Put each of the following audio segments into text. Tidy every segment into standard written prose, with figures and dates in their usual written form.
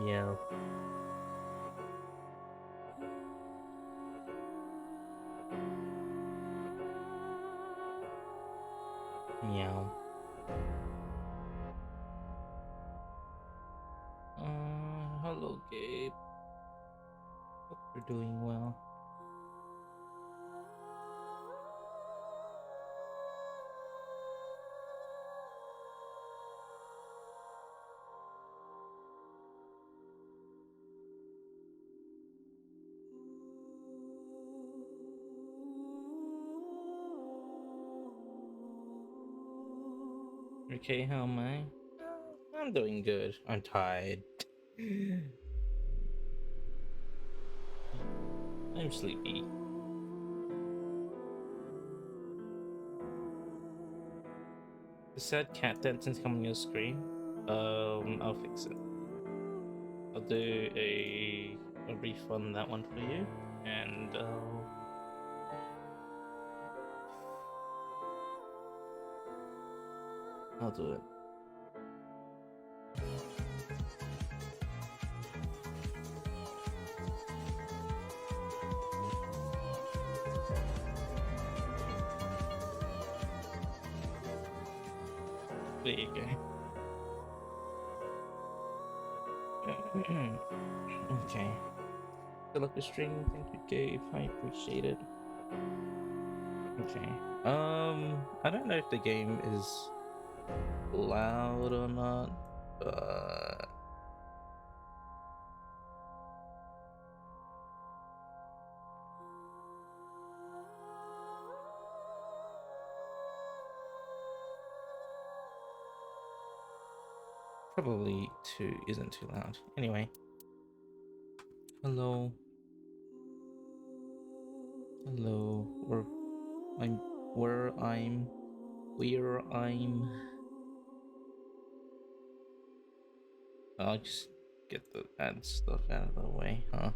Yeah. Meow. Hello, Gabe. Hope you're doing well. Okay, how am I? I'm doing good. I'm tired. I'm sleepy. The sad cat dancing's coming on your screen. I'll fix it. I'll do a refund that one for you, and I'll do it. There you go. Okay. Good luck with streaming. Thank you, Gabe. I appreciate it. Okay. I don't know if the game is loud or not, but probably 2 isn't too loud. Anyway. Hello. Hello. I'm where I'm where I'm I'll just get the ad stuff out of the way, huh?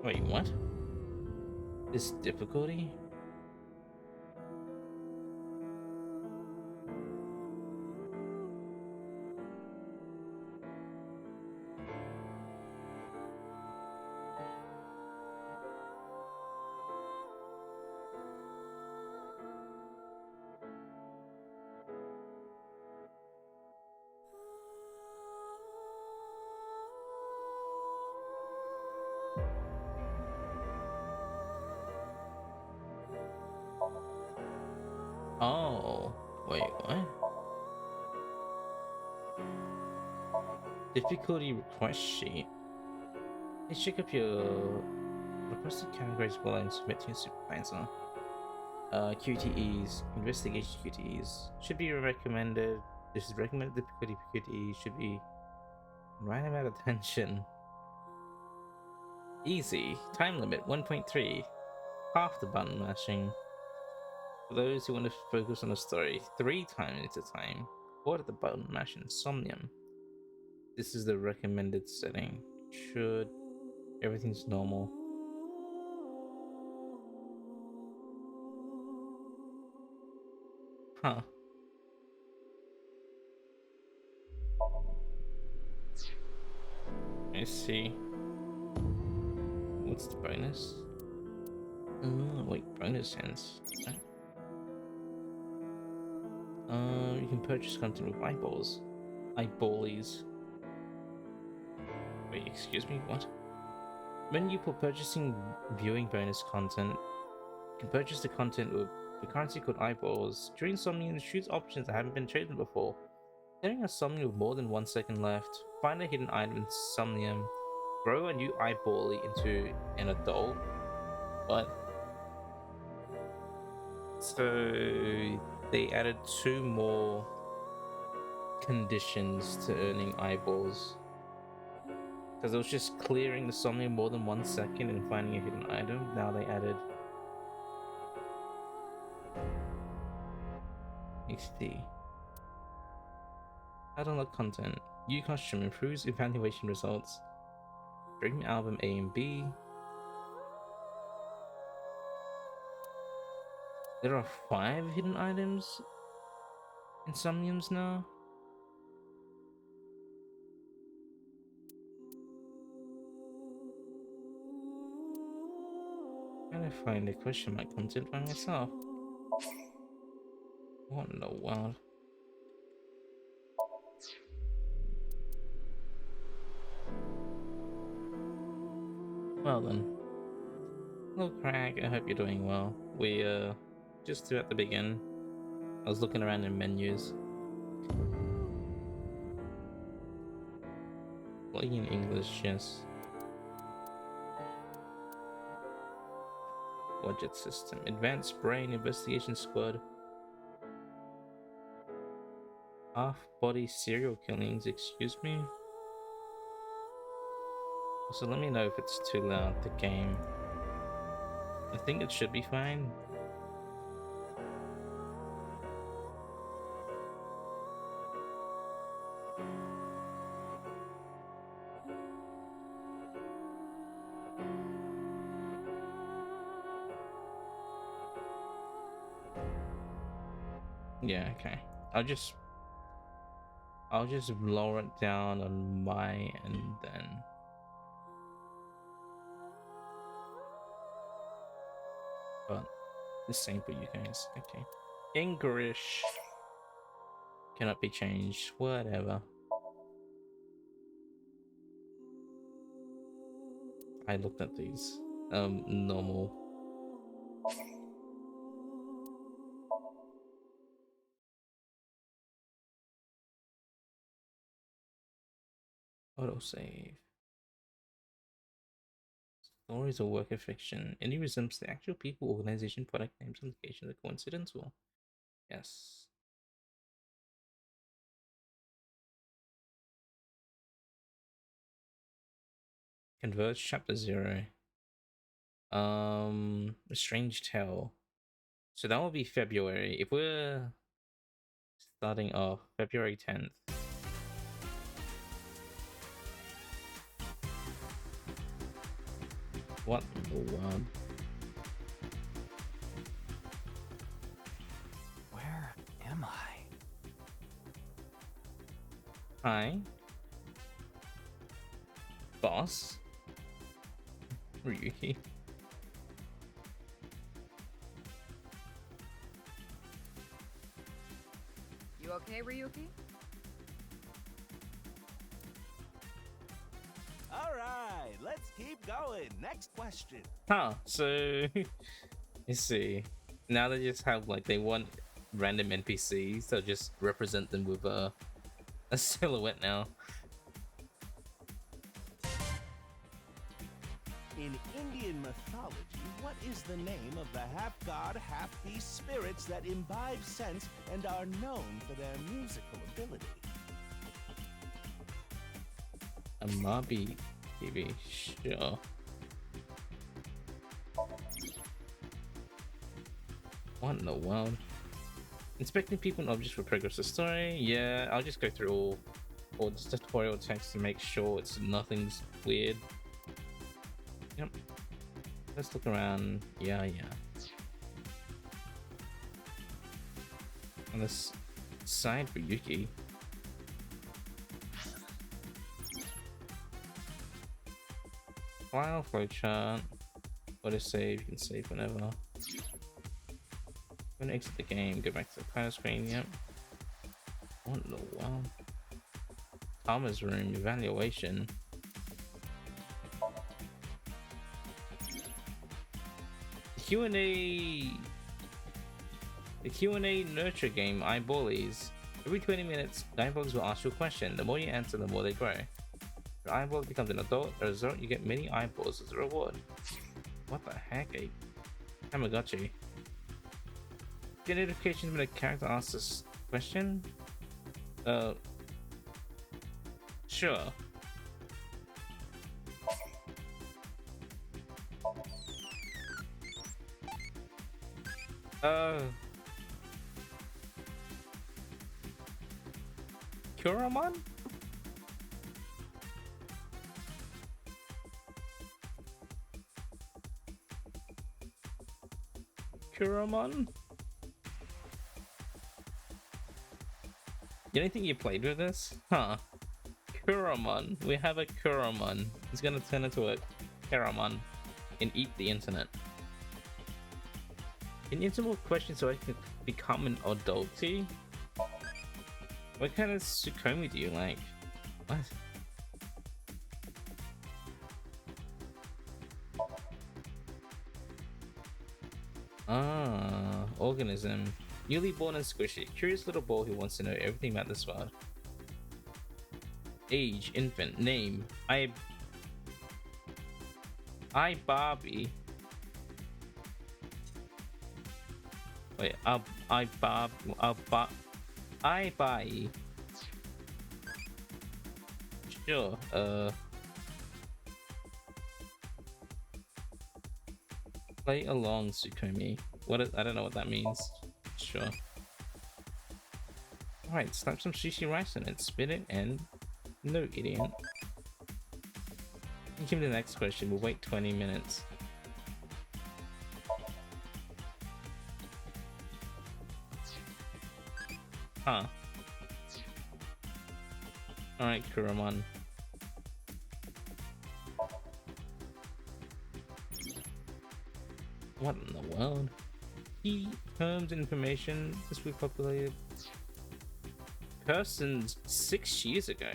Wait, what? This difficulty? Oh, wait, what? Difficulty request sheet. Please check up your requested categories while and submit to your supervisor. QTEs, investigation QTEs should be recommended. This is recommended difficulty QTE should be right amount of attention. Easy. Time limit 1.3. Half the button mashing. For those who want to focus on the story 3 times at a time, order the button mash in Somnium. This is the recommended setting. Should everything's normal. Huh. I see. What's the bonus? Wait, bonus sense. You can purchase content with eyeballs. Eyeballies. Wait, excuse me, what? Menu for purchasing viewing bonus content. You can purchase the content with the currency called eyeballs. During Somnium, choose options that haven't been chosen before. During a Somnium with more than 1 second left, find a hidden item in Somnium. Grow a new eyeball into an adult. What? So they added 2 more conditions to earning eyeballs. Because it was just clearing the Somnium more than 1 second and finding a hidden item. Now they added HD. Add on the content. New costume improves evaluation results. Dream album A and B. There are 5 hidden items in Somniums now. trying to find the question mark content by myself. What in the world? Well then. Hello Craig, I hope you're doing well. We just at the begin. I was looking around in menus. Playing in English, yes. Budget system. Advanced Brain Investigation Squad. Half-body serial killings, excuse me? So let me know if it's too loud, the game. I think it should be fine. Yeah, okay. I'll just lower it down on my end then. But the same for you guys. Okay. English cannot be changed. Whatever. I looked at these. Normal. Autosave. Stories or work of fiction. Any resemblance to actual people, organization, product names, and locations are coincidental. Yes. Converge chapter 0. A Strange Tale. So that will be February. If we're starting off February 10th. What in the world? Where am I? Hi. Boss. Ryuki. You okay, Ryuki? All right, let's keep going. Next question. Huh, so let's see. Now they just have like they want random NPCs, so just represent them with a silhouette now. In Indian mythology, what is the name of the half-god, half-beast spirits that imbibe sense and are known for their musical ability? A Mobby TV, sure. What in the world? Inspecting people and objects for progress of story. Yeah, I'll just go through all this tutorial text to make sure it's nothing's weird. Yep. Let's look around. Yeah. On this side for Yuki. File flowchart. What is save? You can save whenever. I'm gonna exit the game, go back to the title screen. Yep. What in the world? Thomas room evaluation. The Q&A nurture game, Eyeballies. Every 20 minutes, the eyeballs will ask you a question. The more you answer, the more they grow. Your eyeball becomes an adult. As a result, you get many eyeballs as a reward. What the heck, a Tamagotchi? Get notifications when a character asks this question? Sure. Kuramon? Kuramon? You don't think you played with this? Huh. Kuramon. We have a Kuramon. He's gonna turn into a Kuramon and eat the internet. Can you answer more questions so I can become an adulty? What kind of Sukomi do you like? What? Ah, organism. Newly born and squishy. Curious little boy who wants to know everything about this world. Age, infant. Name. I Barbie. Wait, I buy. Sure. Play along, Sukomi. I don't know what that means. Sure. Alright, slap some sushi rice in it, spin it, and no, idiot. Give me the next question. We'll wait 20 minutes. Huh. Alright, Kuramon. What in the world? Key terms information. This week populated persons 6 years ago.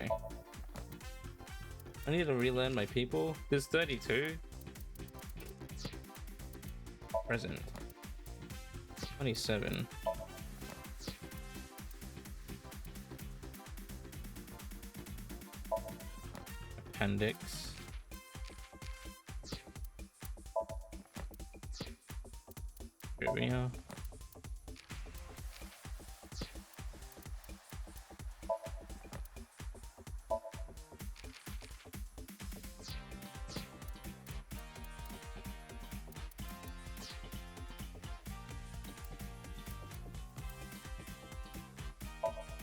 I need to relearn my people. There's 32. Present. 27. Appendix. Here we are.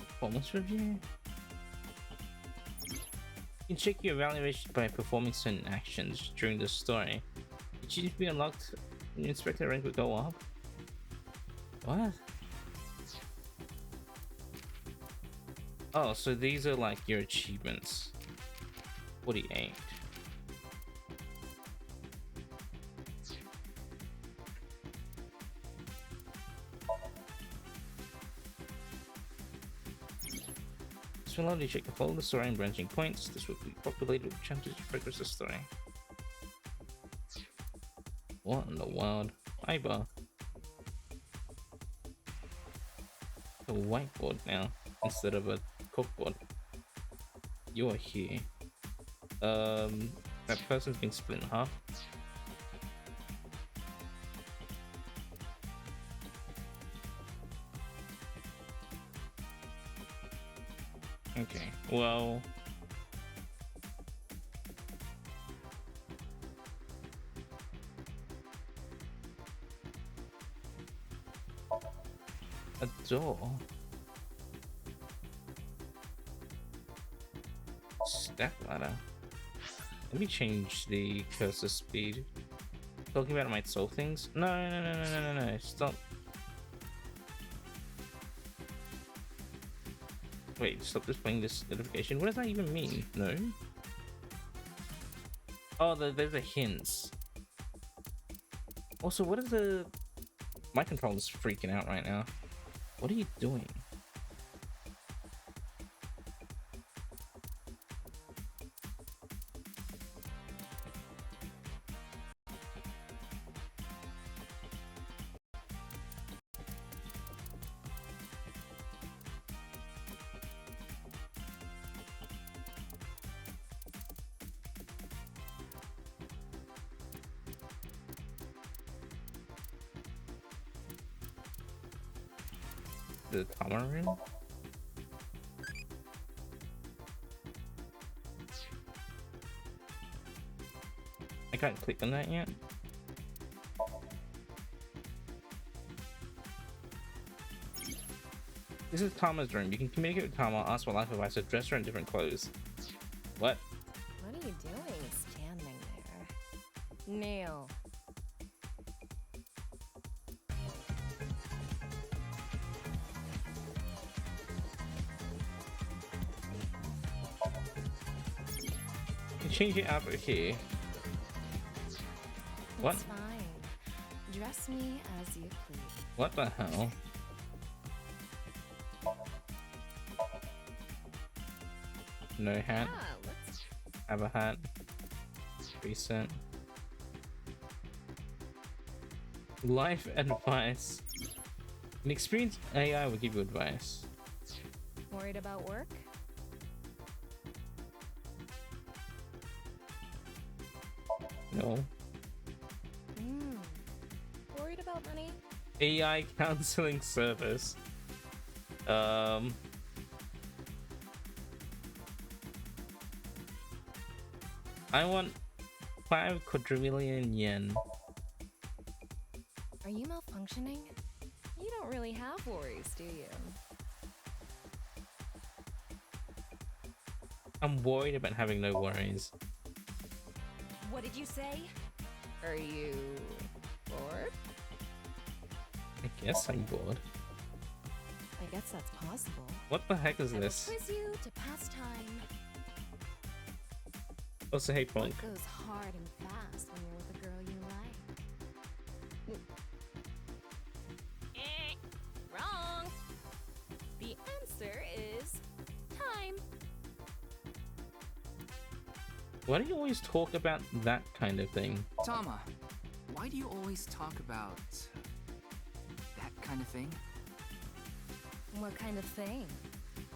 Performance review. You can check your evaluation by performing certain actions during the story. Achievements to be unlocked. Your inspector rank will go up. What? Oh, so these are like your achievements. 48. This will allow you to check the whole of the story and branching points. This will be populated with chapters to progress the story. What in the world? Ibar. A whiteboard now instead of a corkboard. You are here. That person's been split in half. Okay, well. A door. Step ladder. Let me change the cursor speed. Talking about it might solve things. No. Stop. Wait, stop displaying this notification. What does that even mean? No. Oh, there's a hints. Also, what is the... My controller's freaking out right now. What are you doing? The tamarind? I can't click on that yet. This is Tama's room. You can communicate with Tama, ask for life advice, or dress her in different clothes. What? What are you doing standing there? Kneel. You can change it out here. What? It's fine. Address me as you please. What the hell? No hat. Let's. Have a hat. Recent. Life advice. An experienced AI will give you advice. Worried about work? No. Worried about money? AI counseling service. I want 5 quadrillion yen. Are you malfunctioning? You don't really have worries, do you? I'm worried about having no worries. What did you say? Are you bored? I guess I'm bored. I guess that's possible. What the heck is I will this? quiz you to pass time. Also, hey Punk. What goes hard and fast when you're with a girl you like? Wrong. The answer is time. Why do you always talk about that kind of thing? Tama, why do you always talk about that kind of thing? What kind of thing?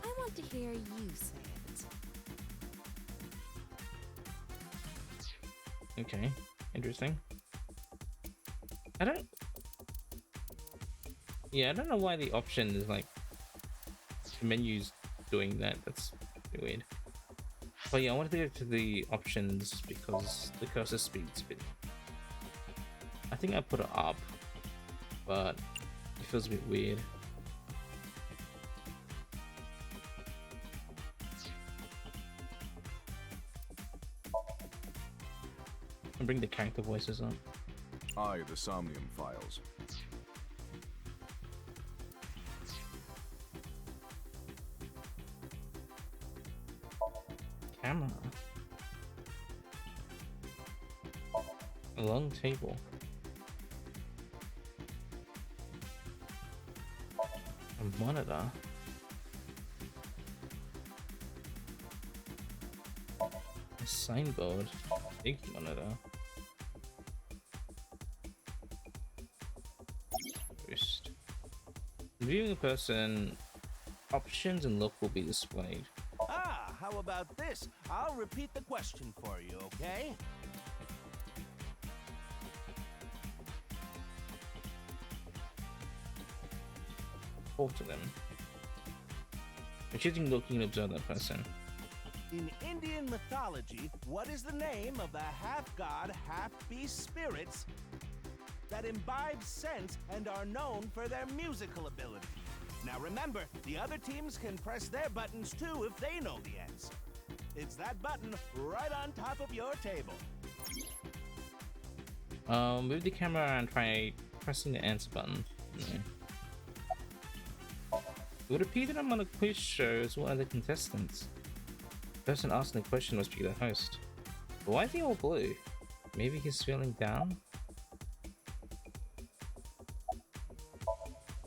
I want to hear you say it. Okay, interesting. I don't know why the option is like the menu's doing that. That's weird. But yeah, I wanted to go to the options because the cursor speed's a bit. I think I put it up, but it feels a bit weird. And bring the character voices up. I, the Somnium Files. Camera. A long table. A monitor. A signboard. Big monitor. Boost. Viewing a person, options and look will be displayed. Ah, how about this? I'll repeat the question for you, okay? Talk to them. By choosing look, you can observe that person. In Indian mythology, what is the name of the half-god, half-beast spirits that imbibe sense and are known for their musical ability? Now remember, the other teams can press their buttons too if they know the answer. It's that button right on top of your table. Move the camera and try pressing the answer button. No. It would appear that I'm on a quiz show as well as the contestants. The person asking the question must be the host. But why is he all blue? Maybe he's feeling down?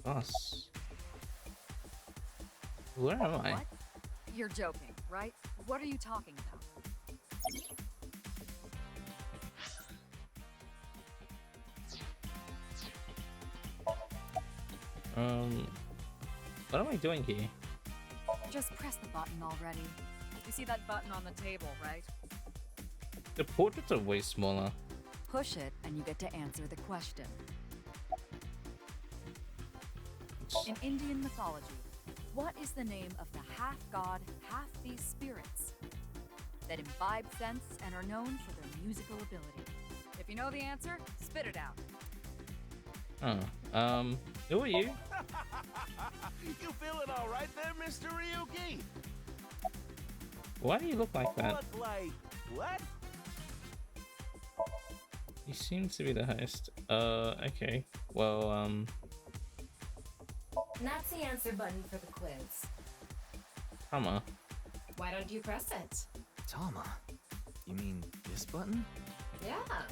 Boss. Where am I? What? You're joking, right? What are you talking about? What am I doing here? Just press the button already. You see that button on the table, right? The portraits are way smaller. Push it and you get to answer the question. In Indian mythology, what is the name of the half-god, half-beast spirits that imbibe sense and are known for their musical ability? If you know the answer, spit it out. Who are you? You feeling all right there, Mr. Ryuki? Why do you look like that? Look like what? He seems to be the host. Okay. Well, That's the answer button for the quiz. Tama. Why don't you press it? Tama, you mean this button? Yeah.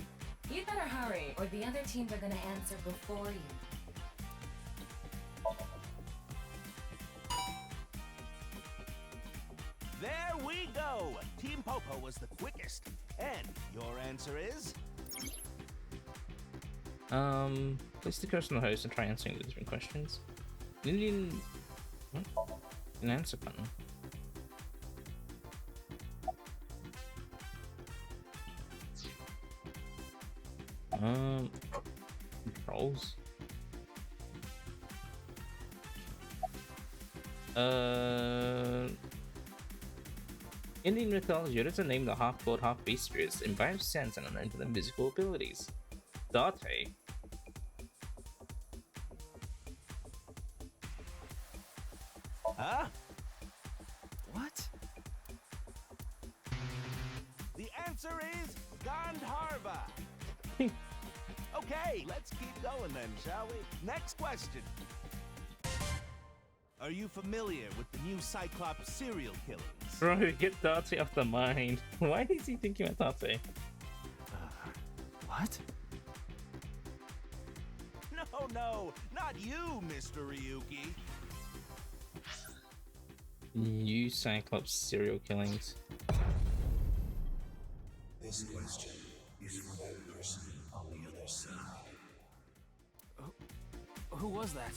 You'd better hurry, or the other teams are gonna answer before you. There we go! Team Popo was the quickest. And your answer is? Place the cursor on the host and try answering the different questions. Indian... What? An answer button. Controls. Indian mythology, what is the name of the half-god, half-beast spirits in both sense and unknown for their musical abilities? Date. Huh? What? The answer is Gandharva. Okay, let's keep going then, shall we? Next question. Are you familiar with the new Cyclops serial killings? Bro, get Date off the mind. Why is he thinking about Date? What? No, not you, Mr. Ryuki. New Cyclops serial killings. This question is for that person on the other side. Who was that?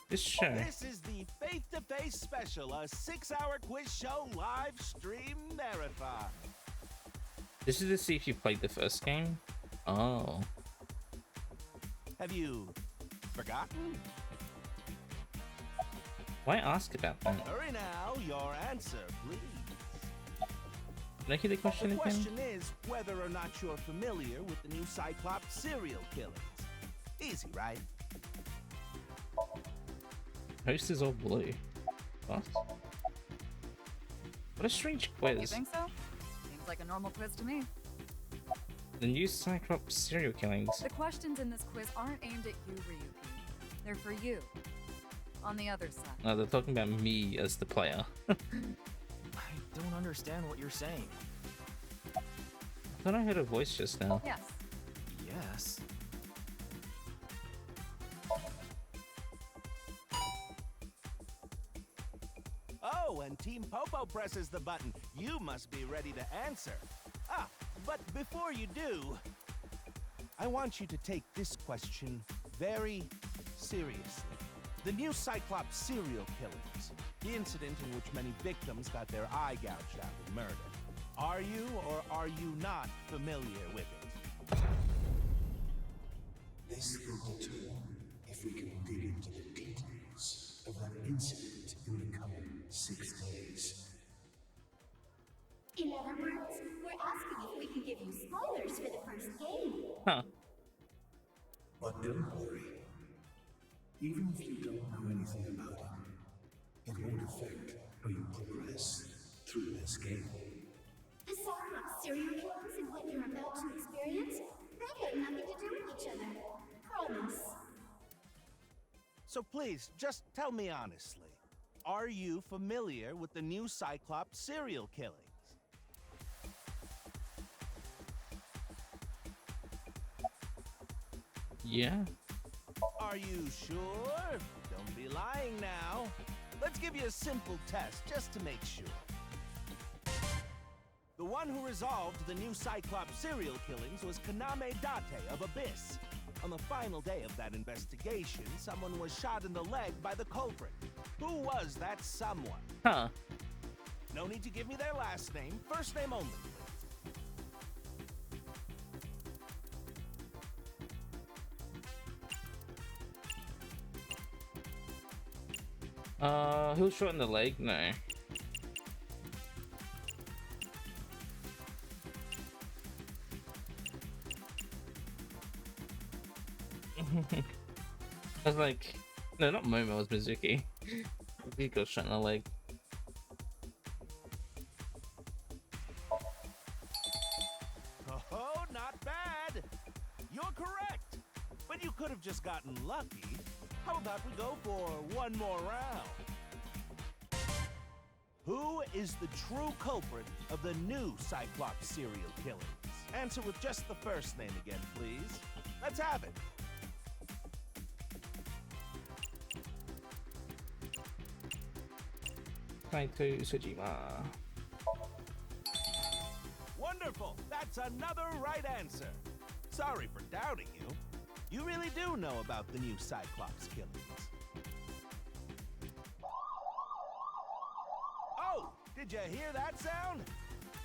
This show. This is the Face-to-Face Special, a 6-hour quiz show live stream marathon. This is to see if you played the first game. Oh. Have you forgotten? Why ask about that? Hurry now, your answer, please. Can I hear the question The again? question is whether or not you're familiar with the new Cyclops serial killings. Easy, right? Host is all blue. What? What a strange You quiz. think so? Seems like a normal quiz to me. The new Cyclops serial killings. The questions in this quiz aren't aimed at you, Ryuki. They're for you. On the other side. Oh, they're talking about me as the player. I don't understand what you're saying. I thought I heard a voice just now. Yes. Yes. Oh, and Team Popo presses the button. You must be ready to answer. Ah, but before you do, I want you to take this question very seriously. The new Cyclops serial killings, the incident in which many victims got their eye gouged out and murdered. Are you or are you not familiar with it? This will determine if we can dig into the details of that incident in the coming 6 days. In other words, we're asking if we can give you spoilers for the first game. Huh. But don't worry. Even if you don't know anything about it, it won't affect how you progress through this game. The Cyclops serial killings and what you're about to experience, they have nothing to do with each other. Promise. So please, just tell me honestly. Are you familiar with the new Cyclops serial killings? Yeah. Are you sure? Don't be lying now. Let's give you a simple test just to make sure. The one who resolved the new Cyclops serial killings was Kaname Date of Abyss. On the final day of that investigation, someone was shot in the leg by the culprit. Who was that someone? Huh. No need to give me their last name, first name only, please. Who was shot in the leg? No. I was like, no, not Momo, it was Mizuki. He got shot in the leg. Oh, not bad. You're correct. But you could have just gotten lucky. How about we go for one more round? Who is the true culprit of the new Cyclops serial killings? Answer with just the first name again, please. Let's have it. Kaito Sejima. Wonderful! That's another right answer. Sorry for doubting you. You really do know about the new Cyclops killings. Oh, did you hear that sound?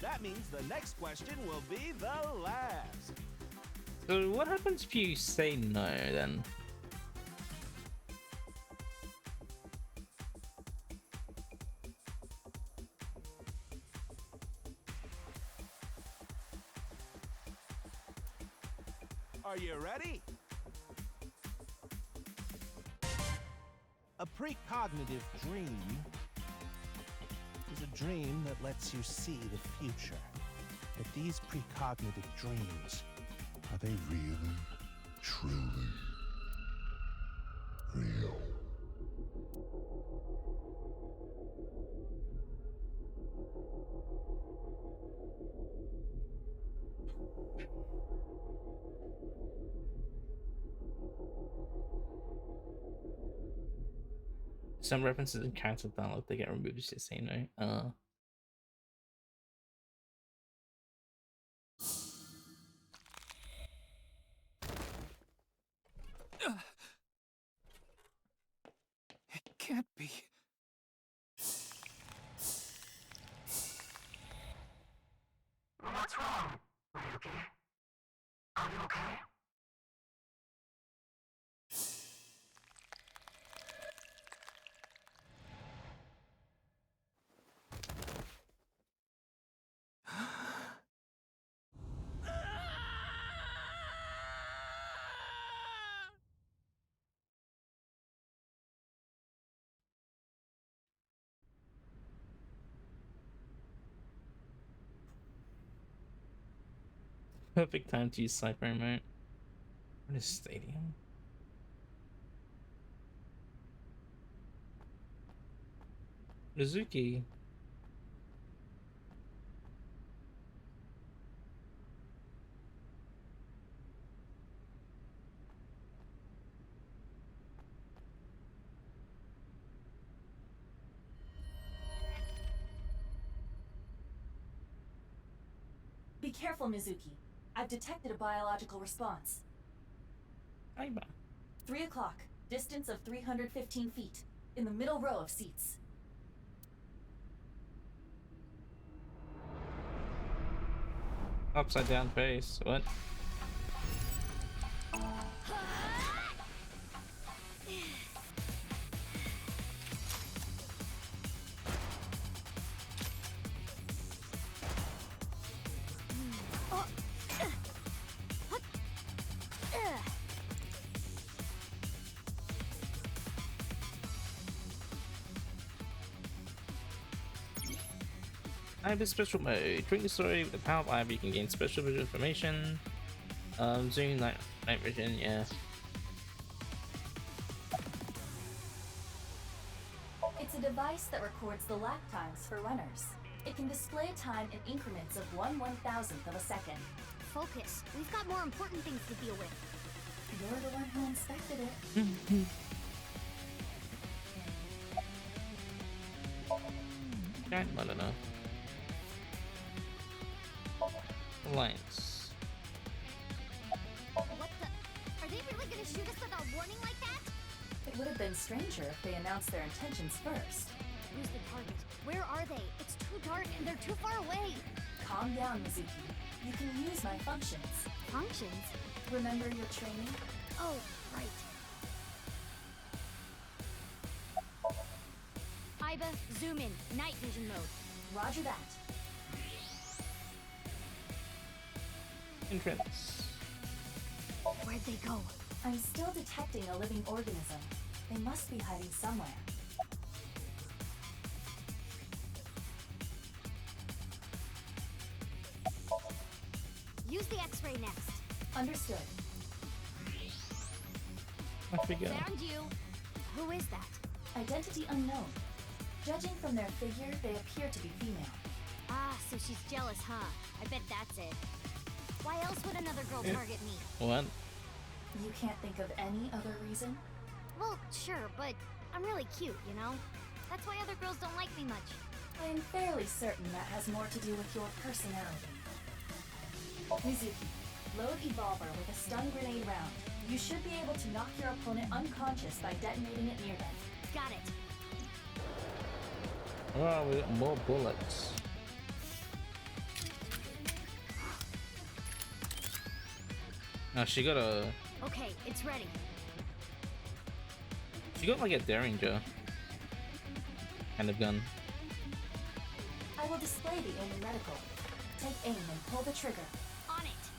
That means the next question will be the last. So what happens if you say no then? Are you ready? A precognitive dream is a dream that lets you see the future. But these precognitive dreams, Are they really, truly real? Some references in character dialogue they get removed just to say no. It can't be. What's wrong, Ryuki? Are you okay? Perfect time to use Cypher remote. What is stadium? Mizuki. Be careful, Mizuki. I've detected a biological response. Aiba. 3 o'clock. Distance of 315 feet. In the middle row of seats. Upside down face. What? Ivy special mode. During the story with the power of Ivy, you can gain special visual information. Zoom, night vision, yeah. It's a device that records the lap times for runners. It can display time in increments of 1/1000th of a second. Focus. We've got more important things to deal with. You're the one who inspected it. Not enough. Lights. What the? Are they really gonna shoot us without warning like that? It would have been stranger if they announced their intentions first. Who's the target? Where are they? It's too dark and they're too far away. Calm down, Mizuki. You can use my functions. Functions? Remember your training? Oh, right. Iba, zoom in. Night vision mode. Roger that. Entrance. Where'd they go? I'm still detecting a living organism. They must be hiding somewhere. Use the X-ray next. Understood. Off we go. Found you. Who is that? Identity unknown. Judging from their figure, they appear to be female. Ah, so she's jealous, huh? I bet that's it. Why else would another girl target me? What? You can't think of any other reason? Well, sure, but I'm really cute, you know? That's why other girls don't like me much. I'm fairly certain that has more to do with your personality. Mizuki, load Evolver with a stun grenade round. You should be able to knock your opponent unconscious by detonating it near them. Got it. Oh, we got more bullets. Now she got a. Okay, it's ready. She got like a Derringer kind of gun. I will display the aiming reticle. Take aim and pull the trigger. On it.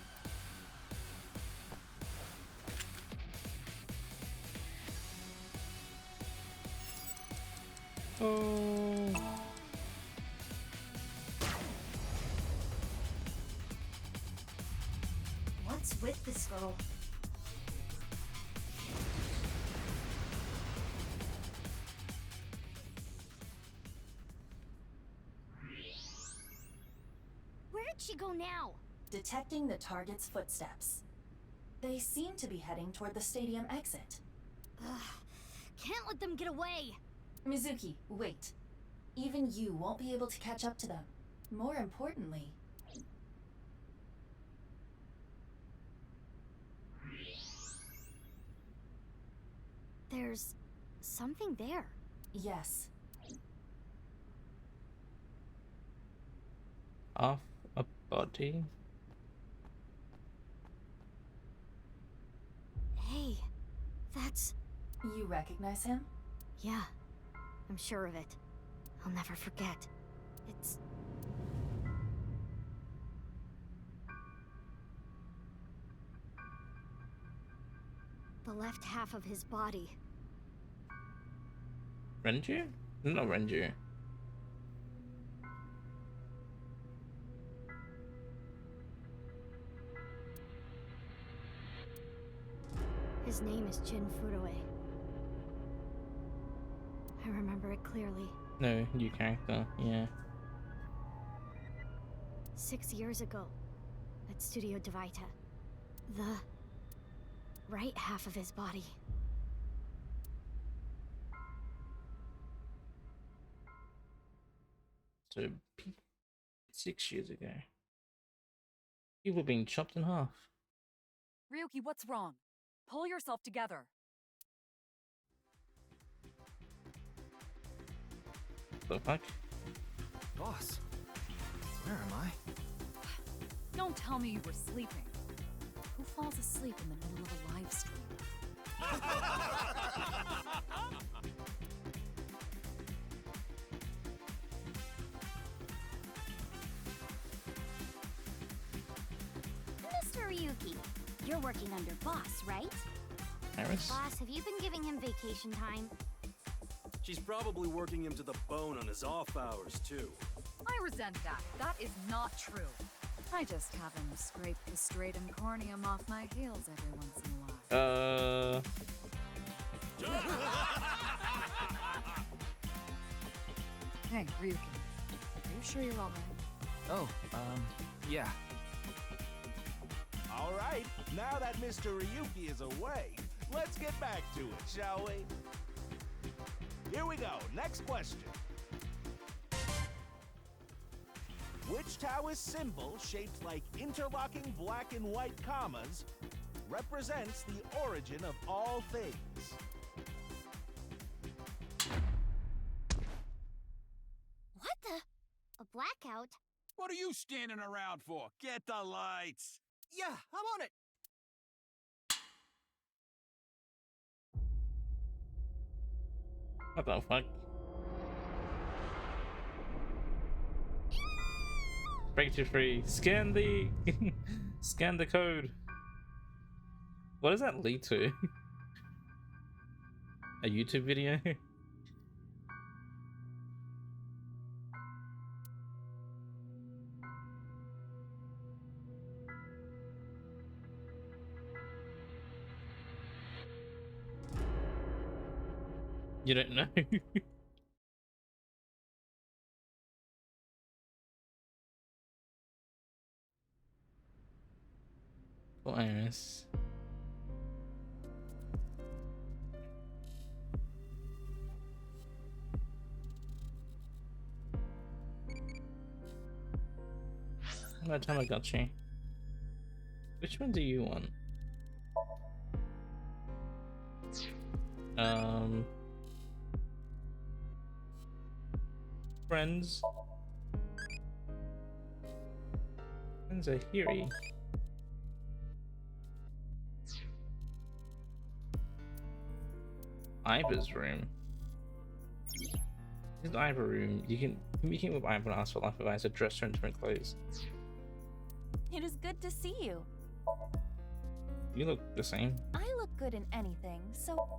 Oh. What's with this girl? Where did she go now? Detecting the target's footsteps. They seem to be heading toward the stadium exit. Ugh, can't let them get away. Mizuki, wait. Even you won't be able to catch up to them. More importantly... There's something there. Yes. Off a body. Hey, that's... You recognize him? Yeah, I'm sure of it. I'll never forget. It's... the left half of his body. Renju? No, Renju. His name is Jin Furue. I remember it clearly. No, new character, yeah. 6 years ago, at Studio Devita. The right half of his body. So, 6 years ago. People being chopped in half. Ryuki, what's wrong? Pull yourself together. The fuck? Boss, where am I? Don't tell me you were sleeping. Who falls asleep in the middle of a live stream? Mr. Ryuki, you're working under boss, right? Paris? Boss, have you been giving him vacation time? She's probably working him to the bone on his off hours, too. I resent that. That is not true. I just have him scrape the stratum corneum off my heels every once in a while. Hey, Ryuki. Are you sure you're all right? Oh, yeah. All right, now that Mr. Ryuki is away, let's get back to it, shall we? Here we go, next question. Which Taoist symbol, shaped like interlocking black and white commas, represents the origin of all things? What the? A blackout? What are you standing around for? Get the lights! Yeah, I'm on it! What the fuck? Breakthrough free. Scan the scan the code. What does that lead to? A YouTube video? You don't know. Poor Iris. By the time I got you. Which one do you want? Friends. Friends are here. Ivor's room. This is Ivor room. You can communicate with Ivor and ask for life advice or dress her in different clothes. It is good to see you. You look the same. I look good in anything, so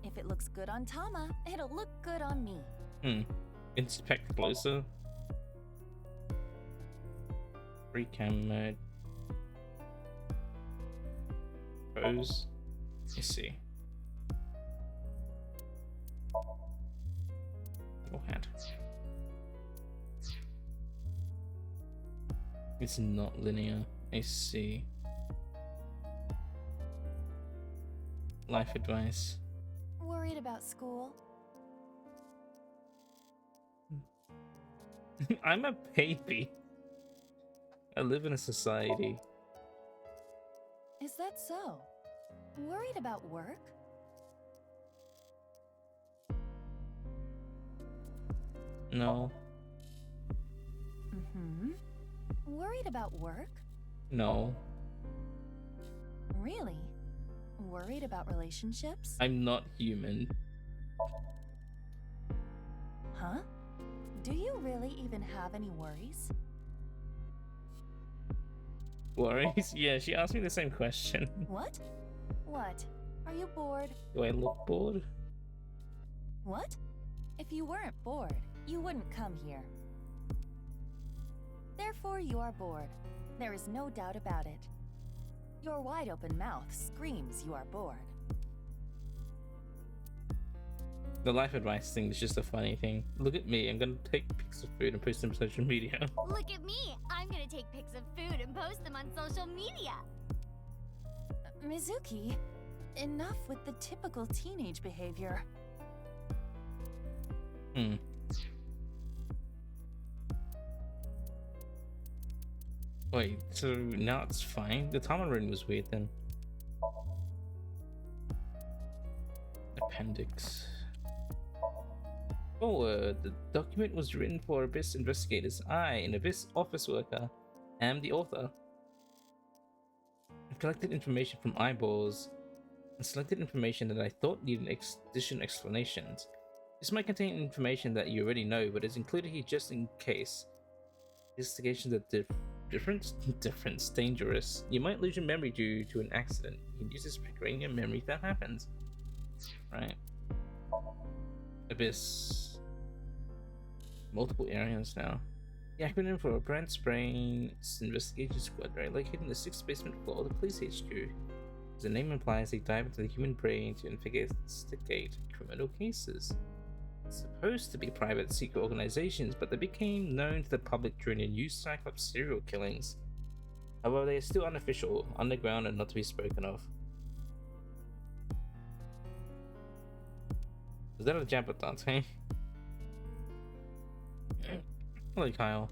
if it looks good on Tama, it'll look good on me. Inspect closer. Free cam mode. Pose. Let's see. Your head. It's not linear. I see. Life advice. Worried about school? I'm a baby. I live in a society. Is that so? Worried about work? No. Worried about work? No. Really? Worried about relationships? I'm not human. Huh? Do you really even have any worries? Worries? Yeah, she asked me the same question. What? What? Are you bored? Do I look bored? What? If you weren't bored, you wouldn't come here. Therefore, you are bored. There is no doubt about it. Your wide open mouth screams you are bored. The life advice thing is just a funny thing. Look at me, I'm gonna take pics of food and post them on social media. Look at me! I'm gonna take pics of food and post them on social media! Mizuki, enough with the typical teenage behavior. Wait, so now it's fine? The Tama rune was weird then. Appendix. Forward. The document was written for Abyss investigators. I, an Abyss office worker, am the author. I collected information from eyeballs and selected information that I thought needed additional explanations. This might contain information that you already know, but is included here just in case. Investigations are different, dangerous. You might lose your memory due to an accident. You can use this to regain your memory if that happens. Right. Abyss. Multiple areas now. The acronym for a Brand Sprain Investigation Squad, right? Located in the 6th basement floor of the police HQ. As the name implies, they dive into the human brain to investigate criminal cases. It's supposed to be private secret organizations, but they became known to the public during a news cycle of serial killings. However, they are still unofficial, underground, and not to be spoken of. Is that a jab at Dante? Hello, Kyle.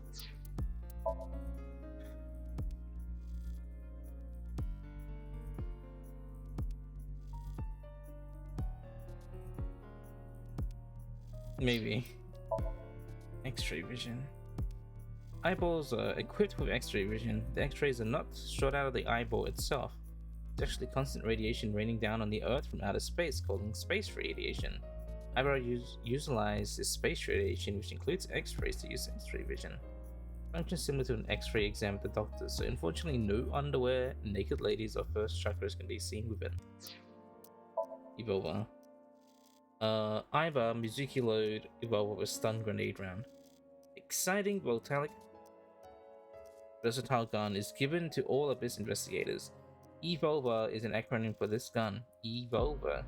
Maybe. X-ray vision. Eyeballs are equipped with X-ray vision. The X-rays are not shot out of the eyeball itself. It's actually constant radiation raining down on the Earth from outer space, called space radiation. Eyeball utilize this space radiation, which includes X-rays, to use X-ray vision. Functions similar to an X-ray exam at the doctor, so unfortunately no underwear, naked ladies, or first chakras can be seen within. Evolver. Iva Mizuki load Evolver with stun grenade round. Exciting versatile gun is given to all Abyss investigators. Evolver is an acronym for this gun. Evolver.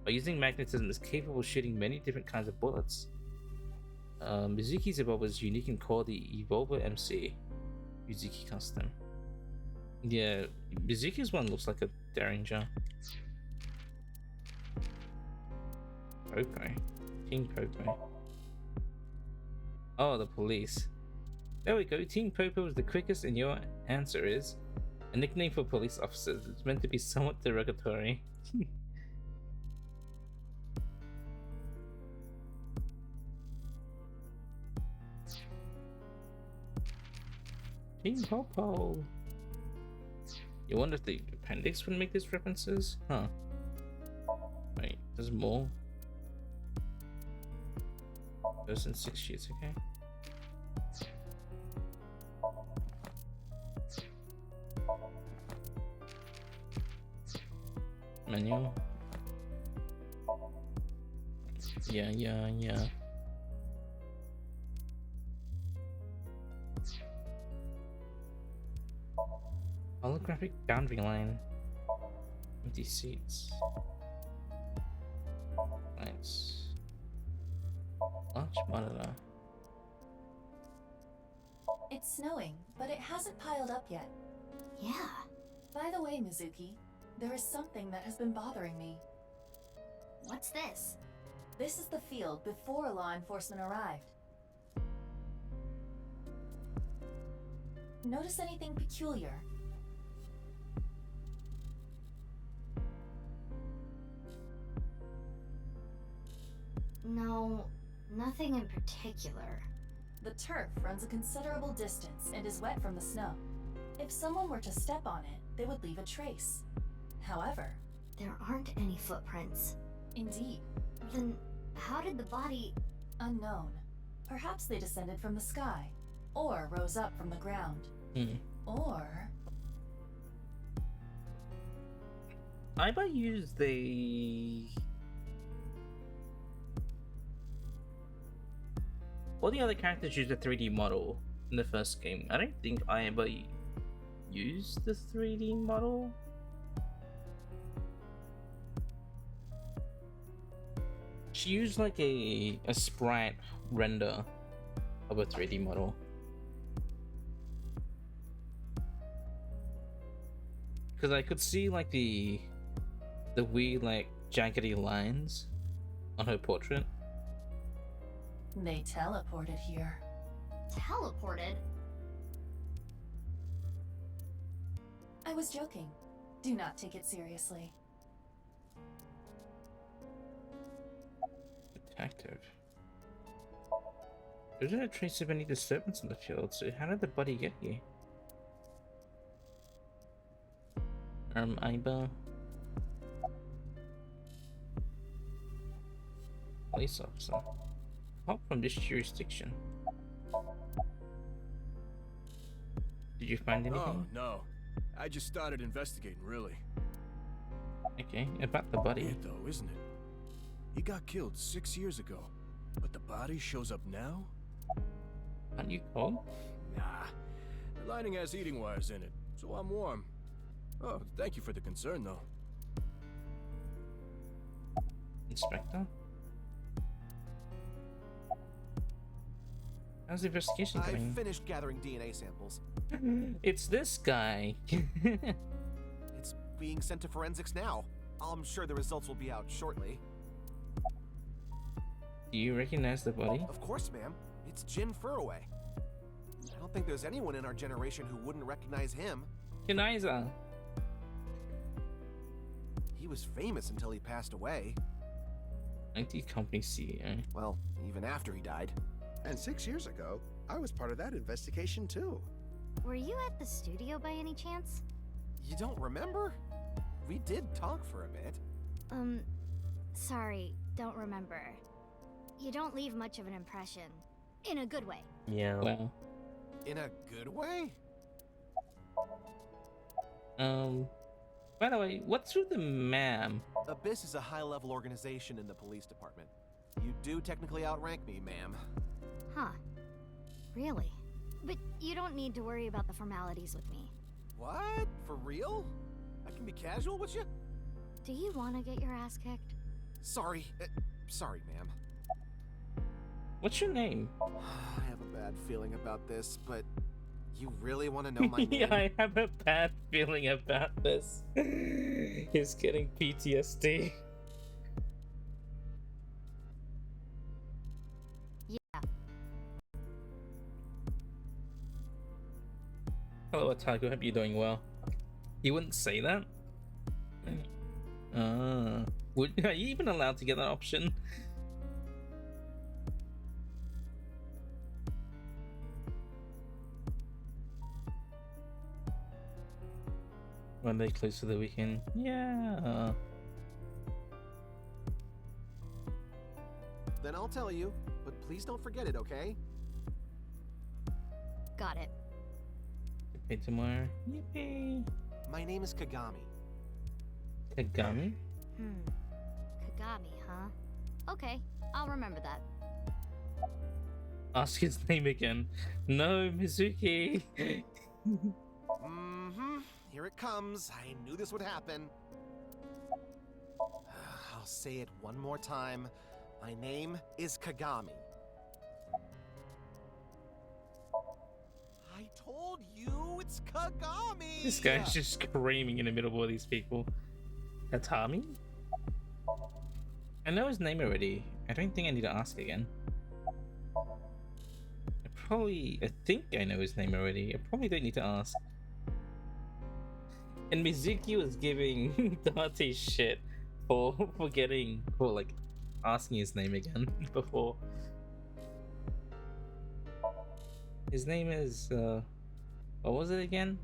By using magnetism, it's capable of shooting many different kinds of bullets. Mizuki's Evolver is unique and called the Evolver MC. Mizuki Custom. Yeah, Mizuki's one looks like a Derringer. Popo. King Popo. Oh, the police. There we go. Team Popo is the quickest, and your answer is a nickname for police officers. It's meant to be somewhat derogatory. Team Popo. You wonder if the appendix would make these references? Huh. Wait, there's more. Those in 6 sheets, okay. Manual. Yeah. Holographic boundary line. Empty seats. Nice. Large monitor. It's snowing, but it hasn't piled up yet. Yeah. By the way, Mizuki, there is something that has been bothering me. What's this? This is the field before law enforcement arrived. Notice anything peculiar? No, nothing in particular. The turf runs a considerable distance and is wet from the snow. If someone were to step on it, they would leave a trace. However, There aren't any footprints. Indeed. Then how did the body... Unknown. Perhaps they descended from the sky, or rose up from the ground. Or... I might use the... All the other characters use a 3D model in the first game. I don't think I ever used the 3D model. She used like a sprite render of a 3D model. Because I could see like the weird like jaggedy lines on her portrait. They teleported here. Teleported? I was joking. Do not take it seriously. Detective. There's no trace of any disturbance in the field, so how did the body get here? Iba. Police officer. Hop from this jurisdiction. Did you find anything? Oh, no. I just started investigating, really. Okay, about the body. Weird though, isn't it? He got killed 6 years ago, but the body shows up now? Aren't you cold? Nah. The lining has heating wires in it, so I'm warm. Oh, thank you for the concern, though. Inspector? How's the investigation I going? finished gathering DNA samples. It's this guy. It's being sent to forensics now. I'm sure the results will be out shortly. Do you recognize the body? Of course, ma'am. It's Jin Furroway. I don't think there's anyone in our generation who wouldn't recognize him. Keniza. He was famous until he passed away. IT company CEO. Well, even after he died. And 6 years ago, I was part of that investigation too. Were you at the studio by any chance? You don't remember? We did talk for a bit. Sorry, don't remember. You don't leave much of an impression. In a good way. Yeah. Well. In a good way? By the way, what's with the ma'am? Abyss is a high-level organization in the police department. You do technically outrank me, ma'am. Huh. Really? But you don't need to worry about the formalities with me. What? For real? I can be casual with you? Do you want to get your ass kicked? Sorry. Sorry, ma'am. What's your name? I have a bad feeling about this, but you really want to know my name? Yeah, I have a bad feeling about this. He's getting PTSD. Yeah. Hello, Otaku. Hope you're doing well. You wouldn't say that? Are you even allowed to get that option? When they close to the weekend? Yeah. Then I'll tell you, but please don't forget it, okay? Got it. Pay tomorrow. Yippee. My name is Kagami. Kagami? Kagami, huh? Okay, I'll remember that. Ask his name again. No, Mizuki. Here it comes. I knew this would happen. I'll say it one more time. My name is Kagami. I told you it's Kagami! This guy's just screaming in the middle of all these people. Tatami? I know his name already. I don't think I need to ask again. I think I know his name already. I probably don't need to ask. And Mizuki was giving Dante shit for asking his name again before. His name is what was it again?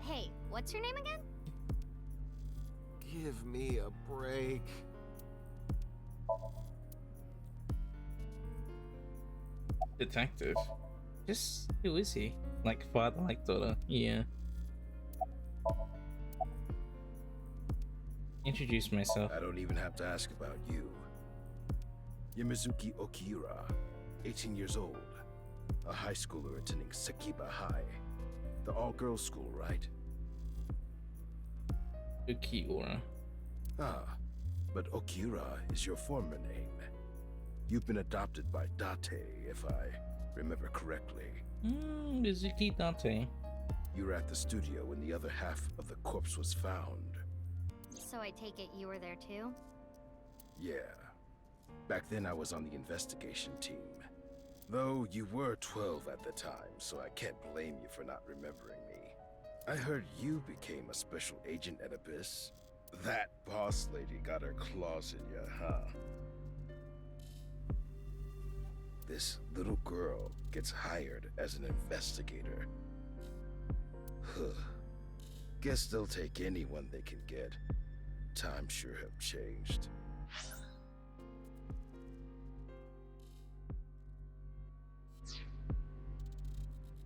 Hey, what's your name again? Give me a break. Detective. Just who is he? Like father, like daughter. Yeah. Introduce myself. I don't even have to ask about you. Yamazuki Okira, 18 years old. A high schooler attending Sakiba High. The all-girls school, right? Okira. Ah, but Okira is your former name. You've been adopted by Date, if I remember correctly. Mizuki Date. You were at the studio when the other half of the corpse was found. So I take it you were there too? Yeah. Back then I was on the investigation team. Though you were 12 at the time, so I can't blame you for not remembering me. I heard you became a special agent at Abyss. That boss lady got her claws in you, huh? This little girl gets hired as an investigator. Guess they'll take anyone they can get. Times sure have changed.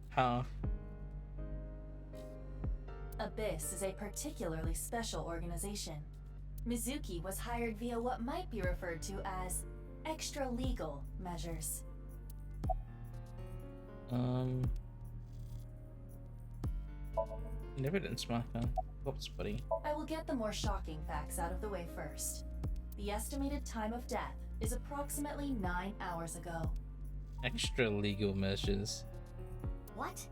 Huh? Abyss is a particularly special organization. Mizuki was hired via what might be referred to as extra-legal measures. Evidence marker. Oops, buddy. I will get the more shocking facts out of the way first. The estimated time of death is approximately 9 hours ago. Extra legal measures. What?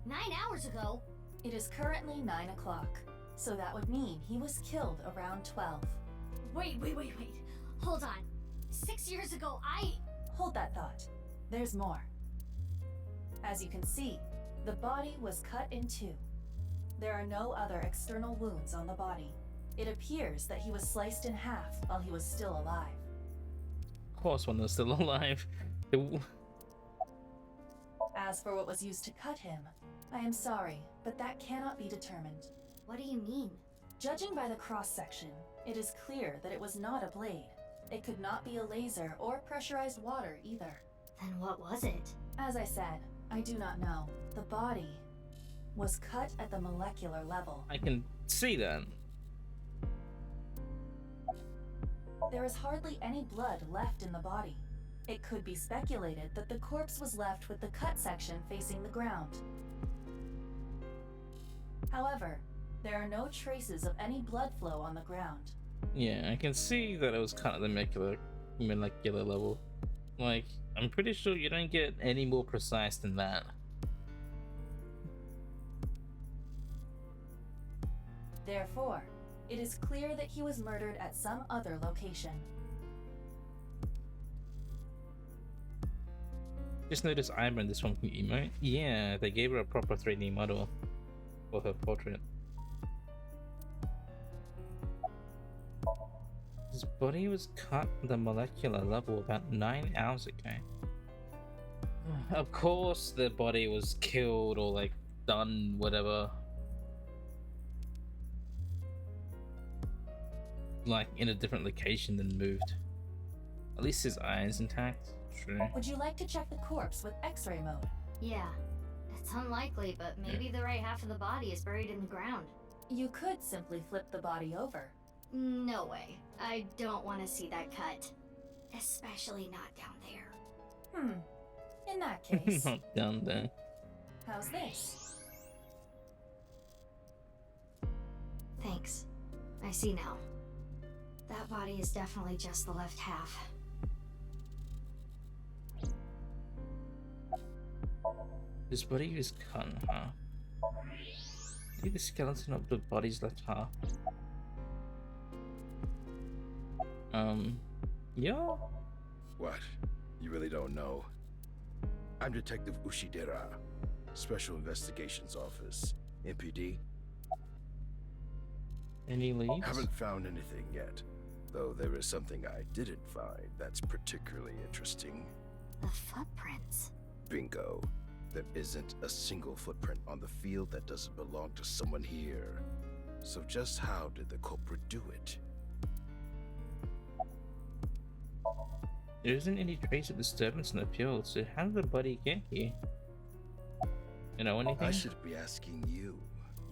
9 hours ago? It is currently 9 o'clock, so that would mean he was killed around 12. Wait. Hold on. 6 years ago, Hold that thought. There's more. As you can see, the body was cut in two. There are no other external wounds on the body. It appears that he was sliced in half while he was still alive. Of course, when they're still alive. As for what was used to cut him, I am sorry, but that cannot be determined. What do you mean? Judging by the cross-section, it is clear that it was not a blade. It could not be a laser or pressurized water either. Then what was it? As I said, I do not know. The body was cut at the molecular level. I can see that. There is hardly any blood left in the body. It could be speculated that the corpse was left with the cut section facing the ground. However, there are no traces of any blood flow on the ground. Yeah, I can see that it was kind of the molecular level. Like, I'm pretty sure you don't get any more precise than that. Therefore, it is clear that he was murdered at some other location. Just notice Imer in this one can emote. Yeah, they gave her a proper 3D model for her portrait. His body was cut at the molecular level about 9 hours ago. Of course the body was killed or like done whatever. Like in a different location than moved. At least his eye is intact. True. Would you like to check the corpse with X-ray mode? Yeah. It's unlikely, but maybe the right half of the body is buried in the ground. You could simply flip the body over. No way. I don't want to see that cut. Especially not down there. In that case... Not down there. How's this? Thanks. I see now. That body is definitely just the left half. His body is cut in half. Maybe the skeleton of the body's left half. Yeah? What? You really don't know? I'm Detective Ushidera, Special Investigations Office, MPD. Any leads? Haven't found anything yet, though there is something I didn't find that's particularly interesting. The footprints. Bingo. There isn't a single footprint on the field that doesn't belong to someone here. So just how did the culprit do it? There isn't any trace of disturbance in the field, so how did the body get here? You know anything? I should be asking you.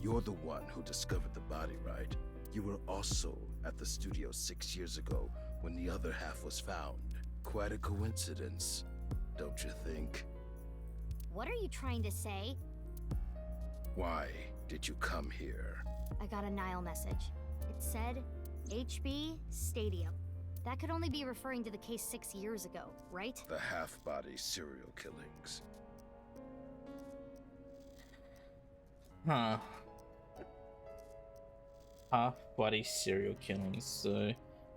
You're the one who discovered the body, right? You were also at the studio 6 years ago when the other half was found. Quite a coincidence, don't you think? What are you trying to say? Why did you come here? I got a Nile message. It said HB Stadium. That could only be referring to the case 6 years ago, right? The half-body serial killings. Huh. Half-body serial killings, so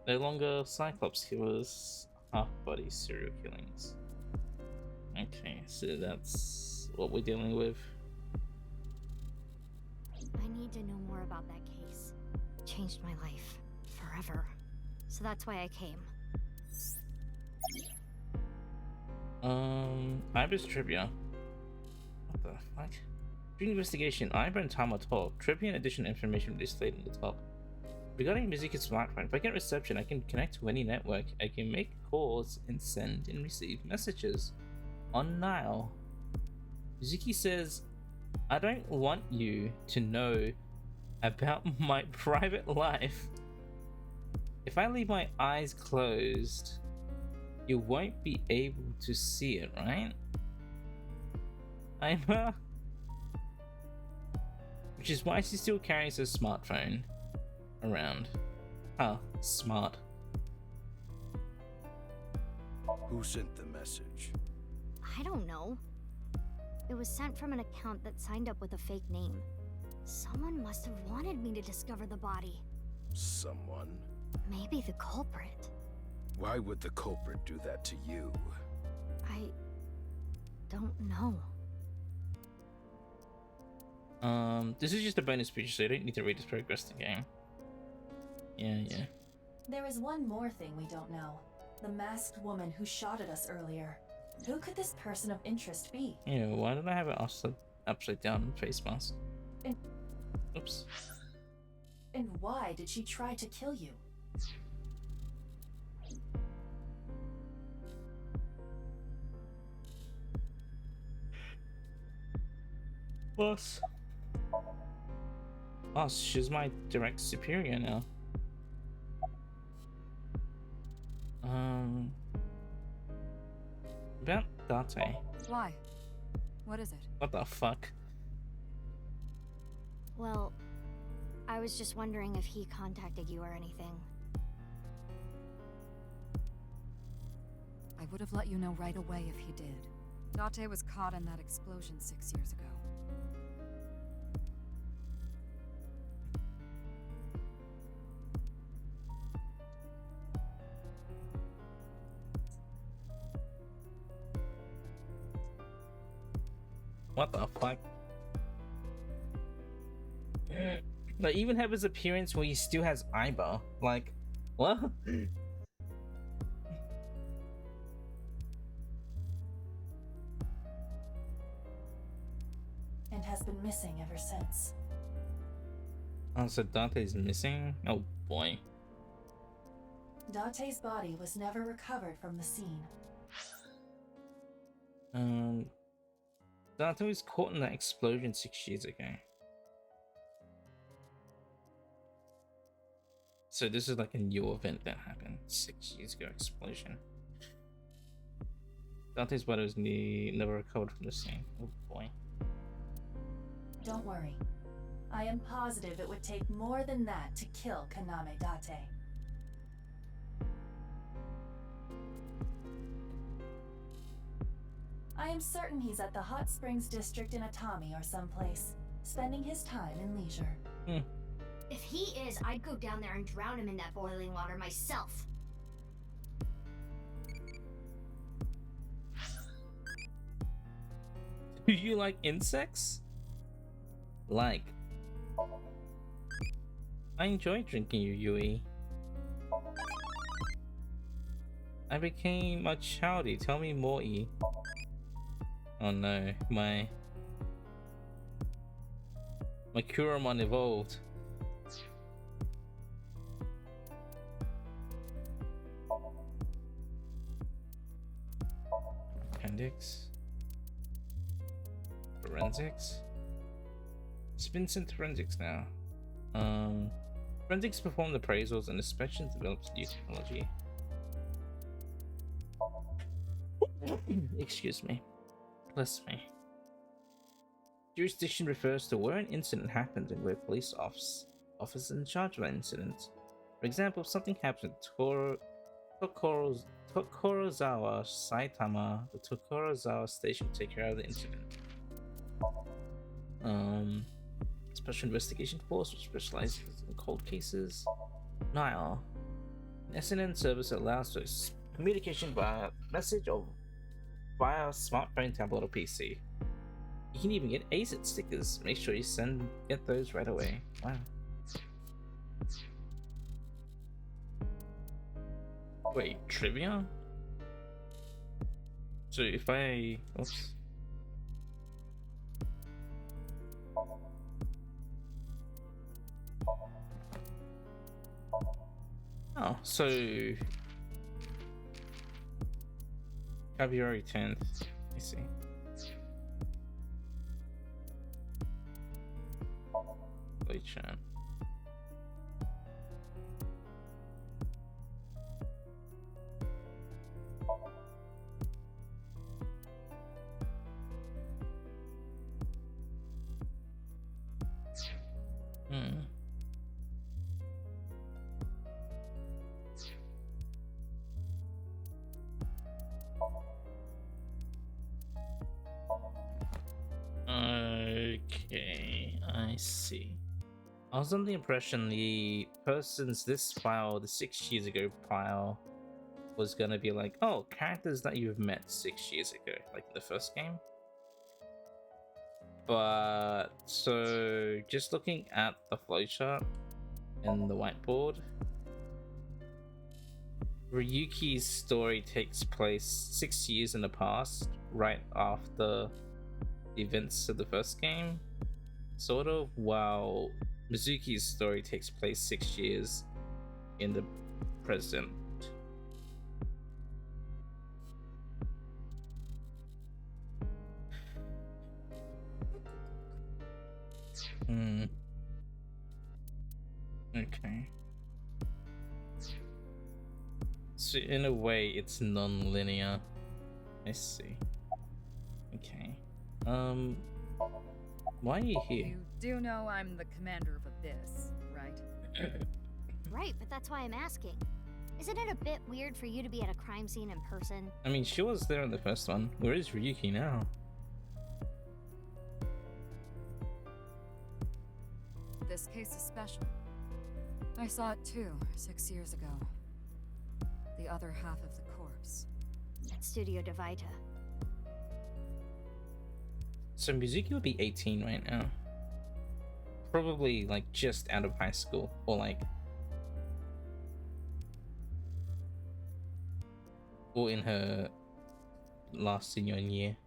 no longer Cyclops killers, half-body serial killings. Okay, so that's what we're dealing with. I need to know more about that case. It changed my life. Forever. So that's why I came. Ibis trivia. What the fuck? During investigation, Iber and Tama talk. Trivia and additional information displayed in the top. Regarding Mizuki's smartphone, if I get reception, I can connect to any network. I can make calls and send and receive messages on Nile. Mizuki says, I don't want you to know about my private life. If I leave my eyes closed, you won't be able to see it, right? Which is why she still carries her smartphone around. Huh, smart. Who sent the message? I don't know. It was sent from an account that signed up with a fake name. Someone must have wanted me to discover the body. Someone? Maybe the culprit. Why would the culprit do that to you? I don't know. This is just a bonus feature, so you don't need to read this progress the game. Yeah. There is one more thing we don't know. The masked woman who shot at us earlier. Who could this person of interest be? Yeah, why did I have an upside down face mask? Oops. And why did she try to kill you? Boss, she's my direct superior now. About Date. Why? What is it? What the fuck? Well, I was just wondering if he contacted you or anything. I would have let you know right away if he did. Date was caught in that explosion 6 years ago. What the fuck? Like, even have his appearance where he still has eyebrow. Like, what? And has been missing ever since. Oh, so Dante's missing? Oh boy. Date's body was never recovered from the scene. Dante was caught in that explosion 6 years ago. So this is like a new event that happened 6 years ago. Explosion. Dante's body was never recovered from the scene. Oh boy. Don't worry. I am positive it would take more than that to kill Kaname Date. I am certain he's at the Hot Springs District in Atami or someplace, spending his time in leisure. If he is, I'd go down there and drown him in that boiling water myself. Do you like insects? Like, I enjoy drinking your Yui. I became a chowdy. Tell me more, E. Oh no, my Kuramon evolved. Appendix. Forensics. It's been sent to forensics now. Forensics performed appraisals and inspections, develops new technology. Excuse me. Bless me. Jurisdiction refers to where an incident happened and where police officers in charge of that incident. For example, if something happened at Tokorozawa, Saitama, the Tokorozawa station will take care of the incident. Special Investigation Force, which specializes in cold cases. Nile. An SNN service that allows for communication via message or via smartphone, tablet, or PC. You can even get ACID stickers. Make sure you get those right away. Wow. Wait, trivia? So if I... Oops. Oh, so... February 10th. I see. Late chat. Okay, I see. I was under the impression the this file, the 6 years ago file, was gonna be like, oh, characters that you've met 6 years ago, like in the first game. But so just looking at the flowchart and the whiteboard, Ryuki's story takes place 6 years in the past, right after the events of the first game, sort of, while Mizuki's story takes place 6 years in the present. Okay. So in a way, it's non-linear. I see. Okay. Why are you here? You do know I'm the commander of Abyss, right? Right, but that's why I'm asking. Isn't it a bit weird for you to be at a crime scene in person? I mean, she was there in the first one. Where is Ryuki now? This case is special. I saw it too, 6 years ago. The other half of the corpse. At Studio Devita. So Mizuki would be 18 right now. Probably like just out of high school, or like, or in her last senior year.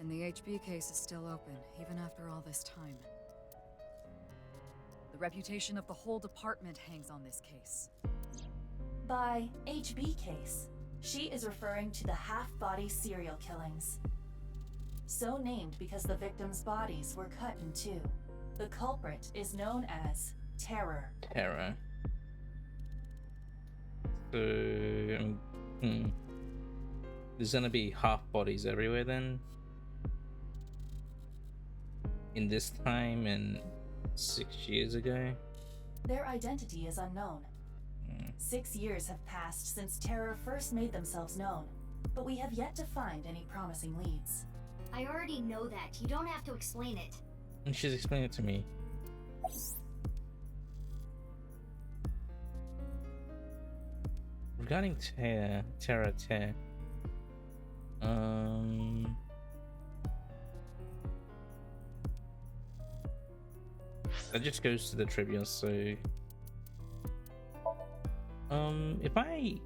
And the HB case is still open, even after all this time. The reputation of the whole department hangs on this case. By HB case, she is referring to the half-body serial killings. So named because the victims' bodies were cut in two. The culprit is known as Terror. Terror. So, there's gonna be half bodies everywhere then? In this time and 6 years ago? Their identity is unknown. 6 years have passed since Terror first made themselves known, but we have yet to find any promising leads. I already know that. You don't have to explain it. And she's explaining it to me. Regarding Terra, that just goes to the trivia, so if I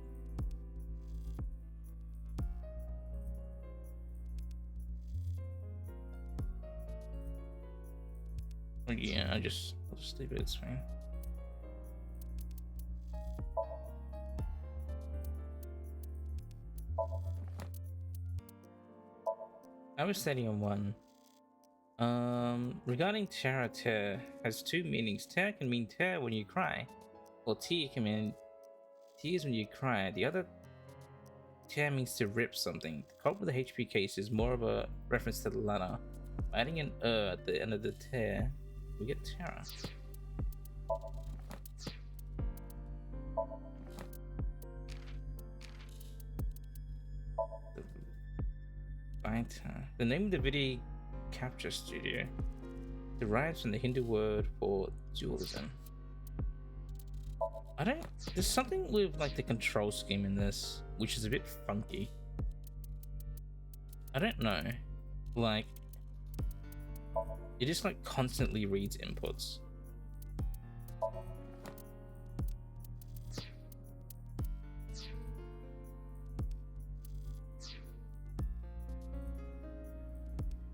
yeah, I'll just leave it, it's fine. I was setting on one. Regarding Terra, tear has two meanings. Tear can mean tear when you cry, or tear can mean tears when you cry. The other tear means to rip something. The culprit with the HP case is more of a reference to the latter. By adding an at the end of the tear, we get Terra. The name of the video capture studio derives from the Hindu word for dualism. There's something with like the control scheme in this which is a bit funky. I don't know, like it just like constantly reads inputs.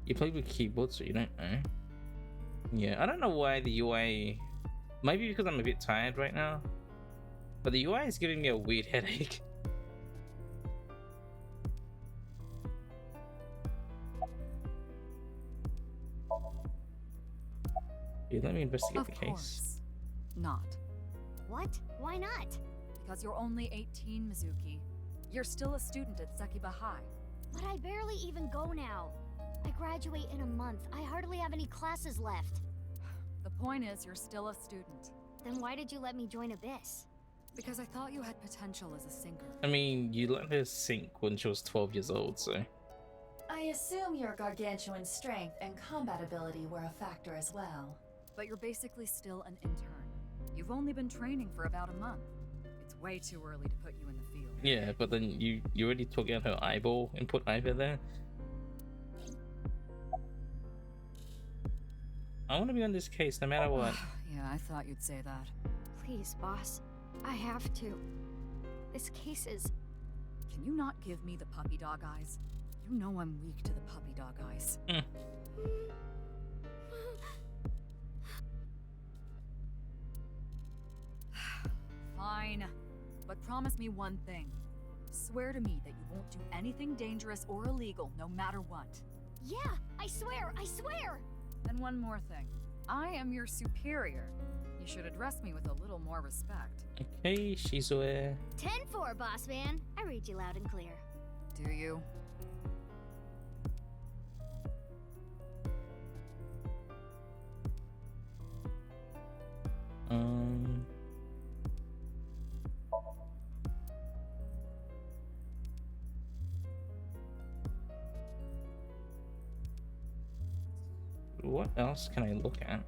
You play with keyboard, so you don't know. Yeah, I don't know why the UI... Maybe because I'm a bit tired right now. But the UI is giving me a weird headache. Yeah, let me investigate the case. Of course. Not. What? Why not? Because you're only 18, Mizuki. You're still a student at Sekiba High. But I barely even go now. I graduate in a month. I hardly have any classes left. The point is, you're still a student. Then why did you let me join Abyss? Because I thought you had potential as a sinker. I mean, you let her sink when she was 12 years old, so... I assume your gargantuan strength and combat ability were a factor as well. But you're basically still an intern. You've only been training for about a month. It's way too early to put you in the field. Yeah, but then you already took out her eyeball and put Ivy there. I want to be on this case no matter what. Yeah, I thought you'd say that. Please, boss. I have to. This case is... Can you not give me the puppy dog eyes? You know I'm weak to the puppy dog eyes. Fine. But promise me one thing. Swear to me that you won't do anything dangerous or illegal, no matter what. Yeah, I swear! I swear! And one more thing. I am your superior. You should address me with a little more respect. Okay, she's aware. 10-4, boss man. I read you loud and clear. Do you? what else can I look at?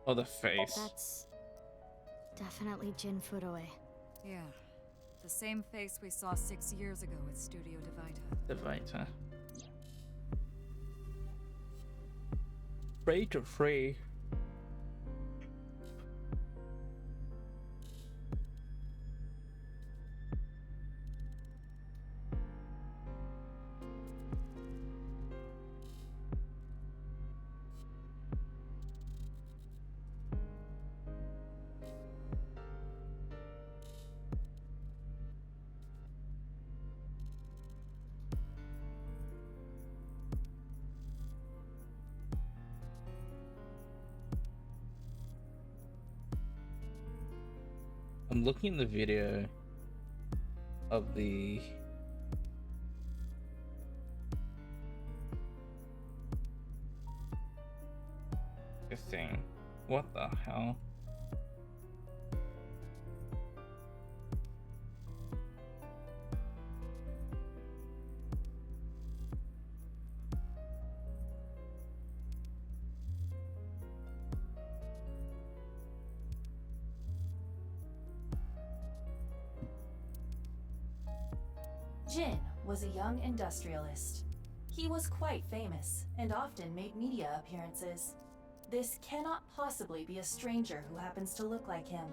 Oh, the face. That's definitely Jin Furoe. Yeah. The same face we saw 6 years ago at Studio Devita. Devita. Free to free. I'm looking at the video of the thing. What the hell? Jin was a young industrialist. He was quite famous and often made media appearances. This cannot possibly be a stranger who happens to look like him.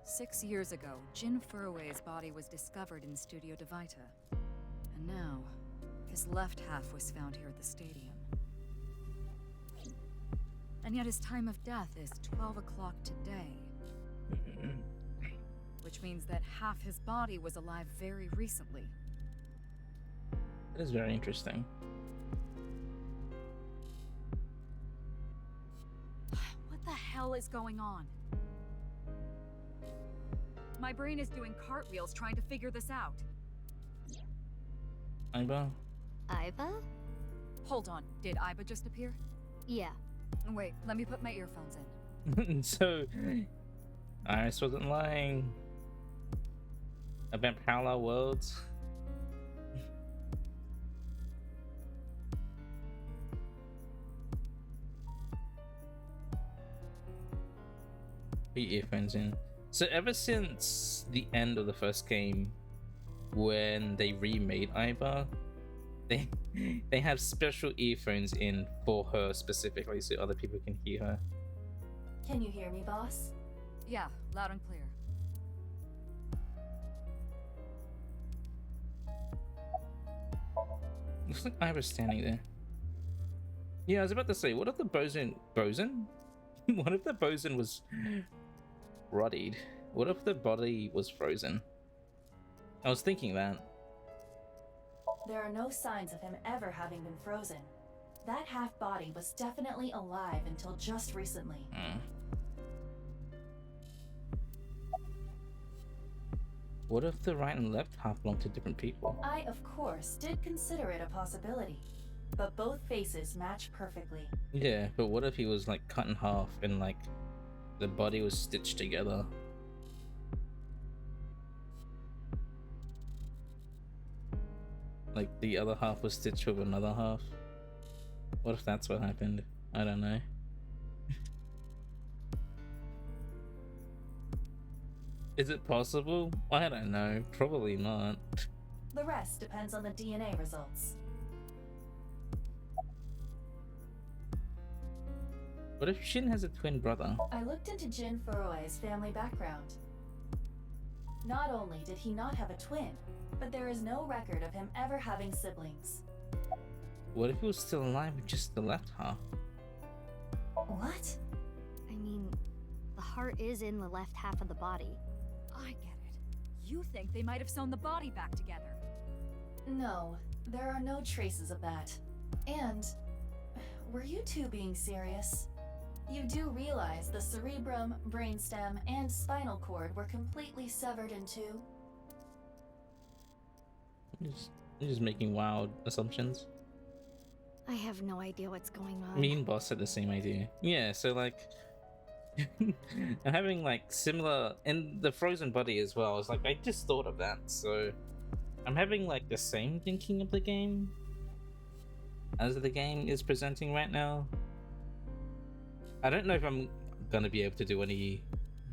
Six years ago, Jin Furoe's body was discovered in Studio Devita. And now, his left half was found here at the stadium. And yet his time of death is 12 o'clock today. Which means that half his body was alive very recently. That is very interesting. What the hell is going on? My brain is doing cartwheels trying to figure this out. Aiba? Aiba? Hold on, did Aiba just appear? Yeah. Wait, let me put my earphones in. So, Iris wasn't lying about parallel worlds. Put your earphones in. So ever since the end of the first game, when they remade Aiba, they have special earphones in for her specifically, so other people can hear her. Can you hear me, boss? Yeah, loud and clear. Looks like Aiba's standing there. Yeah, I was about to say, what if the boson? What if the boson was ruddied? What if the body was frozen? I was thinking that. There are no signs of him ever having been frozen. That half-body was definitely alive until just recently. What if the right and left half belong to different people? I, of course, did consider it a possibility. But both faces match perfectly. Yeah, but what if he was like cut in half and like the body was stitched together? Like the other half was stitched with another half? What if that's what happened? I don't know. Is it possible? I don't know. Probably not. The rest depends on the DNA results. What if Shin has a twin brother? I looked into Jin Furoe's family background. Not only did he not have a twin, but there is no record of him ever having siblings. What if he was still alive with just the left half? What? I mean, the heart is in the left half of the body. I get it. You think they might have sewn the body back together? No, there are no traces of that. And, were you two being serious? You do realize the cerebrum, brainstem, and spinal cord were completely severed in two? I'm just making wild assumptions. I have no idea what's going on. Me and Boss had the same idea. Yeah, so like I'm having like similar and the frozen body as well. It's like I just thought of that, so I'm having like the same thinking of the game as the game is presenting right now. I don't know if I'm gonna be able to do any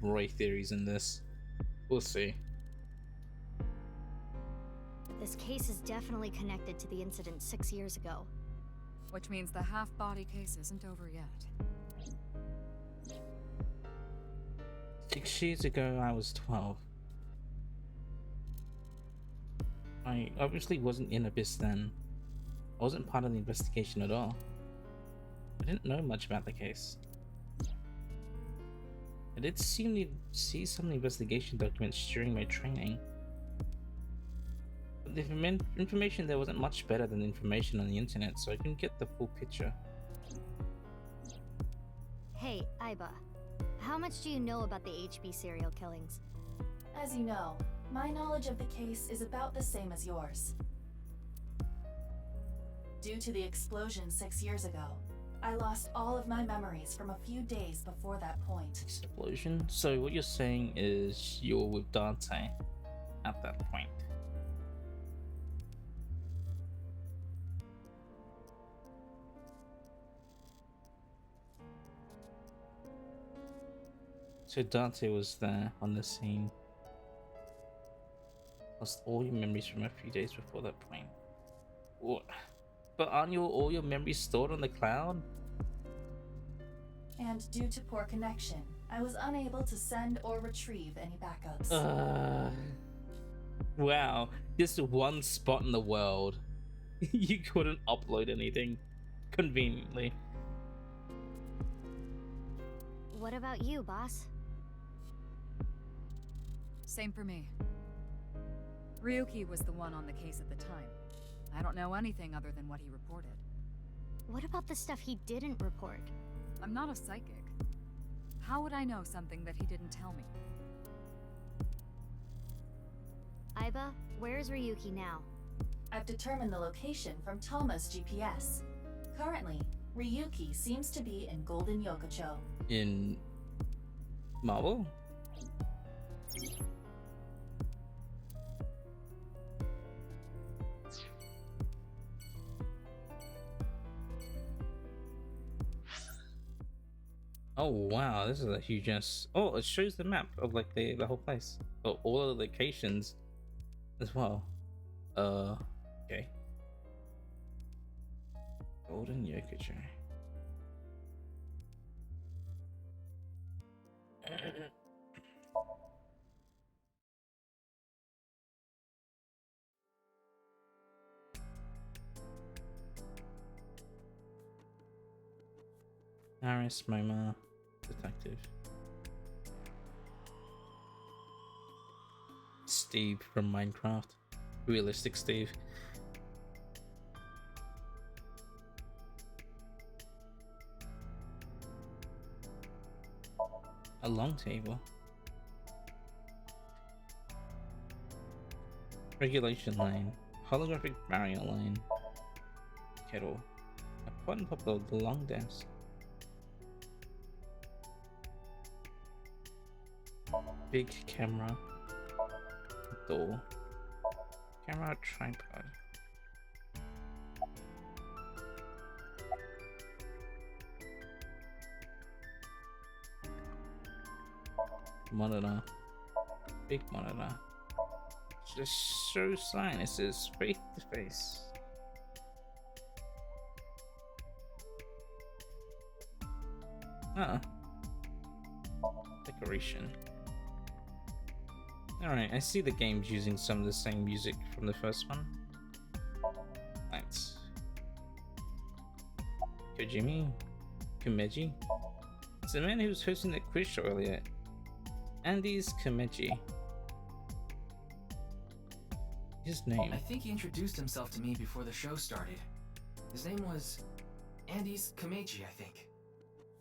Roy theories in this. We'll see. This case is definitely connected to the incident 6 years ago. Which means the half-body case isn't over yet. 6 years ago, I was 12. I obviously wasn't in Abyss then. I wasn't part of the investigation at all. I didn't know much about the case. I did see some investigation documents during my training. But the information there wasn't much better than the information on the internet, so I couldn't get the full picture. Hey, Aiba. How much do you know about the HB serial killings? As you know, my knowledge of the case is about the same as yours. Due to the explosion 6 years ago, I lost all of my memories from a few days before that point. Explosion? So what you're saying is you're with Dante at that point. So Dante was there on the scene. Lost all your memories from a few days before that point. What? But aren't all your memories stored on the cloud? And due to poor connection, I was unable to send or retrieve any backups. Wow, just one spot in the world. You couldn't upload anything conveniently. What about you, boss? Same for me. Ryuki was the one on the case at the time. I don't know anything other than what he reported. What about the stuff he didn't report? I'm not a psychic. How would I know something that he didn't tell me? Aiba, where's Ryuki now? I've determined the location from Toma's GPS. Currently, Ryuki seems to be in Golden Yokocho. In Marvel? Oh wow, this is a huge ass. Oh, it shows the map of like the whole place. Oh, all of the locations as well. Okay. Golden Yokocho. Harris, Moma, detective. Steve from Minecraft. Realistic Steve. A long table. Regulation line. Holographic barrier line. Kettle. A pot and pop of the long desk. Big camera. Door. Camera tripod. Monitor. Big monitor. Just show sign. It says face to face. Decoration. Alright, I see the game's using some of the same music from the first one. Right. Kojimi? Kumeji? It's the man who was hosting that quiz show earlier. Andy's Kumeji. His name. I think he introduced himself to me before the show started. His name was Andy's Kameji, I think.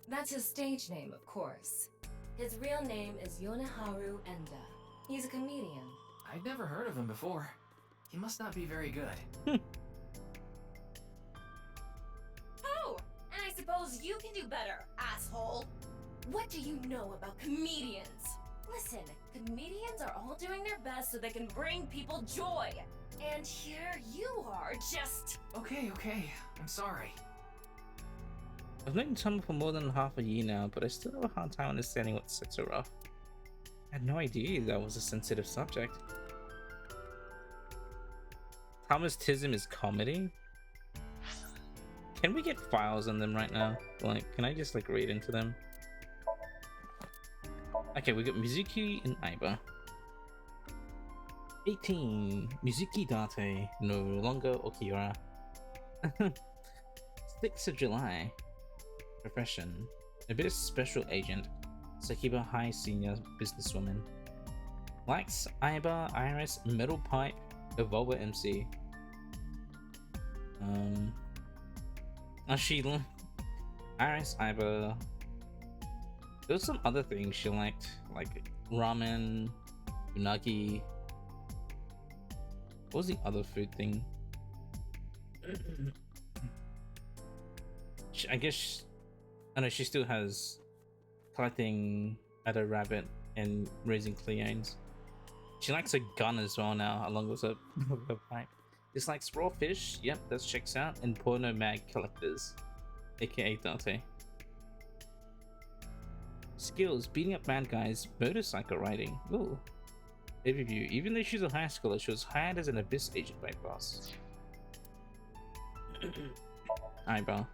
That's his stage name, of course. His real name is Yoneharu Enda. He's a comedian. I'd never heard of him before. He must not be very good. Oh, and I suppose you can do better, asshole. What do you know about comedians? Listen, comedians are all doing their best so they can bring people joy. And here you are, just... Okay, I'm sorry. I've known Tom for more than half a year now, but I still have a hard time understanding what sets her off. I had no idea that was a sensitive subject. Traumatism is comedy? Can we get files on them right now? Like, can I just like read into them? Okay, we got Mizuki and Aiba. 18. Mizuki Date, no longer Okira. 6th of July. Profession. A bit of special agent. Sakiba High senior businesswoman. Likes Aiba, Iris, Metal Pipe, Evolver MC. Iris, Aiba. There was some other things she liked, like ramen, unagi. What was the other food thing? I guess, I know she still has collecting Adder Rabbit and raising Cleones. She likes a gun as well now, along with her pipe. Dislikes raw fish, yep, that checks out, and porno mag collectors, aka Date. Skills: beating up bad guys, motorcycle riding. Ooh. Overview: even though she's a high schooler, she was hired as an abyss agent by boss. Eyebrow.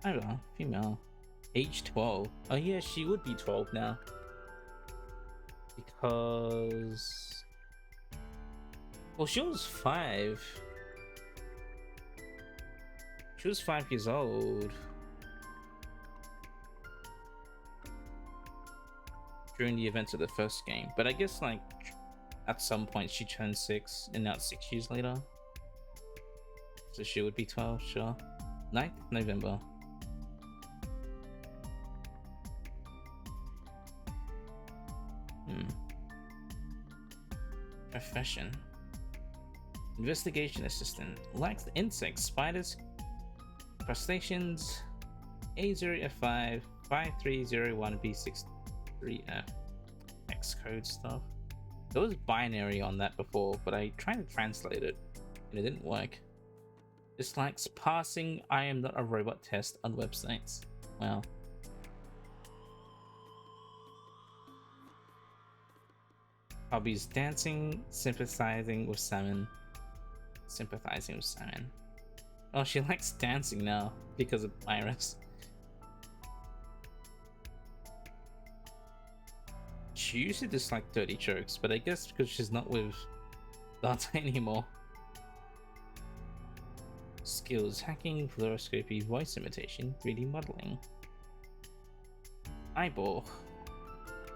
Eyebrow, female. Age 12. Oh yeah, she would be 12 now. Because... well, she was 5. She was 5 years old during the events of the first game, but I guess like at some point she turned 6 and now it's 6 years later, so she would be 12, sure. 9th November. Profession: investigation assistant. Likes insects, spiders, crustaceans. A0F5 5301B63F. Xcode stuff. There was binary on that before, but I tried to translate it and it didn't work. Dislikes passing I am not a robot test on websites. Wow. Hobbies: dancing, sympathizing with salmon. Sympathizing with salmon. Oh, she likes dancing now because of Iris. She used to dislike dirty jokes, but I guess because she's not with Dante anymore. Skills: hacking, fluoroscopy, voice imitation, 3D modeling. Eyeball: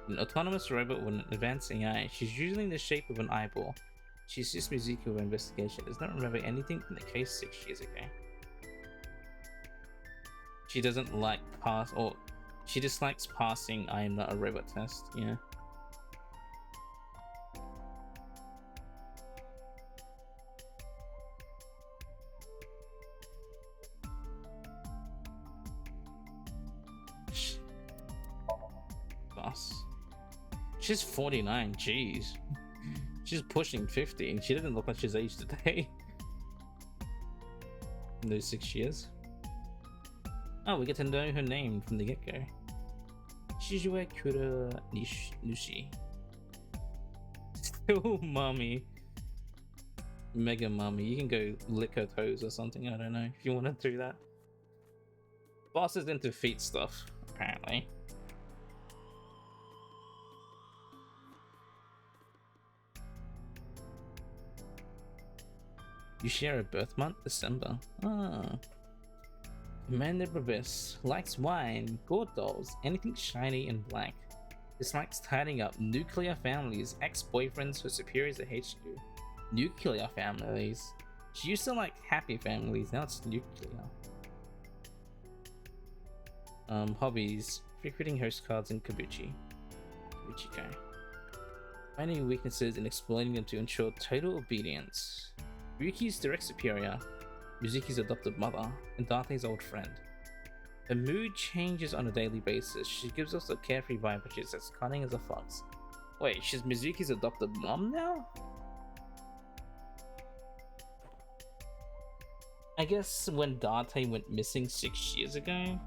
an autonomous robot with an advanced AI. She's usually in the shape of an eyeball. She assists Mizuki with investigation. Does not remember anything from the case 6 years ago. She doesn't like pass, or she dislikes passing I am not a robot test. Yeah. Boss. She's 49. Jeez. She's pushing 50 and she doesn't look like she's aged today. In those 6 years. Oh, we get to know her name from the get-go. Shizue Kura Nushi. Still mommy. Mega mommy. You can go lick her toes or something, I don't know, if you want to do that. Boss is into feet stuff, apparently. You share a birth month, December. Ah. Commander Brevis likes wine, gourd dolls, anything shiny and black. Dislikes tidying up, nuclear families, ex-boyfriends, her superiors at HQ. Nuclear families. She used to like happy families, now it's nuclear. Hobbies: frequenting host cards and kabuki. Uchiko. Finding weaknesses and exploiting them to ensure total obedience. Ryuki's direct superior, Mizuki's adopted mother, and Date's old friend. Her mood changes on a daily basis. She gives us a carefree vibe, but she's as cunning as a fox. Wait, she's Mizuki's adopted mom now? I guess when Date went missing 6 years ago,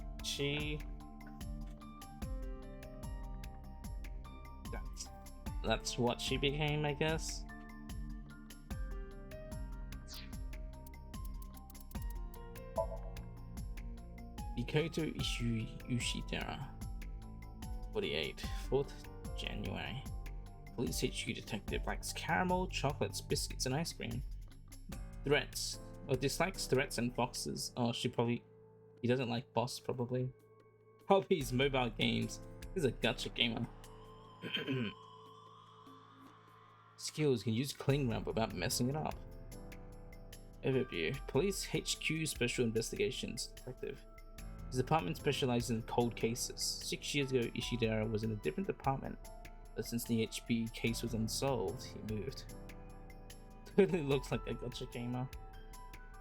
that's what she became, I guess. Mikoto Ushitara, 48, 4th January. Police HQ detective likes caramel, chocolates, biscuits, and ice cream. Threats. Or dislikes threats and foxes. Oh, he doesn't like boss, probably. Hobbies, mobile games. He's a gacha gamer. Skills, can use cling wrap without messing it up. Overview. Police HQ Special Investigations Detective. His department specializes in cold cases. 6 years ago, Ishidara was in a different department, but since the HB case was unsolved, he moved. Totally looks like a gacha gamer.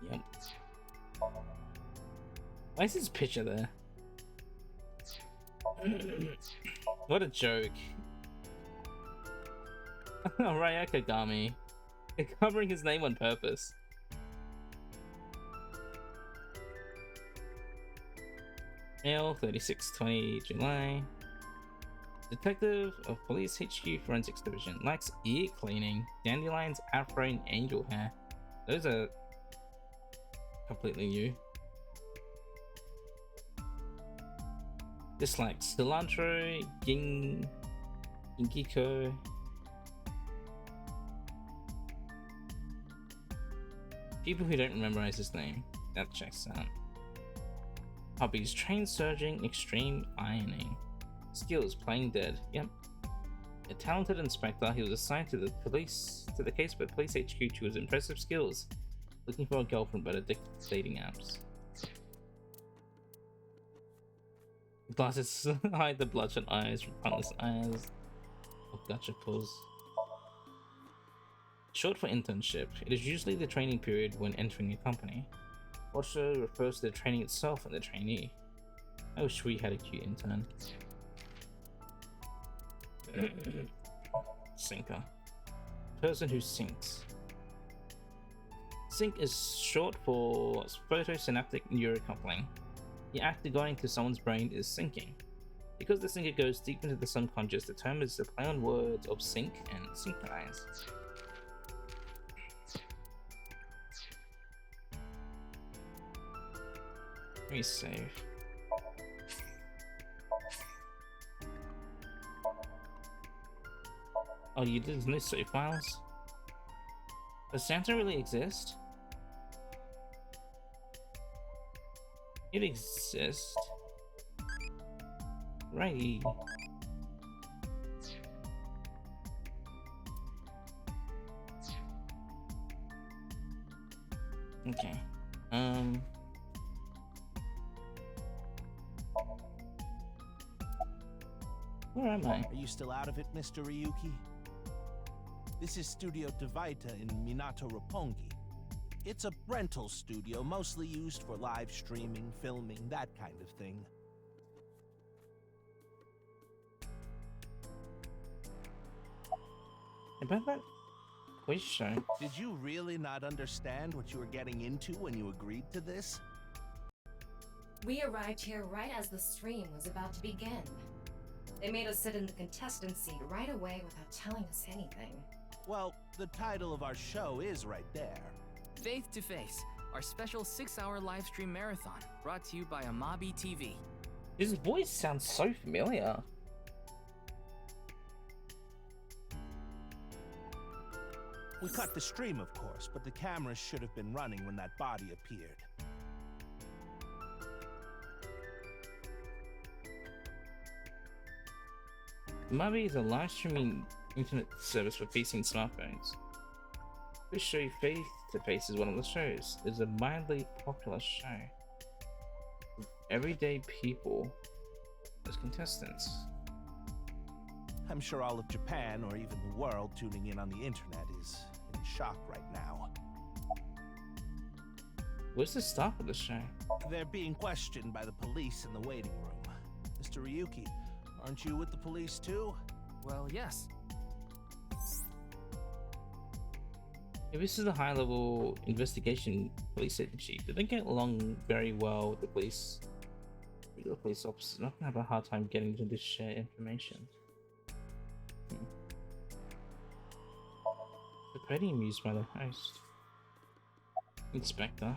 Yep. Why is his picture there? What a joke. Ryakagami. They're covering his name on purpose. Male, 3620 July. Detective of Police HQ Forensics Division. Likes ear cleaning, dandelions, afro, and angel hair. Those are completely new. Dislikes cilantro, ginkgo. People who don't memorize his name. That checks out. Hobbies: train surging, extreme ironing. Skills: playing dead. Yep. A talented inspector, he was assigned to the case by Police HQ to his impressive skills. Looking for a girlfriend but addicted to dating apps. Glasses hide the bloodshot eyes from countless eyes. Oh, gotcha pulls. Short for internship. It is usually the training period when entering a company. Also refers to the training itself and the trainee. I wish we had a cute intern. Sinker. Person who sinks. Sync is short for photosynaptic neurocoupling. The act of going to someone's brain is syncing. Because the syncer goes deep into the subconscious, the term is the play on words of sync and synchronize. Let me save. Oh, there's no save files? Does Santa really exist? It exists. Right. Okay. Where am I? Are you still out of it, Mr. Ryuki? This is Studio Devaita in Minato Roppongi. It's a rental studio mostly used for live streaming, filming, that kind of thing. About that quiz show. Did you really not understand what you were getting into when you agreed to this? We arrived here right as the stream was about to begin. They made us sit in the contestant seat right away without telling us anything. Well, the title of our show is right there. Faith to Face, our special 6-hour live stream marathon, brought to you by Amabi TV. His voice sounds so familiar. We cut the stream, of course, but the cameras should have been running when that body appeared. Amabi is a live streaming internet service for PC and smartphones. This show, Faith to Face, is one of the shows. It's a mildly popular show with everyday people as contestants. I'm sure all of Japan, or even the world tuning in on the internet, is in shock right now. Where's the start of the show? They're being questioned by the police in the waiting room. Mr. Ryuki, aren't you with the police too? Well, yes. If this is a high-level investigation police agency, they don't get along very well with the police. Regular police officers are not gonna have a hard time getting them to share information. They're pretty amused by the host. Inspector.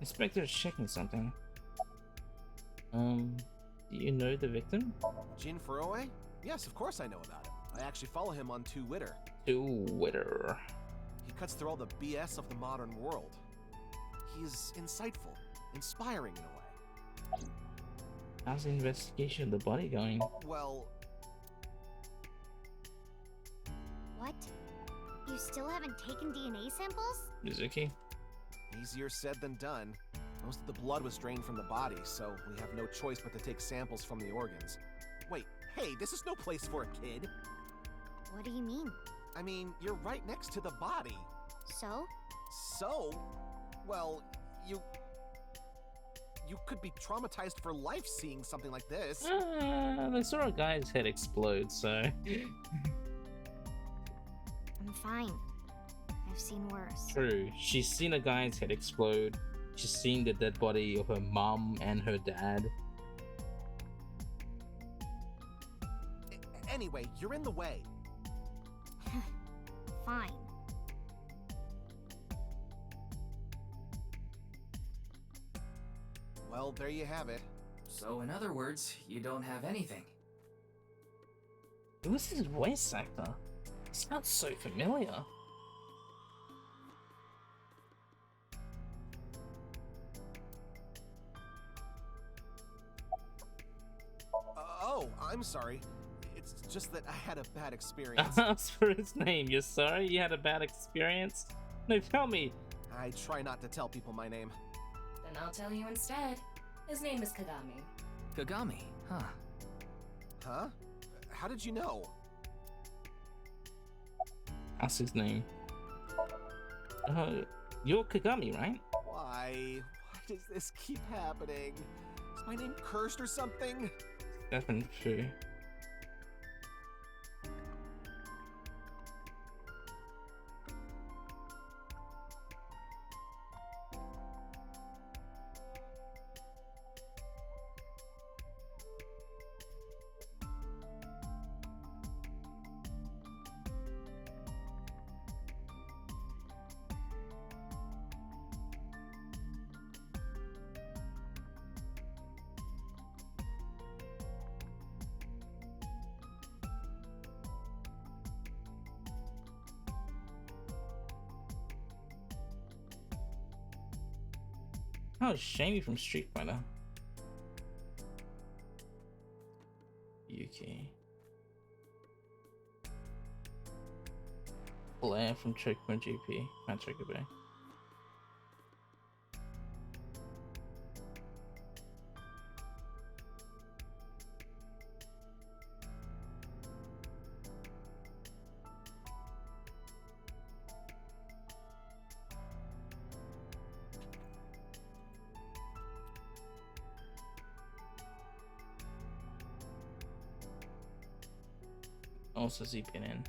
Inspector is checking something. Do you know the victim? Jin Furue? Yes, of course I know about him. I actually follow him on Twitter. Twitter. He cuts through all the BS of the modern world. He's insightful, inspiring in a way. How's the investigation of the body going? Well... What? You still haven't taken DNA samples? Mizuki? Easier said than done. Most of the blood was drained from the body, so we have no choice but to take samples from the organs. Wait, hey, this is no place for a kid. What do you mean? I mean, you're right next to the body. So? So? Well, you could be traumatized for life seeing something like this. They saw a guy's head explode, so... I'm fine. I've seen worse. True. She's seen a guy's head explode. She's seen the dead body of her mom and her dad. Anyway, you're in the way. Fine. Well, there you have it. So, in other words, you don't have anything. Who is this voice actor? He sounds so familiar. Oh, I'm sorry. It's just that I had a bad experience. Ask for his name. You're sorry you had a bad experience? No, tell me. I try not to tell people my name. Then I'll tell you instead. His name is Kagami. Kagami, huh? Huh? How did you know? Ask his name. You're Kagami, right? Why? Why does this keep happening? Is my name cursed or something? Definitely true. Oh, Shamey from Street Fighter. Yuki. Blair from Chokuma GP. Matt Chocobo. Also zipping in.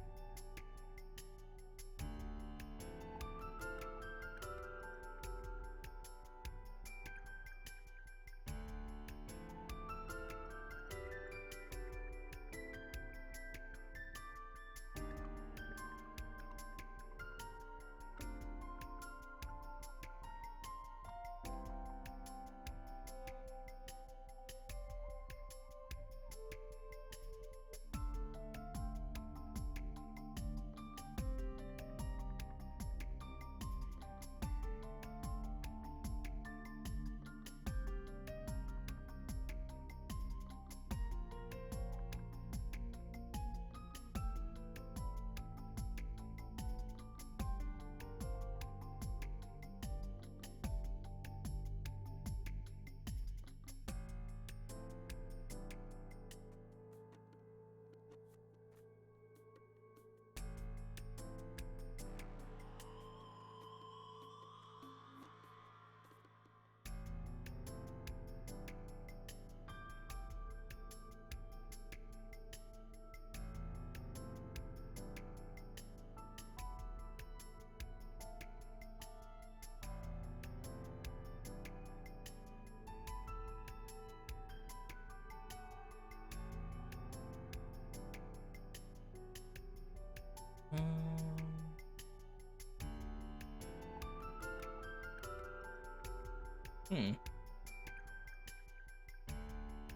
Hmm.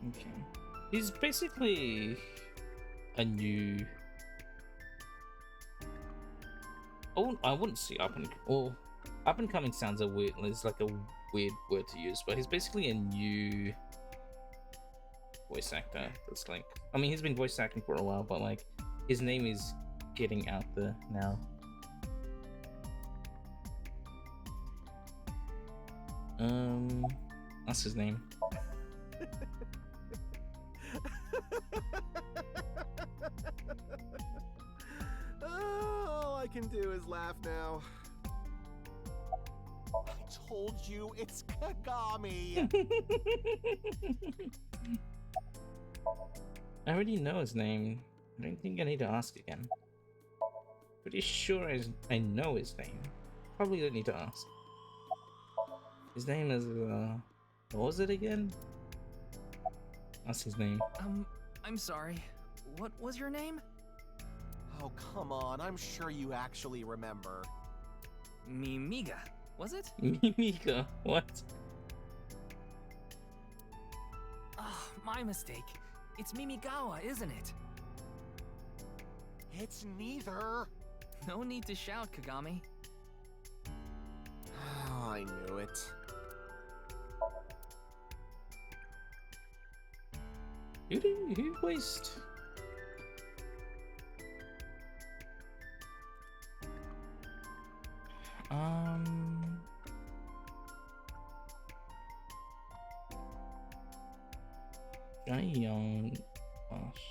Okay. He's basically a new. Oh, I wouldn't say up and coming sounds a weird. It's like a weird word to use, but he's basically a new voice actor. That's like, I mean, he's been voice acting for a while, but like, his name is getting out there now. That's his name. All I can do is laugh now. I told you it's Kagami. I already know his name. I don't think I need to ask again. Pretty sure I know his name. Probably don't need to ask. His name is, what was it again? That's his name. I'm sorry. What was your name? Oh, come on. I'm sure you actually remember. Mimiga, was it? Mimiga, what? Oh, my mistake. It's Mimigawa, isn't it? It's neither. No need to shout, Kagami. Oh, I knew it. Who voiced? Johnny Young. Gosh.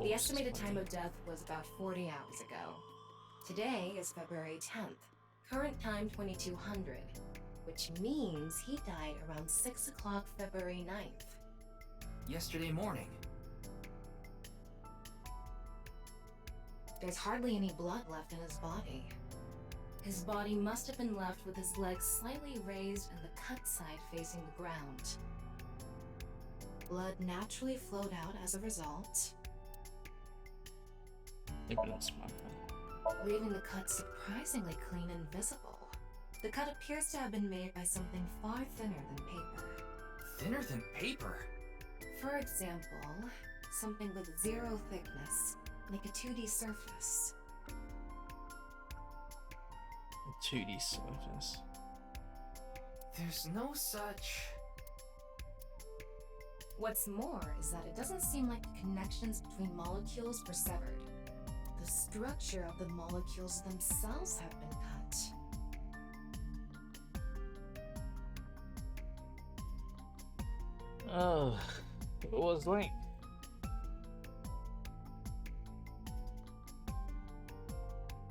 The estimated time of death was about 40 hours ago. Today is February 10th. Current time 2200, which means he died around 6 o'clock February 9th. Yesterday morning. There's hardly any blood left in his body. His body must have been left with his legs slightly raised and the cut side facing the ground. Blood naturally flowed out as a result, leaving the cut surprisingly clean and visible. The cut appears to have been made by something far thinner than paper. Thinner than paper? For example, something with 0 thickness, like a 2D surface. 2D surface. There's no such... What's more is that it doesn't seem like the connections between molecules were severed. The structure of the molecules themselves have been cut. Oh, it was like...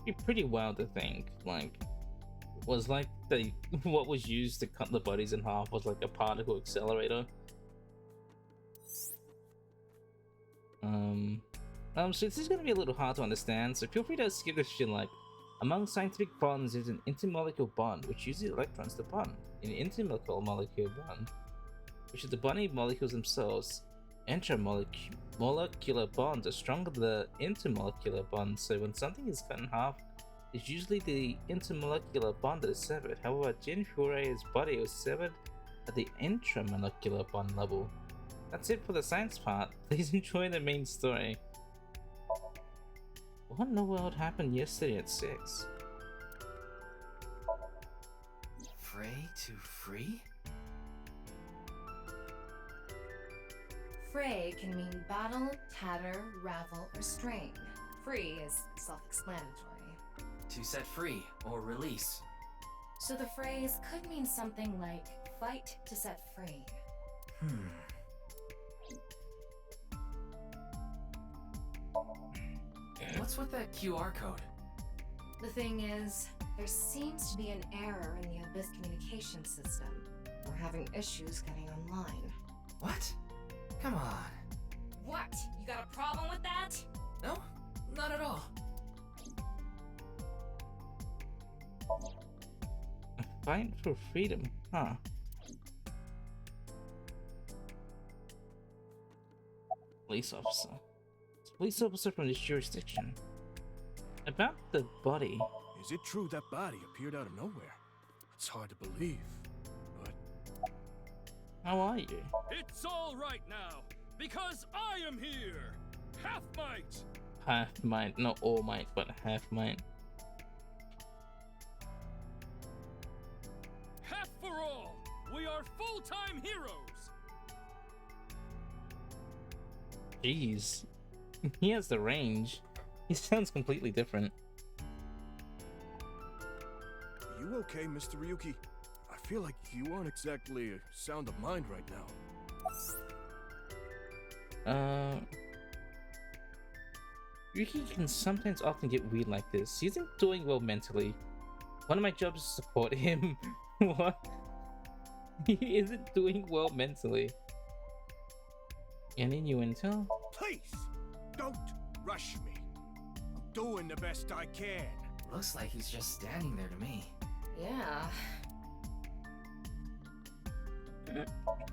It'd be pretty wild to think, like, was like what was used to cut the bodies in half was like a particle accelerator. So this is gonna be a little hard to understand, so feel free to skip this shit. Like, among scientific bonds is an intermolecular bond, which uses electrons to bond. An intermolecular molecular bond, which is the bonding molecules themselves. Intramolecular bonds are stronger than the intermolecular bonds, so when something is cut in half, it's usually the intermolecular bond that is severed. However, Jin Furay's body was severed at the intramolecular bond level. That's it for the science part. Please enjoy the main story. What in the world happened yesterday at 6? Fray to free? Fray can mean battle, tatter, ravel, or strain. Free is self-explanatory. To set free or release. So the phrase could mean something like fight to set free. What's with that QR code? The thing is, there seems to be an error in the Abyss communication system. We're having issues getting online. What? Come on. What? You got a problem with that? No, not at all. A fight for freedom, huh? Police officer. It's a police officer from this jurisdiction. About the body. Is it true that body appeared out of nowhere? It's hard to believe, but... How are you? It's all right now, because I am here! Half might! Half might, not all might, but half might. Half for all! We are full-time heroes! Jeez. He has the range. He sounds completely different. Are you okay, Mr. Ryuki? I feel like you aren't exactly sound of mind right now. Ryuki can sometimes often get weird like this. He isn't doing well mentally. One of my jobs is to support him. What? He isn't doing well mentally. Any new intel? Please, don't rush me. I'm doing the best I can. Looks like he's just standing there to me. Yeah.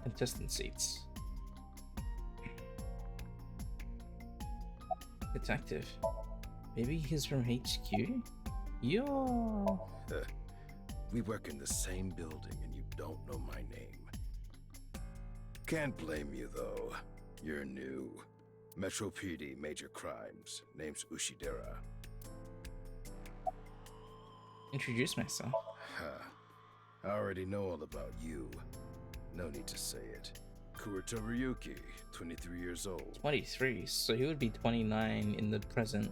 Contestant seats. Detective. Maybe he's from HQ? Yo. We work in the same building and you don't know my name. Can't blame you though. You're new. Metro PD, major crimes. Name's Ushidera. Introduce myself. I already know all about you. No need to say it. Kurito Ryuki, 23 years old. 23, so he would be 29 in the present.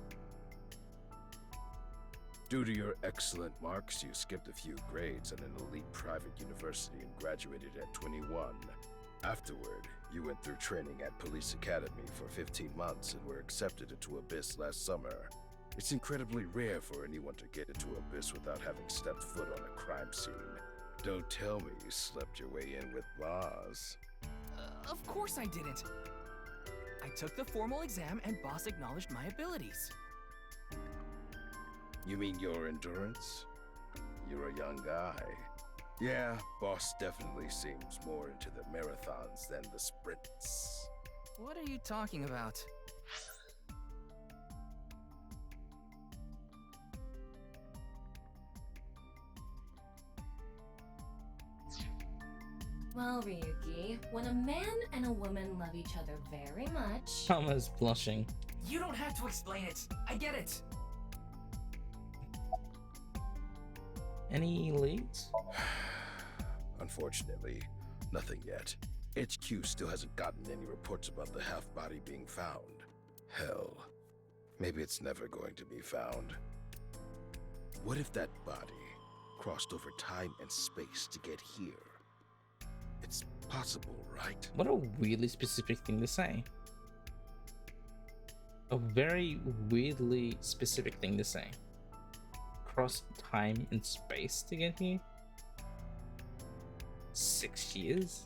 Due to your excellent marks, you skipped a few grades at an elite private university and graduated at 21. Afterward, you went through training at Police Academy for 15 months and were accepted into Abyss last summer. It's incredibly rare for anyone to get into Abyss without having stepped foot on a crime scene. Don't tell me you slept your way in with Boss. Of course I didn't. I took the formal exam and Boss acknowledged my abilities. You mean your endurance? You're a young guy. Yeah, Boss definitely seems more into the marathons than the sprints. What are you talking about? Well, Ryuki, when a man and a woman love each other very much... Thomas blushing. You don't have to explain it. I get it. Any leads? Unfortunately, nothing yet. HQ still hasn't gotten any reports about the half-body being found. Hell, maybe it's never going to be found. What if that body crossed over time and space to get here? It's possible, right? What a weirdly specific thing to say. A very weirdly specific thing to say. Cross time and space to get here? 6 years?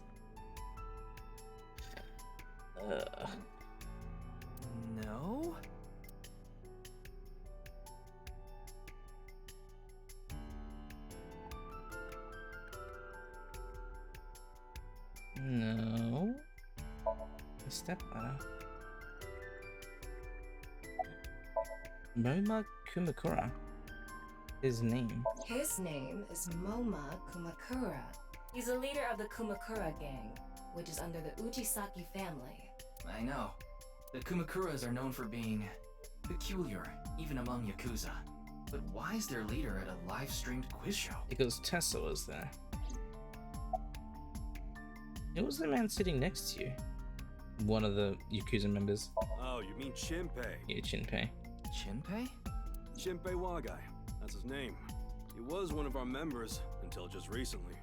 No? No. A stepladder. Moma Kumakura. His name. His name is Moma Kumakura. He's a leader of the Kumakura gang, which is under the Ujisaki family. I know. The Kumakuras are known for being peculiar, even among Yakuza. But why is their leader at a live-streamed quiz show? Because Tessa was there. It was the man sitting next to you. One of the Yakuza members. Oh, you mean Shinpei? Yeah, Shinpei. Shinpei? Shinpei Wagai. That's his name. He was one of our members until just recently.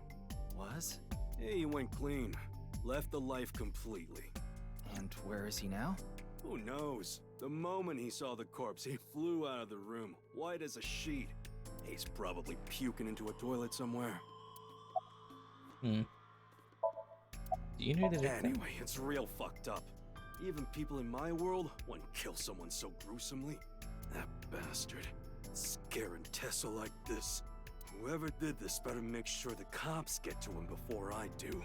Was? Yeah, he went clean. Left the life completely. And where is he now? Who knows? The moment he saw the corpse, he flew out of the room, white as a sheet. He's probably puking into a toilet somewhere. Do you know the victim? Anyway, it's real fucked up. Even people in my world wouldn't kill someone so gruesomely. That bastard. Scaring Tessa like this. Whoever did this better make sure the cops get to him before I do.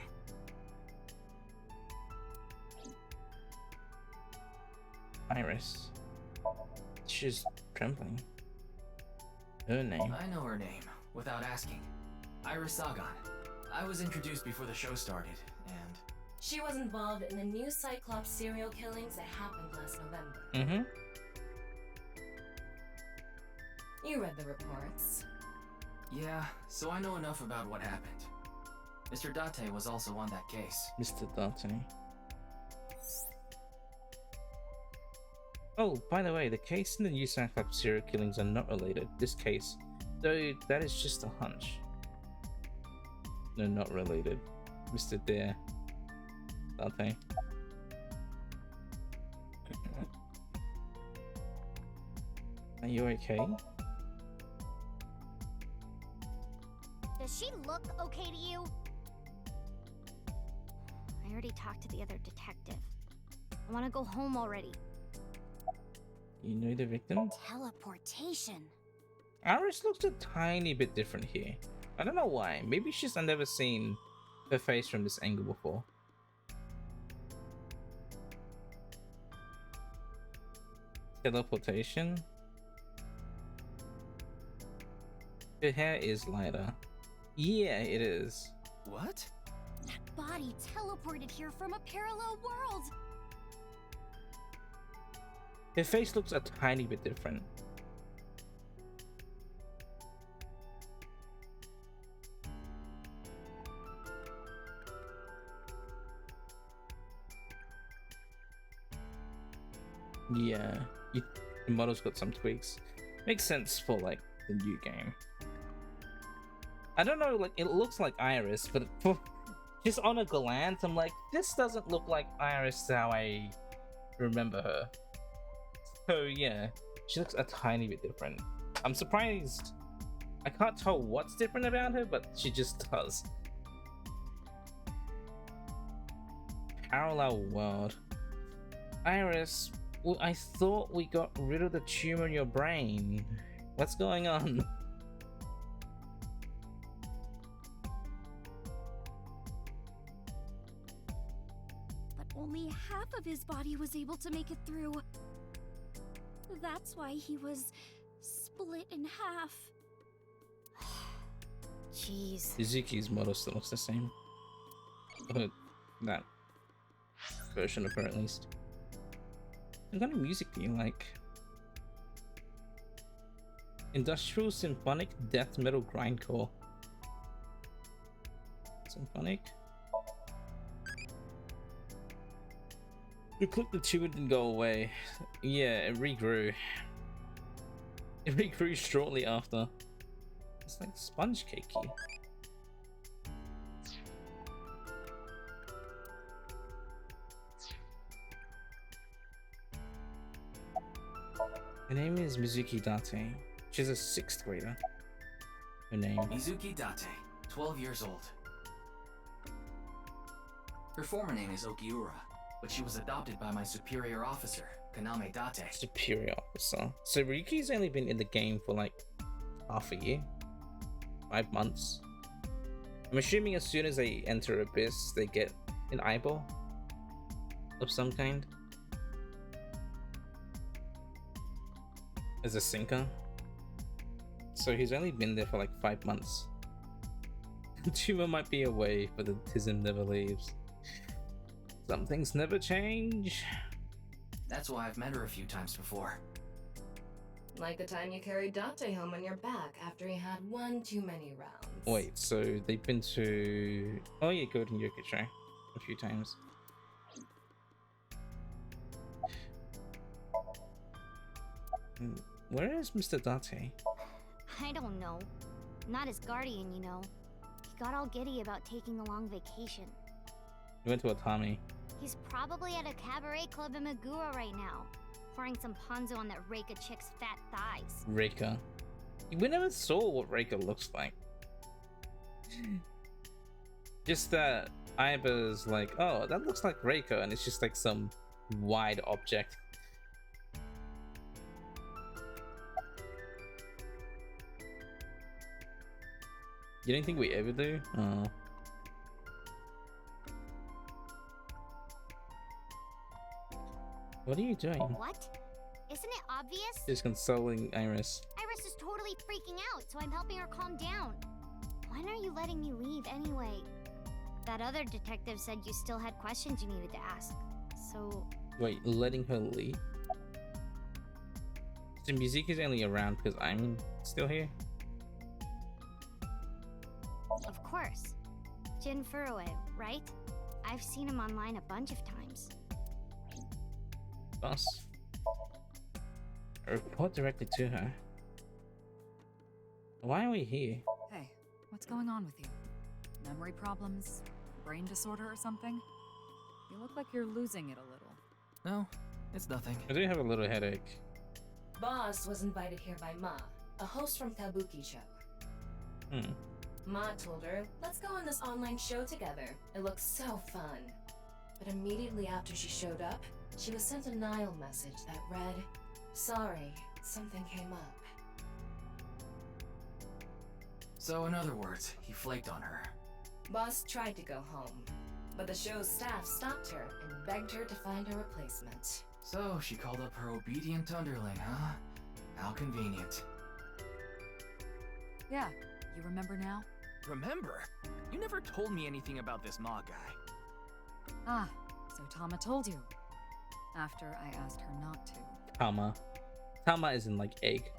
Iris. She's trembling. Her name. I know her name, without asking. Iris Sagan. I was introduced before the show started, and... She was involved in the new Cyclops serial killings that happened last November. You read the reports. Yeah, so I know enough about what happened. Mr. Date was also on that case. Mr. Date. Oh, by the way, the case and the new Cyclops serial killings are not related. This case, though, that is just a hunch. No, not related. Mr. Date. Are you okay? Does she look okay to you? I already talked to the other detective. I want to go home already. You know the victim? Teleportation. Iris looks a tiny bit different here. I don't know why. Maybe she's never seen her face from this angle before. Teleportation. Her hair is lighter. Yeah, it is. What? That body teleported here from a parallel world. Her face looks a tiny bit different. Yeah, the model's got some tweaks. Makes sense for like the new game. I don't know, like it looks like Iris, but just on a glance, I'm like, this doesn't look like Iris how I remember her. So yeah, she looks a tiny bit different. I'm surprised. I can't tell what's different about her, but she just does. Parallel world. Iris, well, I thought we got rid of the tumor in your brain. What's going on? But only half of his body was able to make it through. That's why he was split in half. Jeez. Izuki's model still looks the same. But that version of her at least. What kind of music do you like? Industrial, symphonic, death metal, grindcore. Symphonic? You clicked the tumor, didn't go away. Yeah, it regrew. It regrew shortly after. It's like sponge cakey. Her name is Mizuki Date. She's a 6th grader. Her name? Mizuki Date, 12 years old. Her former name is Okiura, but she was adopted by my superior officer, Kaname Date. Superior officer. So Ryuki's only been in the game for like half a year. 5 months. I'm assuming as soon as they enter Abyss, they get an eyeball of some kind. As a sinker. So he's only been there for like 5 months. Tumor might be away, but the tism never leaves. Some things never change. That's why I've met her a few times before. Like the time you carried Date home on your back after he had one too many rounds. Wait, so they've been to... Oh yeah, Golden Yokucho a few times. Where is Mr. Date? I don't know. Not his guardian, you know. He got all giddy about taking a long vacation. He went to Atami. He's probably at a cabaret club in Meguro right now. pouring some ponzu on that Reika chick's fat thighs. Reika. We never saw what Reika looks like. Just that Iba's like, oh, that looks like Reika, and it's just like some wide object. You don't think we ever do? Oh. What are you doing? What? Isn't it obvious? Just consoling Iris. Iris is totally freaking out, so I'm helping her calm down. When are you letting me leave anyway? That other detective said you still had questions you needed to ask. So... Wait, letting her leave? So music is only around because I'm still here? Of course. Jin Furue, right? I've seen him online a bunch of times. Boss. I report directly to her. Why are we here? Hey, what's going on with you? Memory problems? Brain disorder or something? You look like you're losing it a little. No, it's nothing. I do have a little headache. Boss was invited here by Ma, a host from Kabuki show. Ma told her, let's go on this online show together. It looks so fun. But immediately after she showed up, she was sent a Nile message that read, sorry, something came up. So in other words, he flaked on her. Boss tried to go home, but the show's staff stopped her and begged her to find a replacement. So she called up her obedient underling, huh? How convenient. Yeah, you remember now? Remember? You never told me anything about this Ma guy. Ah, so Tama told you. After I asked her not to. Tama. Tama is in like egg.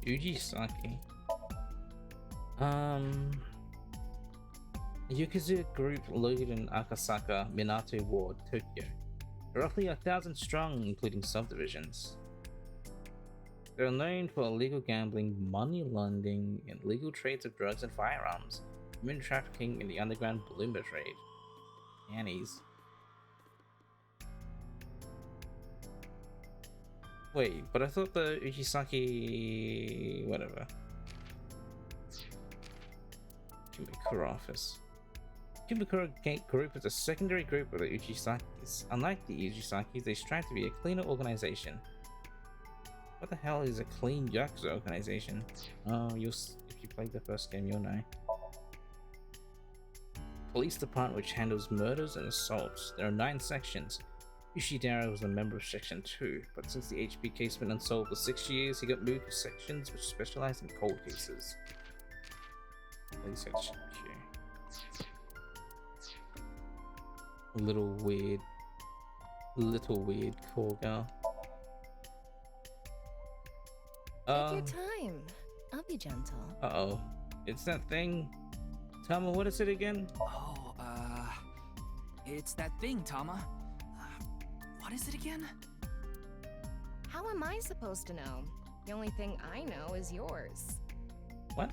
Ujisaki. A Yakuza group located in Akasaka, Minato Ward, Tokyo. Roughly 1,000 strong, including subdivisions. They are known for illegal gambling, money laundering, and illegal trades of drugs and firearms, human trafficking, and the underground Bloomber trade. Annies. Wait, but I thought the Ujisaki... whatever. Kimikura office. Kimikura group is a secondary group of the Ujisakis. Unlike the Ujisakis, they strive to be a cleaner organization. What the hell is a clean Yakuza organization? Oh, if you played the first game, you'll know. Police department which handles murders and assaults. There are 9 sections. Ushidara was a member of Section 2, but since the HP case went unsolved for 6 years, he got moved to sections which specialize in cold cases. Police Section Q. Little weird call girl. Take your time. I'll be gentle. Uh-oh. It's that thing. Tama, what is it again? Oh, it's that thing, Tama. What is it again? How am I supposed to know? The only thing I know is yours. What?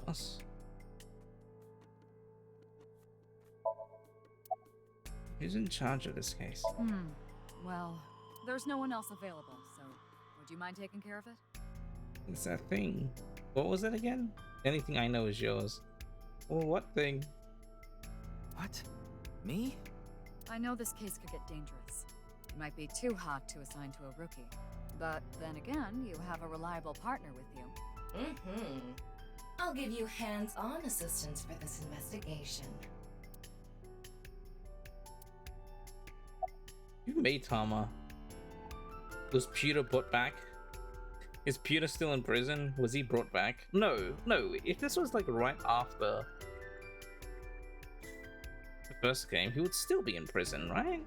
Us. Who's in charge of this case? Well, there's no one else available, so would you mind taking care of it? It's that thing. What was it again? Anything I know is yours. Well, what thing? What? Me? I know this case could get dangerous. It might be too hot to assign to a rookie. But then again, you have a reliable partner with you. I'll give you hands-on assistance for this investigation. You made Tama. Was Pewter brought back? Is Pewter still in prison? Was he brought back? No. If this was like right after the first game, he would still be in prison, right?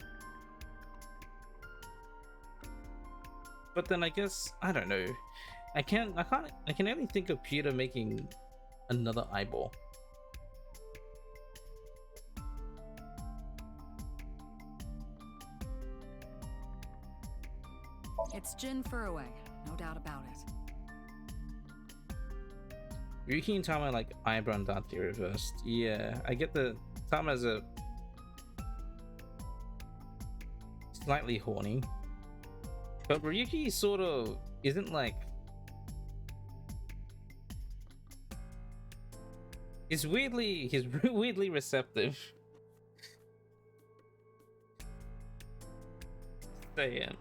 But then I guess I don't know. I can only think of Peter making another eyeball. It's Jin Furroway, no doubt about it. Ryuki and Tama like eyebrow and Dante reversed. Yeah, I get the Tama as a slightly horny, but Ryuki sort of isn't like. He's weirdly receptive. So yeah.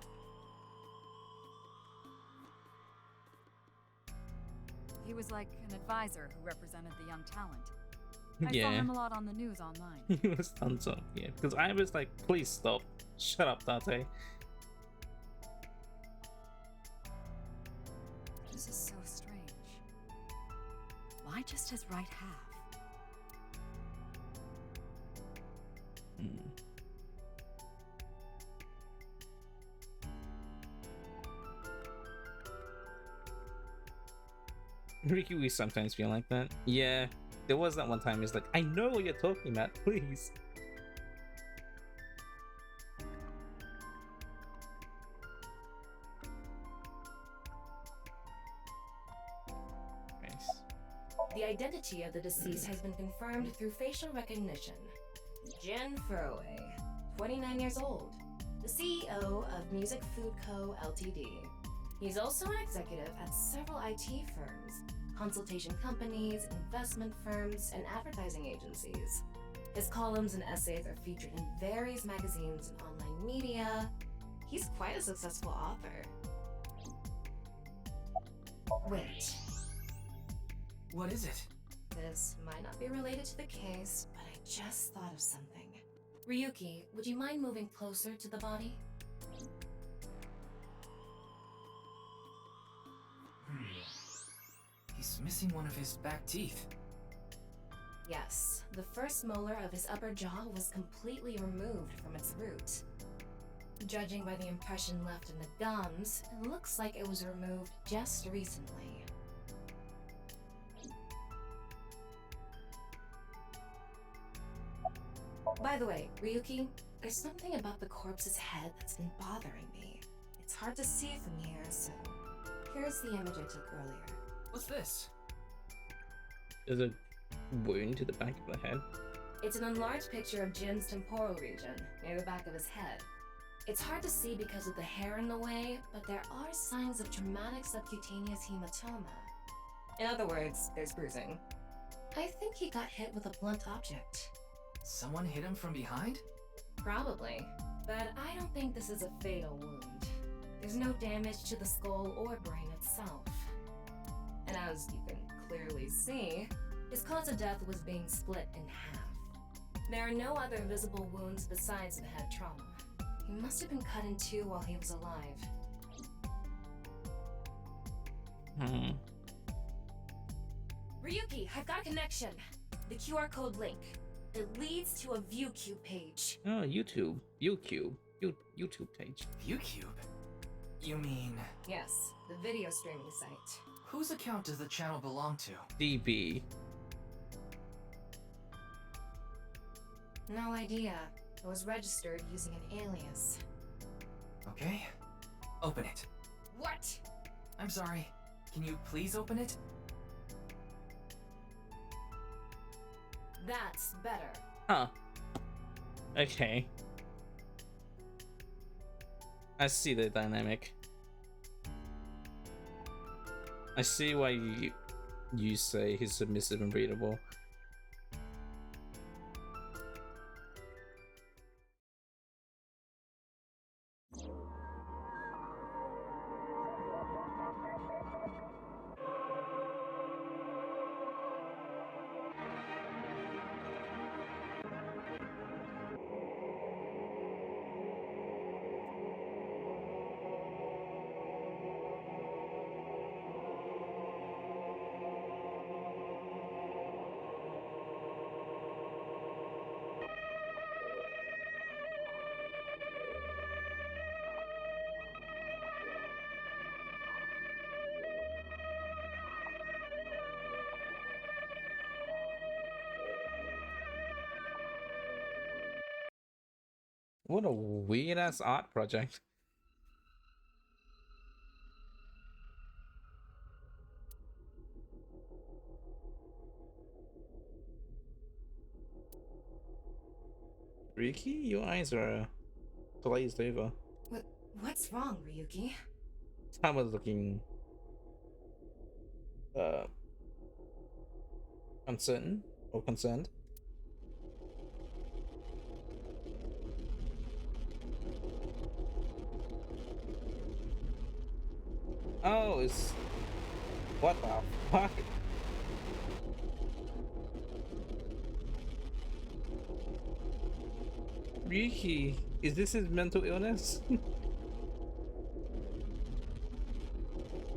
He was like an advisor who represented the young talent. I Yeah. saw him a lot on the news online. He was tons of, yeah, because I was like, please stop. Shut up, Date. This is so strange. Why just his right half? Ricky, we sometimes feel like that. Yeah, there was that one time. He's like, I know what you're talking about, please. Nice. The identity of the deceased has been confirmed through facial recognition. Jin Furroway, 29 years old, the CEO of Music Food Co. Ltd. He's also an executive at several IT firms, consultation companies, investment firms, and advertising agencies. His columns and essays are featured in various magazines and online media. He's quite a successful author. Wait. What is it? This might not be related to the case, but I just thought of something. Ryuki, would you mind moving closer to the body? He's missing one of his back teeth. Yes, the first molar of his upper jaw was completely removed from its root. Judging by the impression left in the gums, it looks like it was removed just recently. By the way, Ryuki, there's something about the corpse's head that's been bothering me. It's hard to see from here, so here's the image I took earlier. What's this? There's a wound to the back of the head. It's an enlarged picture of Jin's temporal region, near the back of his head. It's hard to see because of the hair in the way, but there are signs of traumatic subcutaneous hematoma. In other words, there's bruising. I think he got hit with a blunt object. Someone hit him from behind? Probably, but I don't think this is a fatal wound. There's no damage to the skull or brain itself. And as you can clearly see, his cause of death was being split in half. There are no other visible wounds besides the head trauma. He must have been cut in two while he was alive. Ryuki, I've got a connection. The QR code link. It leads to a ViewCube page. Oh, YouTube. YouTube page. ViewCube? You mean... Yes, the video streaming site. Whose account does the channel belong to? DB. No idea. It was registered using an alias. Okay. Open it. What? I'm sorry. Can you please open it? That's better. Huh. Okay. I see the dynamic. I see why you say he's submissive and readable. What a weird ass art project. Riki, your eyes are glazed over. What's wrong, Ryuki? Tama's looking uncertain or concerned. Oh, it's what the fuck? Ryuki, is this his mental illness?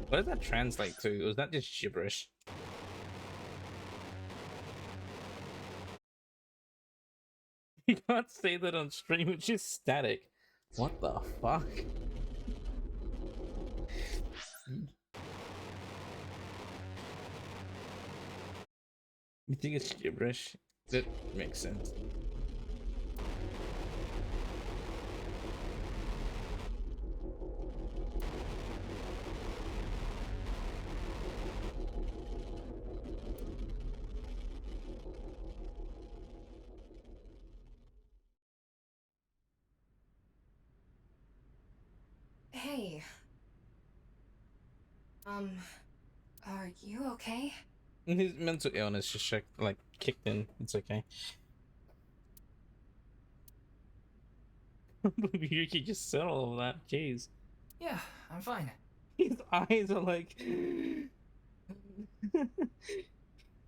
What does that translate to? Was that just gibberish? You can't say that on stream, it's just static. What the fuck? You think it's gibberish? That makes sense. Hey. Are you okay? His mental illness just kicked in. It's okay. Yuki just said all of that. Jeez. Yeah, I'm fine. His eyes are like.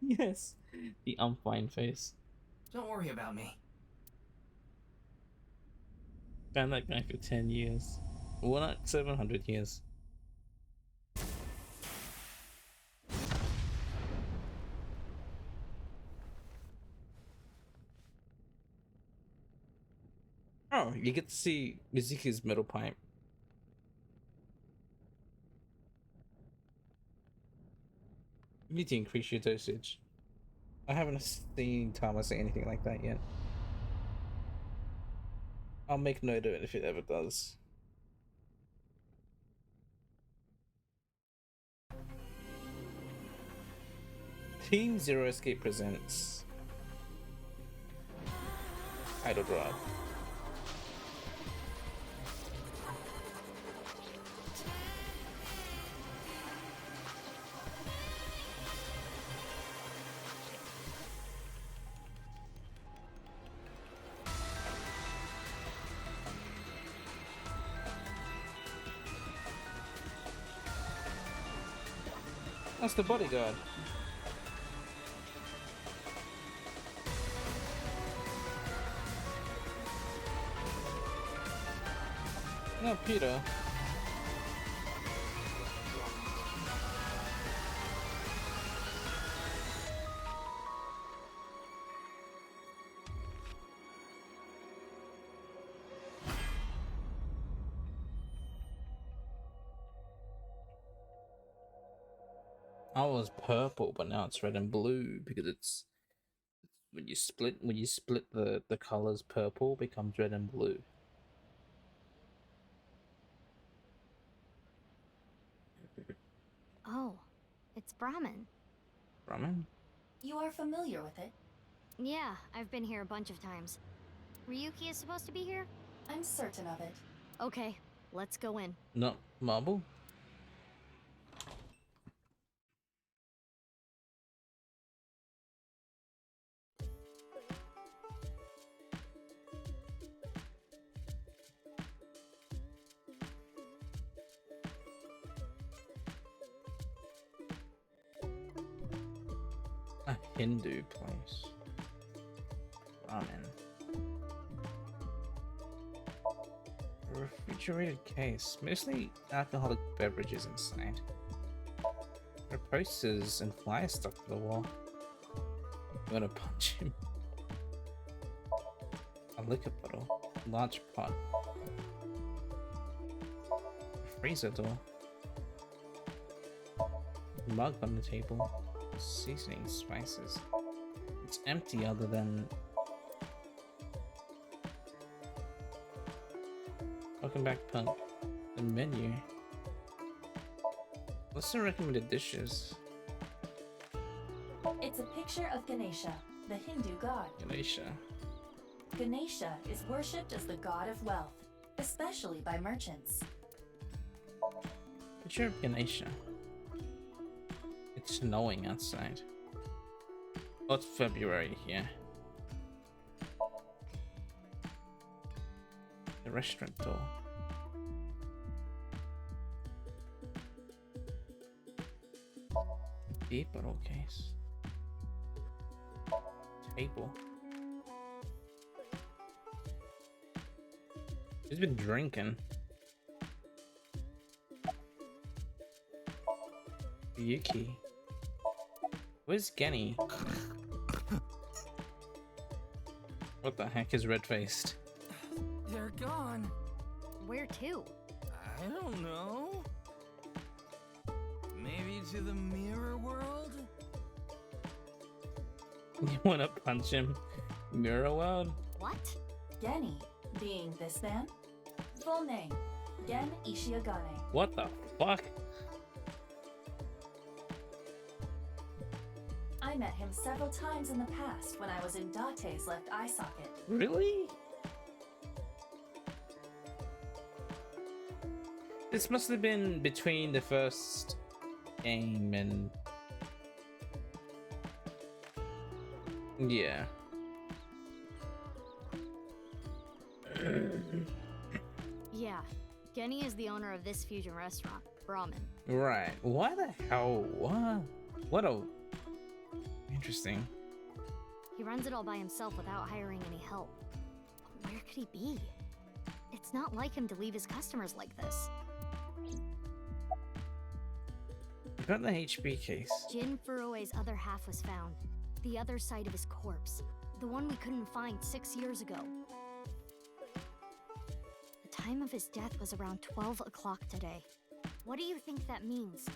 Yes. The I'm fine face. Don't worry about me. Found that guy for 10 years. Well, not 700 years. Oh, you get to see Mizuki's metal pipe. You need to increase your dosage. I haven't seen Tama say anything like that yet. I'll make note of it if it ever does. Team Zero Escape presents Idol Drive. That's the bodyguard. No, Peter. I was purple, but now it's red and blue because it's when you split the colors, purple becomes red and blue. Oh, it's Brahmin. Brahmin? You are familiar with it? Yeah, I've been here a bunch of times. Ryuki is supposed to be here? I'm certain of it. Okay, let's go in. Not marble? A Hindu place. Ramen. Refrigerated case. Mostly alcoholic beverages inside. There are posters and flyers stuck to the wall. I'm gonna punch him. A liquor bottle. Large pot. A freezer door. Mug on the table. Seasoning spices. It's empty other than welcome back, Punk. The menu. What's the recommended dishes? It's a picture of Ganesha, the Hindu god. Ganesha. Ganesha is worshipped as the god of wealth, especially by merchants. Picture of Ganesha. It's snowing outside. Oh, it's February here. The restaurant door. Beer bottle case. Table. He's been drinking. Yuki. Where's Genny? What the heck is red-faced? They're gone. Where to? I don't know. Maybe to the mirror world? You wanna punch him? Mirror world? What? Genny, being this man. Full name, Gen Ishiagane. What the fuck? I met him several times in the past when I was in Date's left eye socket. Really? This must have been between the first game and... yeah. Yeah, Genny is the owner of this fusion restaurant, Brahmin. Right. Why the hell? What? What a... Interesting. He runs it all by himself without hiring any help. But where could he be? It's not like him to leave his customers like this. About the HP case. Jin Furue's other half was found. The other side of his corpse. The one we couldn't find 6 years ago. The time of his death was around 12 o'clock today. What do you think that means?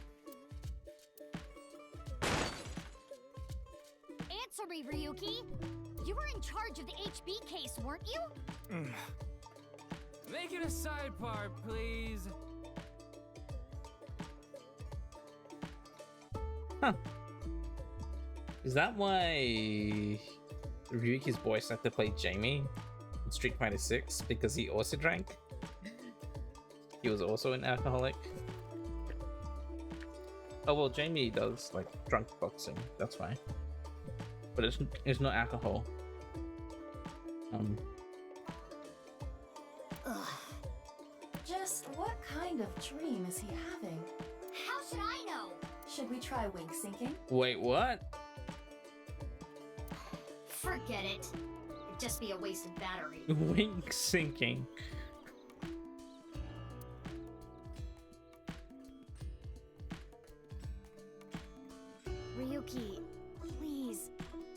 Answer me, Ryuki! You were in charge of the HB case, weren't you? Make it a side part, please. Huh. Is that why Ryuki's voice had to play Jamie in Street Fighter 6 because he also drank? He was also an alcoholic. Oh well, Jamie does like drunk boxing. That's why. But it's not alcohol. Ugh. Just what kind of dream is he having? How should I know? Should we try wink syncing? Wait, what? Forget it. It'd just be a wasted battery. Wink syncing. Ryuki, please,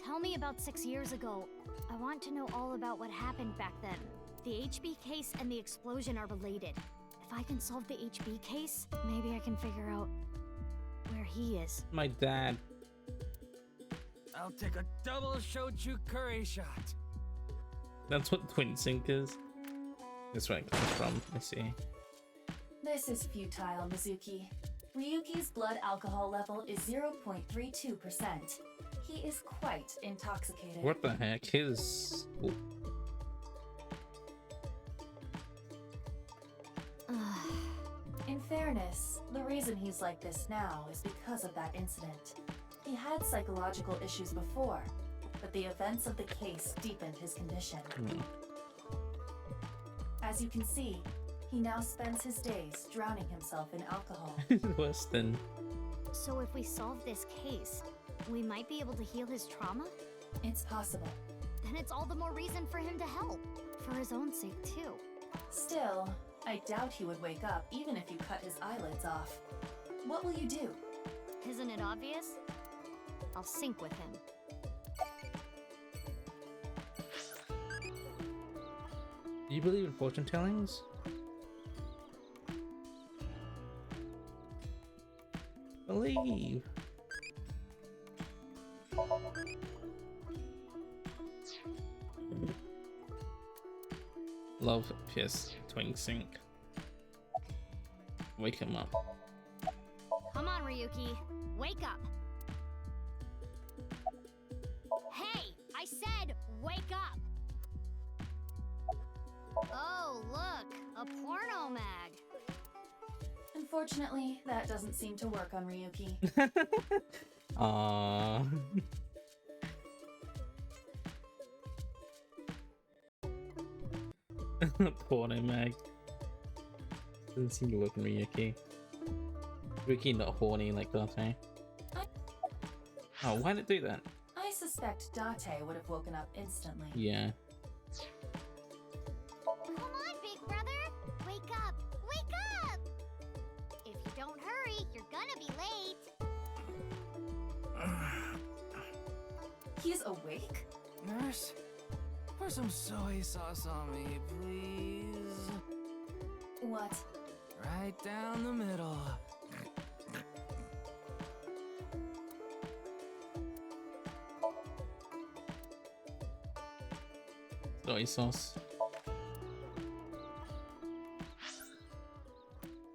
tell me about 6 years ago. I want to know all about what happened back then. The HB case and the explosion are related. If I can solve the HB case, maybe I can figure out where he is. My dad. I'll take a double shochu curry shot. That's what twin sync is. That's where it comes from. I see. This is futile, Mizuki. Ryuki's blood alcohol level is 0.32%. He is quite intoxicated. What the heck? His... Ooh. In fairness, the reason he's like this now is because of that incident. He had psychological issues before, but the events of the case deepened his condition. As you can see, he now spends his days drowning himself in alcohol. Worse than... So if we solve this case, we might be able to heal his trauma? It's possible. Then it's all the more reason for him to help. For his own sake, too. Still, I doubt he would wake up even if you cut his eyelids off. What will you do? Isn't it obvious? I'll sync with him. Do you believe in fortune tellings? Believe. Love, piss, twin sync. Wake him up. Come on, Ryuki. Wake up. Hey, I said wake up. Oh, look, a porno mag. Unfortunately, that doesn't seem to work on Ryuki. Aww. Porno mag. Doesn't seem to work on Ryuki. Ryuki not horny like Date. Oh, why did it do that? I suspect Date would have woken up instantly. Yeah. Come on, big brother. Wake up. Wake up. If you don't hurry, you're gonna be late. He's awake? Nurse, pour some soy sauce on me, please. What? Right down the middle. Soy sauce.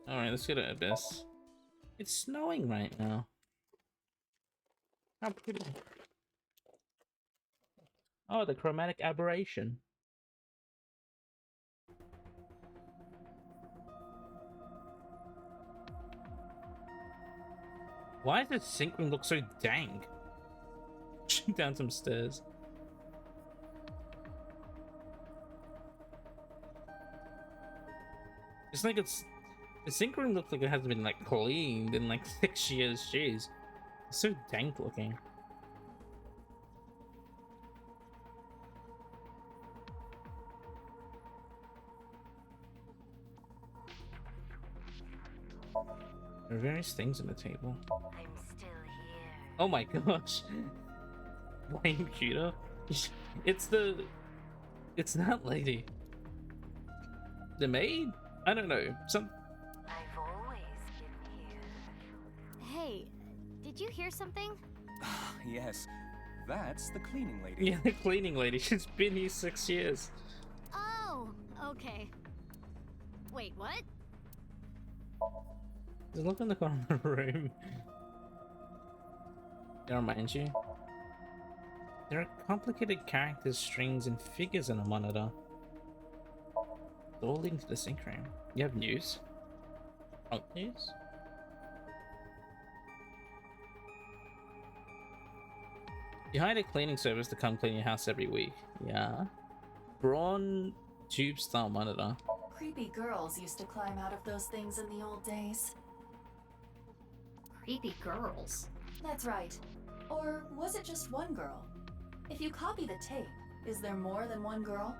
Alright, let's go to Abyss. It's snowing right now. How pretty. Oh, the chromatic aberration. Why does the sink room look so dank? Down some stairs. It's like the sink room looks like it hasn't been like cleaned in like 6 years. Jeez, it's so dank looking. There are various things on the table. I'm still here. Oh my gosh. Blame Cuda. It's that lady. The maid? I don't know. I've always been here. Hey, did you hear something? Yes, that's the cleaning lady. Yeah, the cleaning lady. She's been here 6 years. Oh, okay. Wait, what? Just look in the corner of the room. That reminds you. There are complicated characters, strings, and figures on a monitor. They're all linked to the sync room. You have news? Oh, news? You hired a cleaning service to come clean your house every week. Yeah. Brawn tube style monitor. Creepy girls used to climb out of those things in the old days. Creepy girls? That's right. Or was it just one girl? If you copy the tape, is there more than one girl?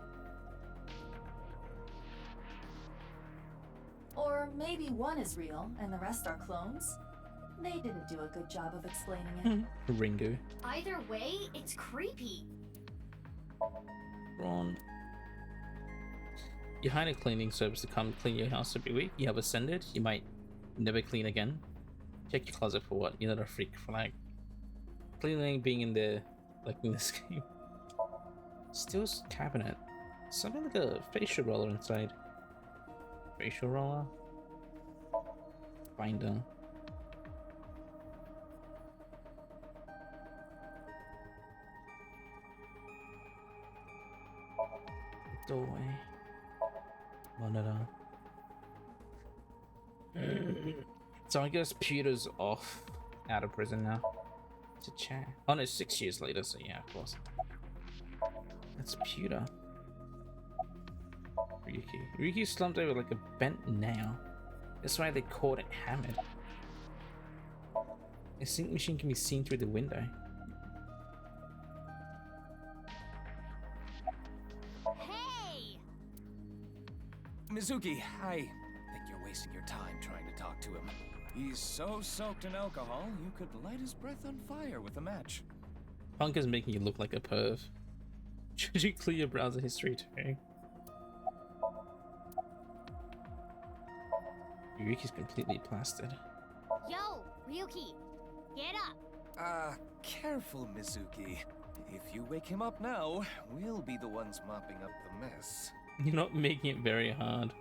Or maybe one is real and the rest are clones? They didn't do a good job of explaining it. Ringu. Either way, it's creepy. Brawn. You hired a cleaning service to come clean your house every week. You have ascended. You might never clean again. Check your closet for what? You're not a freak flag. Cleaning being in there, like in this game. Steel's cabinet. Something like a facial roller inside. Facial roller? Binder. Doorway. Monitor. So I guess Pewter's off out of prison now. To chat. Oh no, 6 years later, so yeah, of course. That's Pewter. Ryuki. Ryuki slumped over like a bent nail. That's why they caught it hammered. A sync machine can be seen through the window. Hey! Mizuki, I think you're wasting your time trying to talk to him. He's so soaked in alcohol, you could light his breath on fire with a match. Punk is making you look like a perv. Should you clear your browser history too? Ryuki's completely plastered. Yo, Ryuki, get up. Careful, Mizuki. If you wake him up now, we'll be the ones mopping up the mess. You're not making it very hard.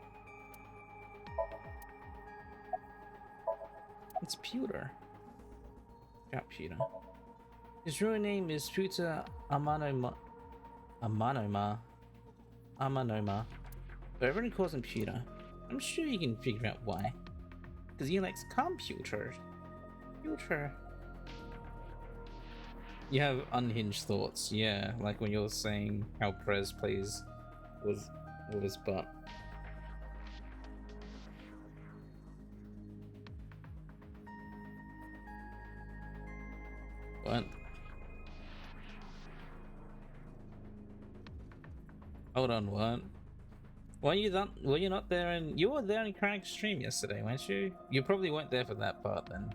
It's Pewter. Got Pewter. His real name is Pewter Amanoma. But everyone calls him Pewter. I'm sure you can figure out why. Because he likes computers. Pewter. You have unhinged thoughts, yeah, like when you're saying how Prez plays with his butt. What? Hold on, what? Were you not there and you were there in Craig's stream yesterday, weren't you? You probably weren't there for that part then.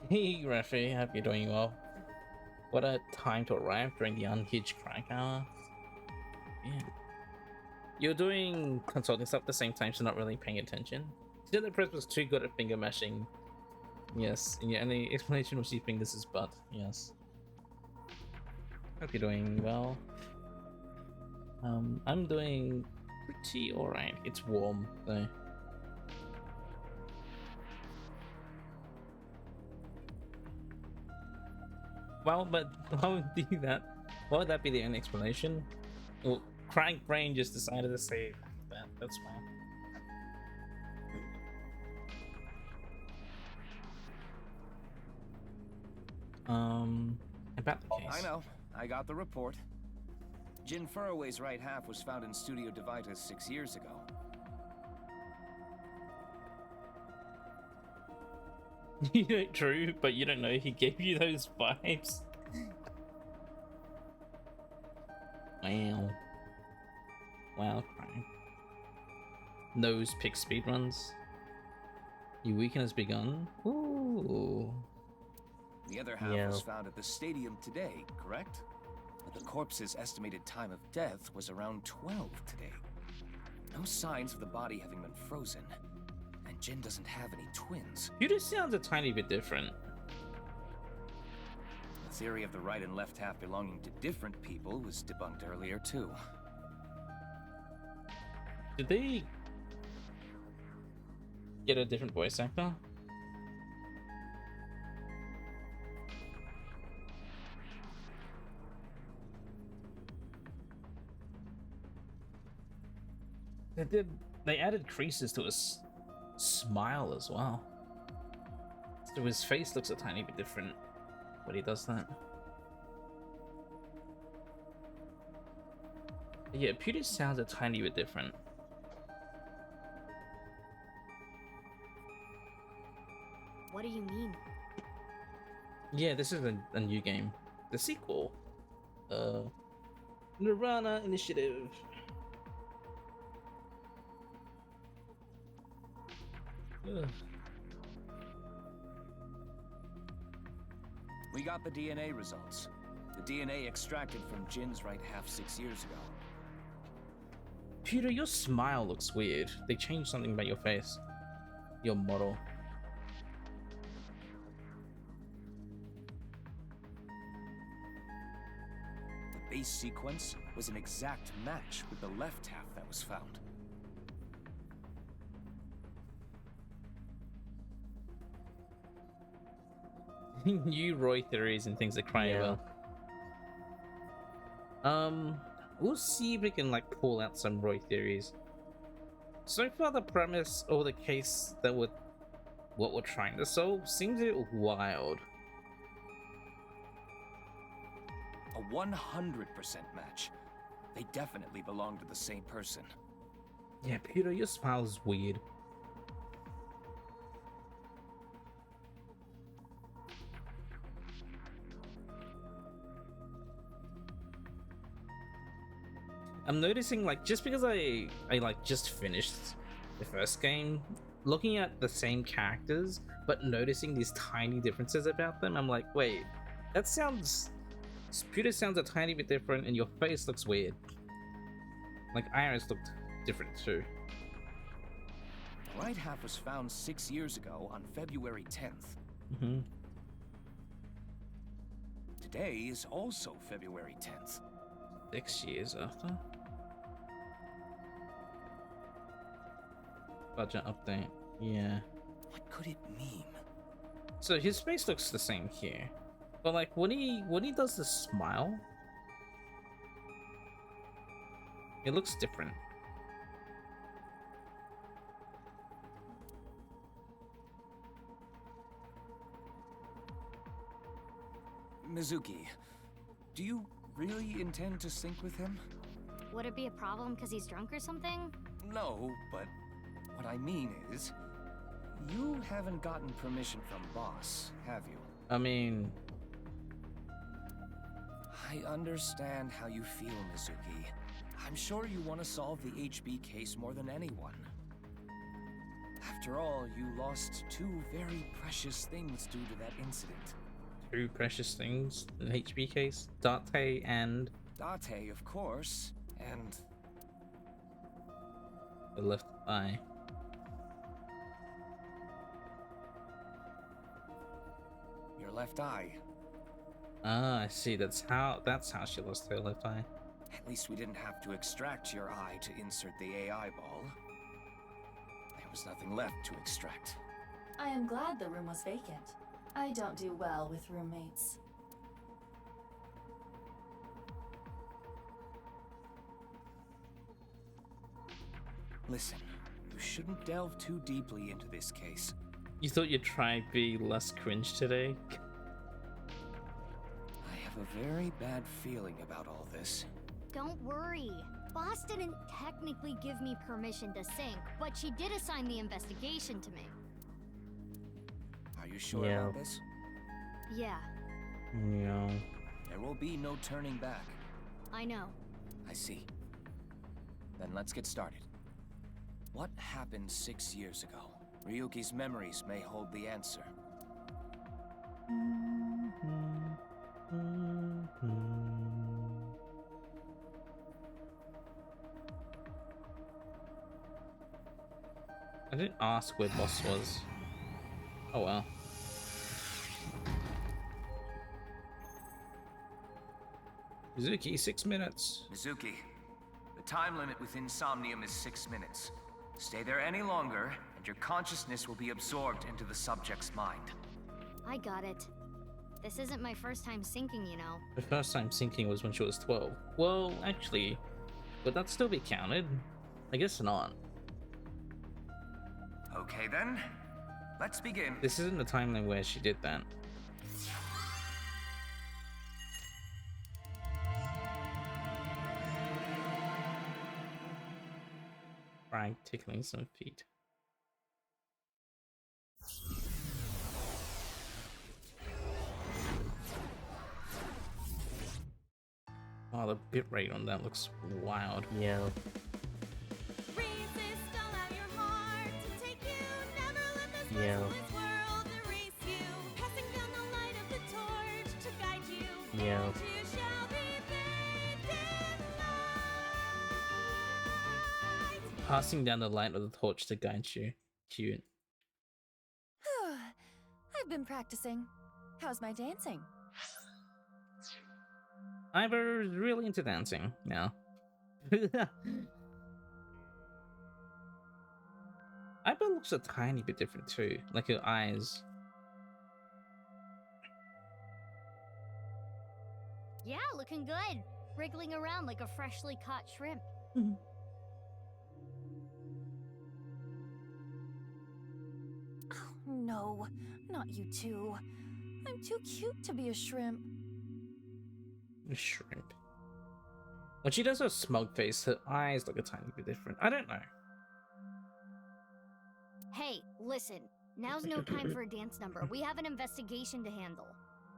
Hey Rafi, hope you're doing well. What a time to arrive during the unhinged crack hour. Yeah. You're doing consulting stuff at the same time, so not really paying attention. Still, the press was too good at finger mashing. Yes, yeah, and the explanation was he fingers his butt. Yes. Hope you're doing well. I'm doing pretty alright. It's warm though. Well, but why would do that? Why would that be the only explanation? Well, Crank Brain just decided to say that. That's fine. About the case. I know. I got the report. Jin Furroway's right half was found in Studio Devitas 6 years ago. You know, true, but you don't know he gave you those vibes. Wow. Wow, Crank. Nose pick speedruns. Your weekend has begun. Ooh. The other half was found at the stadium today, correct? But the corpse's estimated time of death was around 12 today. No signs of the body having been frozen. And Jin doesn't have any twins. You just sounds a tiny bit different. The theory of the right and left half belonging to different people was debunked earlier, too. Did they get a different voice actor? They added creases to his smile as well. So his face looks a tiny bit different when he does that. Yeah, Pewter sounds a tiny bit different. What do you mean? Yeah, this is a new game. The sequel. nirvanA Initiative. Ugh. We got the DNA results. The DNA extracted from Jin's right half 6 years ago. Pewter, your smile looks weird. They changed something about your face. Your model. The base sequence was an exact match with the left half that was found. New Roy theories and things that cry about. We'll see if we can like pull out some Roy theories. So far, the premise or the case that what we're trying to solve seems a bit wild. A 100% match. They definitely belong to the same person. Yeah, Peter, your smile is weird. I'm noticing, like, just because I like just finished the first game, looking at the same characters but noticing these tiny differences about them, I'm like, wait, that sounds, Pewter sounds a tiny bit different and your face looks weird. Like, Iris looked different too. The right half was found 6 years ago on February 10th. Mm-hmm. Today is also February 10th. 6 years after. Budget update. Yeah. What could it mean? So his face looks the same here, but like when he does the smile, it looks different. Mizuki, do you really intend to sync with him? Would it be a problem because he's drunk or something? No, but what I mean is, you haven't gotten permission from Boss, have you? I mean, I understand how you feel, Mizuki. I'm sure you want to solve the HB case more than anyone. After all, you lost two very precious things due to that incident. two precious things in the HB case: Date and Date, of course, and the left eye. your left eye. Ah, I see. That's how she lost her left eye. At least we didn't have to extract your eye to insert the AI ball. There was nothing left to extract. I am glad the room was vacant. I don't do well with roommates. Listen, you shouldn't delve too deeply into this case. You thought you'd try be less cringe today? I have a very bad feeling about all this. Don't worry. Boss didn't technically give me permission to sync, but she did assign the investigation to me. Are you sure Yeah. about this? Yeah, Yeah. There will be no turning back. I know. I see. Then let's get started. What happened 6 years ago? Ryuki's memories may hold the answer. I didn't ask where Boss was. Oh well. Mizuki, 6 minutes. Mizuki, the time limit within Somnium is 6 minutes. Stay there any longer, and your consciousness will be absorbed into the subject's mind. I got it. This isn't my first time syncing, you know. The first time syncing was when she was 12. Well, actually, would that still be counted? I guess not. Okay then, let's begin. This isn't the timeline where she did that. Frank tickling some feet. Oh, the bitrate on that looks wild. Yeah. Yeah. Yeah. Passing down the light of the torch to guide you. Cute. I've been practicing. How's my dancing? Ivor's really into dancing now. Ivor looks a tiny bit different too, like her eyes. Yeah, looking good. Wriggling around like a freshly caught shrimp. Oh, no, not you two. I'm too cute to be a shrimp. Shrimp. When she does her smug face, her eyes look a tiny bit different. I don't know. Hey, listen. Now's no time for a dance number. We have an investigation to handle.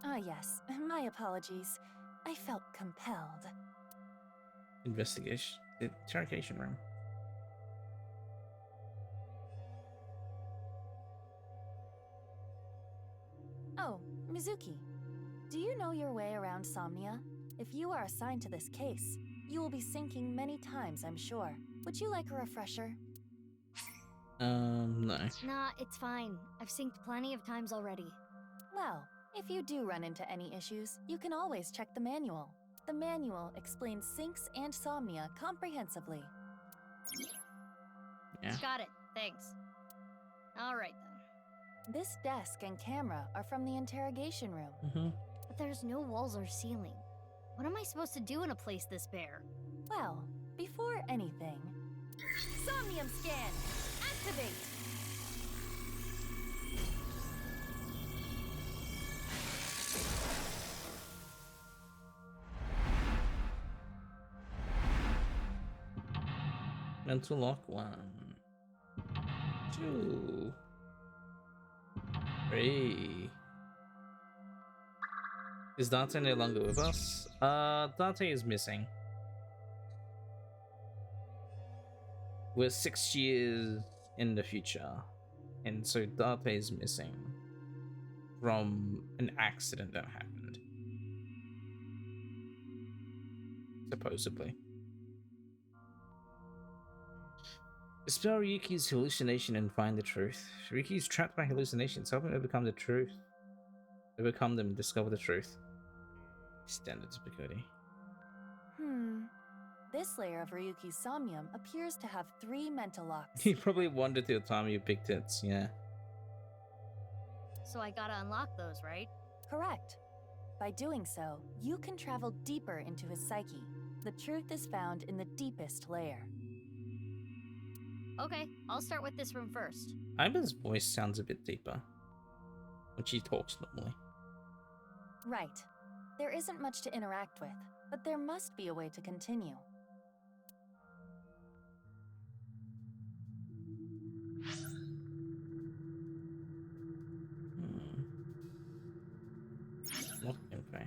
Ah, yes. My apologies. I felt compelled. Investigation. Interrogation room. Oh, Mizuki. Do you know your way around Somnia? If you are assigned to this case, you will be sinking many times, I'm sure. Would you like a refresher? No. Nah, it's fine. I've synced plenty of times already. Well, if you do run into any issues, you can always check the manual. the manual explains syncs and somnia comprehensively. Yeah. Got it. Thanks. All right then. This desk and camera are from the interrogation room. But there's no walls or ceiling. What am I supposed to do in a place this bare? Well, before anything, Somnium scan! Activate! Mental lock 1, 2, 3. Is Dante no longer with us? Dante is missing. We're 6 years in the future, and so Dante is missing from an accident that happened. Supposedly. Dispel Ryuki's hallucination and find the truth. Ryuki's trapped by hallucinations. Help him overcome the truth. Overcome them and discover the truth. Standards of Picodi. This layer of Ryuki's somnium appears to have 3 mental locks. He probably wandered to the time you big tits, yeah. So I gotta unlock those, right? Correct. By doing so, you can travel deeper into his psyche. The truth is found in the deepest layer. Okay, I'll start with this room first. Iba's voice sounds a bit deeper when she talks normally. Right. There isn't much to interact with, but there must be a way to continue. Lock info.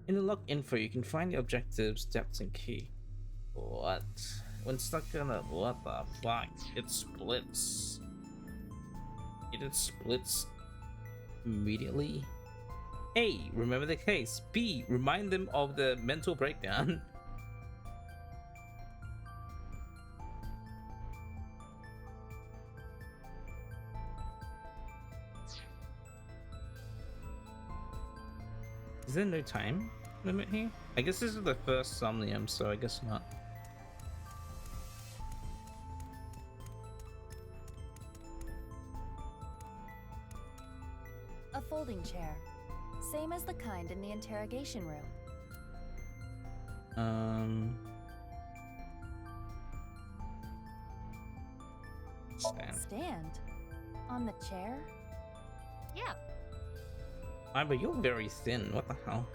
In the lock info, you can find the objectives, depths, and key. What? When stuck on a what the fuck? It splits. It splits immediately. A. Remember the case. B. Remind them of the mental breakdown. Is there no time limit here? I guess this is the first Somnium, so I guess not. A folding chair. Same as the kind in the interrogation room. Stand? On the chair? Yeah. But you're very thin. What the hell?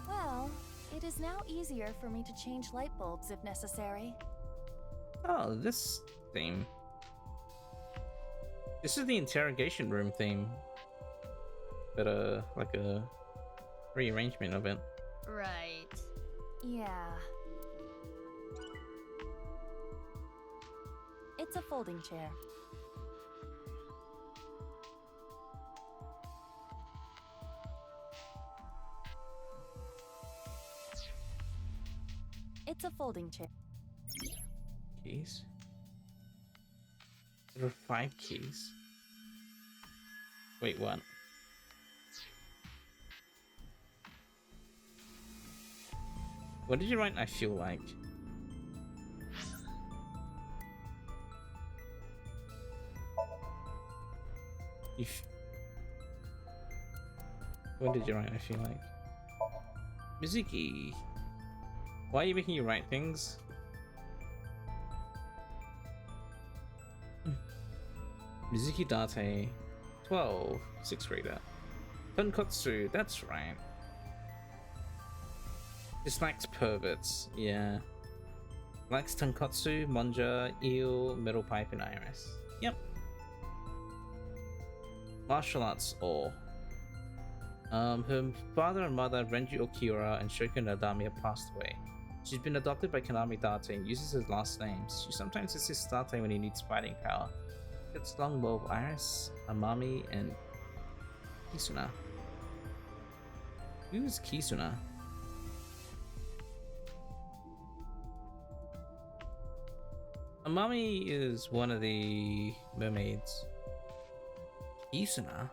Well, it is now easier for me to change light bulbs if necessary. Oh, this theme. This is the interrogation room theme. But like a rearrangement of it. Right. Yeah. It's a folding chair. It's a folding chair. Keys? There are 5 keys. Wait, what? What did you write? I feel like. What did you write? I feel like. Mizuki. Why are you making you write things? Mizuki Date, 12, 6th grader. Tonkotsu, that's right. Dislikes perverts, yeah. Likes Tonkotsu, Monja, Eel, Metal Pipe, and Iris. Yep. Martial arts all. Her father and mother, Renji Okiura and Shoko Nadami, have passed away. She's been adopted by Kanami Date and uses his last names. She sometimes assists Date when he needs fighting power. Gets along well with Iris, Amami, and Kisuna. Who's Kisuna? Amami is one of the mermaids. Kisuna?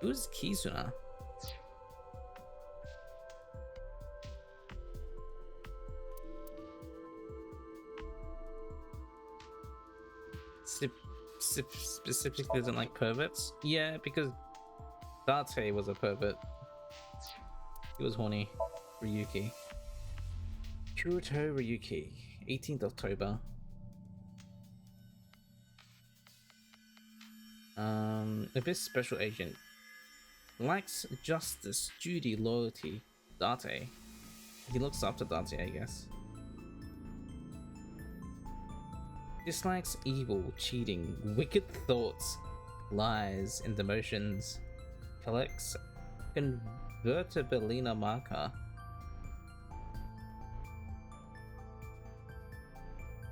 Who's Kizuna? Specifically doesn't like perverts? Yeah, because Date was a pervert. He was horny. Ryuki. Kuroto Ryuki. 18th October. Abyss Special Agent. Likes justice, duty, loyalty. Date. He looks after Date, I guess. Dislikes evil, cheating, wicked thoughts, lies, and emotions. Collects convertibilina marker.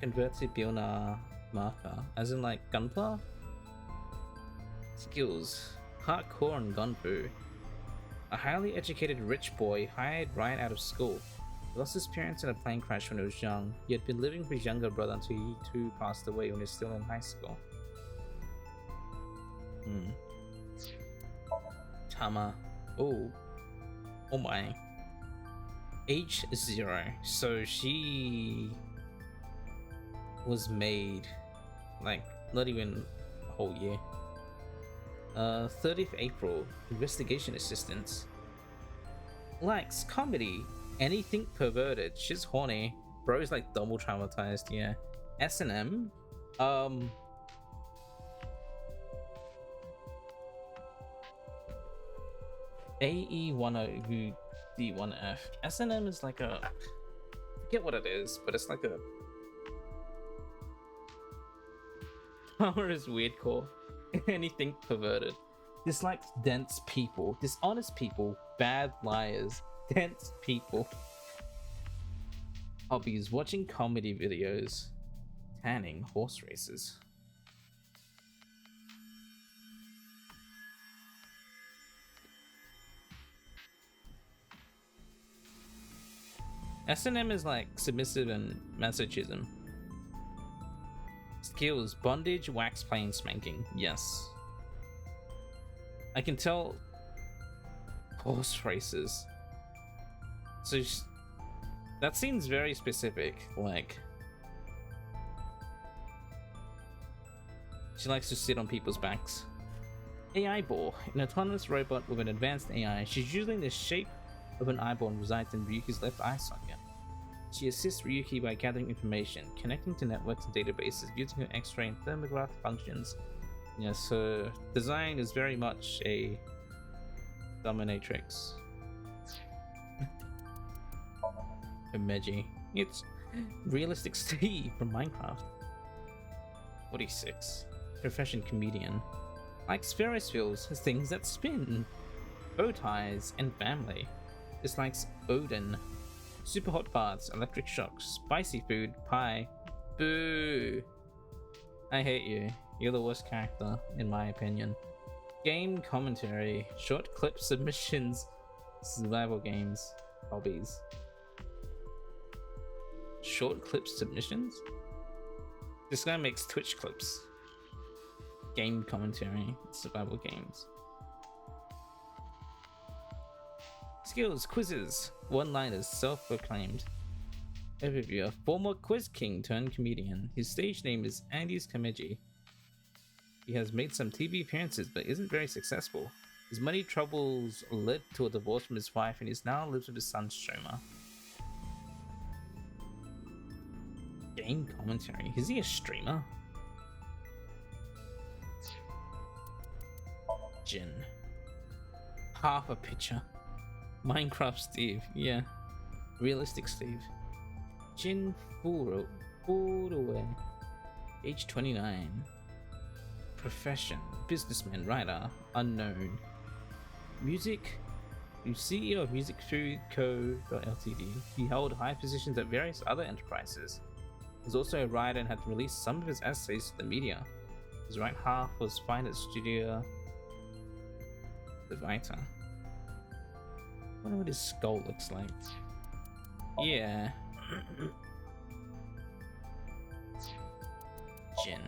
Convertibilina marker, as in like gunpla? Skills. Hardcore and gunfu. A highly educated rich boy hired right out of school. He lost his parents in a plane crash when he was young. He had been living with his younger brother until he too passed away when he was still in high school. Tama. Oh. Oh my. Age 0. So she was made like not even a whole year. 30th April. Investigation assistance. Likes comedy. Anything perverted. She's horny. Bro's like double traumatized, yeah. S&M. AE10D1F. S&M is like a... I forget what it is, but it's like a... Power is weird core. Anything perverted. Dislikes dense people. Dishonest people. Bad liars. Dense people. Hobbies: watching comedy videos, tanning, horse races. S&M is like submissive and masochism. Skills: bondage, wax plane, spanking. Yes. I can tell. Horse races. So that seems very specific. Like, she likes to sit on people's backs. AI Ball, an autonomous robot with an advanced AI. She's usually in the shape of an eyeball and resides in Ryuki's left eye socket. She assists Ryuki by gathering information, connecting to networks and databases, using her X-ray and thermograph functions. Yes, her design is very much a dominatrix. Meji. It's realistic Steve from Minecraft. 46. Profession comedian. Likes Ferris wheels, things that spin. Bow ties and family. Dislikes Odin. Super hot baths, electric shocks, spicy food, pie. Boo! I hate you. You're the worst character, in my opinion. Game commentary. Short clip submissions. Survival games. Hobbies. Short clip submissions? This guy makes Twitch clips. Game commentary, survival games. Skills, quizzes, one-liners, self-proclaimed. Overview: a former quiz king turned comedian. His stage name is Andy's Kameji. He has made some TV appearances but isn't very successful. His money troubles led to a divorce from his wife and he now lives with his son Shoma. Game commentary. Is he a streamer? Jin. Half a picture. Minecraft Steve. Yeah. Realistic Steve. Jin Furuwe. Age 29. Profession: businessman, writer, unknown. Music: CEO of Music Food Co. Ltd. He held high positions at various other enterprises. He was also a writer and had released some of his essays to the media. His right half was fine at Studio Levita. I wonder what his skull looks like. Yeah. Jin.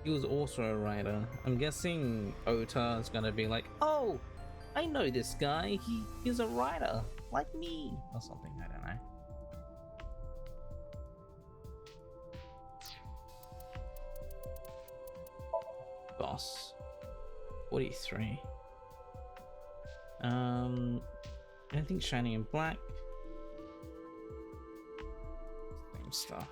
He was also a writer. I'm guessing Ota is gonna be like, oh, I know this guy. He's a writer like me or something. I don't know. Boss 43. Anything shiny in black? Same stuff.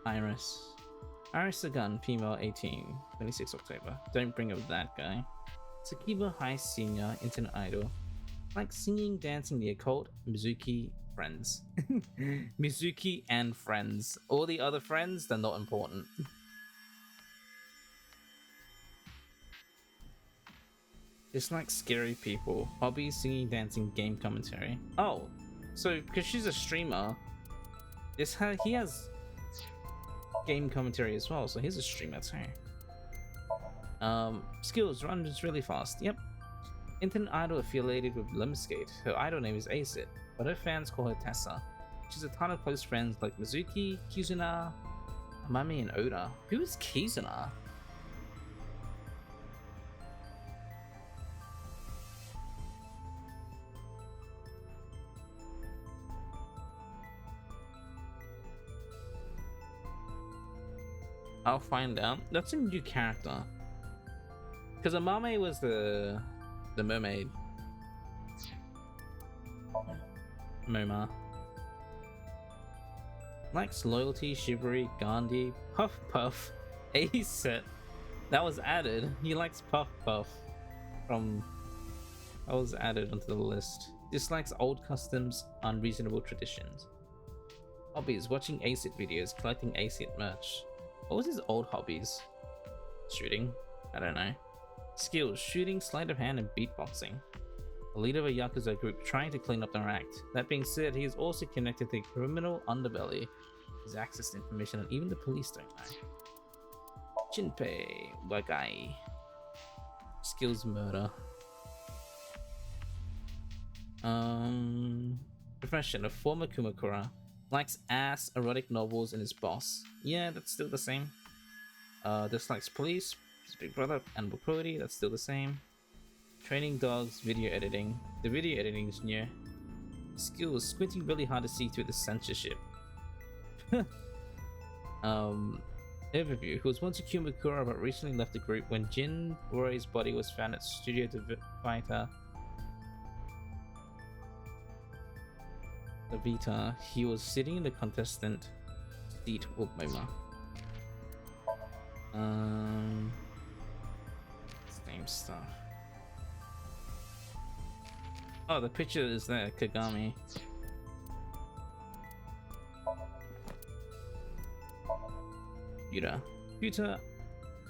Iris the gun, female, 18, 26 October. Don't bring up that guy. Sakiba High Senior, internet idol. Like singing, dancing, the occult, Mizuki, friends. Mizuki and friends. All the other friends, they're not important. It's like scary people. Hobbies, singing, dancing, game commentary. Oh, so because she's a streamer, he has game commentary as well, so he's a streamer too. Skills, runs really fast. Yep. Internet idol affiliated with Limskate. Her idol name is Acid, but her fans call her Tessa. She's a ton of close friends like Mizuki, Kizuna, Amami, and Oda. Who is Kizuna? I'll find out. That's a new character. Because Amame was the mermaid. Moma. Likes Loyalty, Shivery, Gandhi, Puff Puff, Aset. That was added. He likes Puff Puff. That was added onto the list. Dislikes old customs, unreasonable traditions. Hobbies, watching Aset videos, collecting Aset merch. What was his old hobbies? Shooting? I don't know. Skills, shooting, sleight of hand, and beatboxing. The leader of a Yakuza group trying to clean up their act. That being said, he is also connected to the criminal underbelly. His access to information and even the police don't know. Jinpei, Wagai. Skills, murder. Profession, a former Kumakura. Likes ass, erotic novels, and his boss. Yeah, that's still the same. Dislikes police, his big brother, animal cruelty, that's still the same. Training dogs, video editing. The video editing is new. Skills, squinting really hard to see through the censorship. Overview, who was once a Kumakura but recently left the group when Jin Roy's body was found at Studio de Vita. Vita, he was sitting in the contestant seat with Moma. Same stuff. Oh, the picture is there, Kagami. Yuta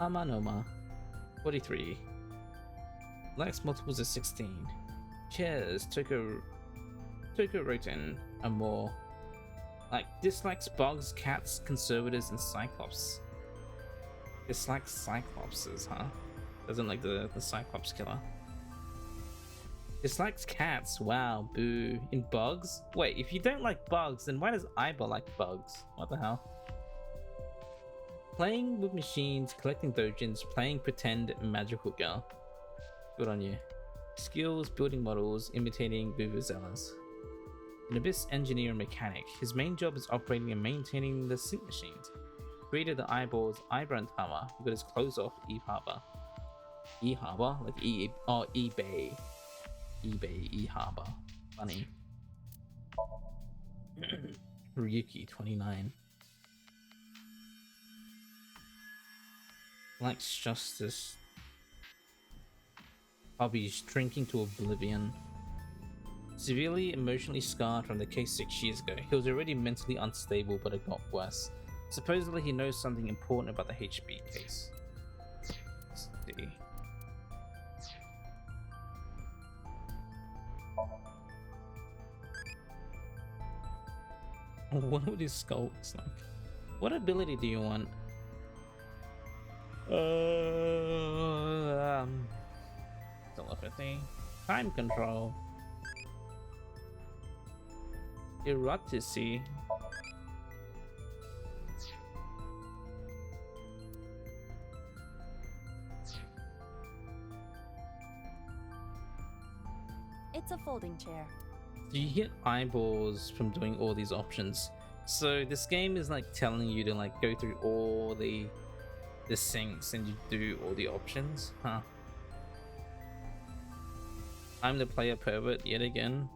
Amanoma, 43. Likes multiples of 16. Chairs, Toko Roten, and more. Like, dislikes bugs, cats, conservators, and cyclops. Dislikes cyclopses, huh? Doesn't like the cyclops killer. Dislikes cats, wow, boo. In bugs? Wait, if you don't like bugs, then why does Aiba like bugs? What the hell? Playing with machines, collecting dojins, playing pretend magical girl. Good on you. Skills, building models, imitating vuvuzelas. An Abyss engineer and mechanic. His main job is operating and maintaining the sync machines. Created the eyeballs, Ibra and Tama. He got his clothes off Eve Harbor. E-Harbor? Like eBay. eBay, E-Harbor. Funny. Ryuki, 29. Likes justice. Hobbies, drinking to oblivion. Severely emotionally scarred from the case 6 years ago. He was already mentally unstable, but it got worse. Supposedly he knows something important about the HB case. Let's see. What would his skull look like? What ability do you want? Telepathy. Time control. Eroticy. It's a folding chair. You get eyeballs from doing all these options. So this game is like telling you to like go through all the syncs and you do all the options, huh? I'm the player pervert yet again.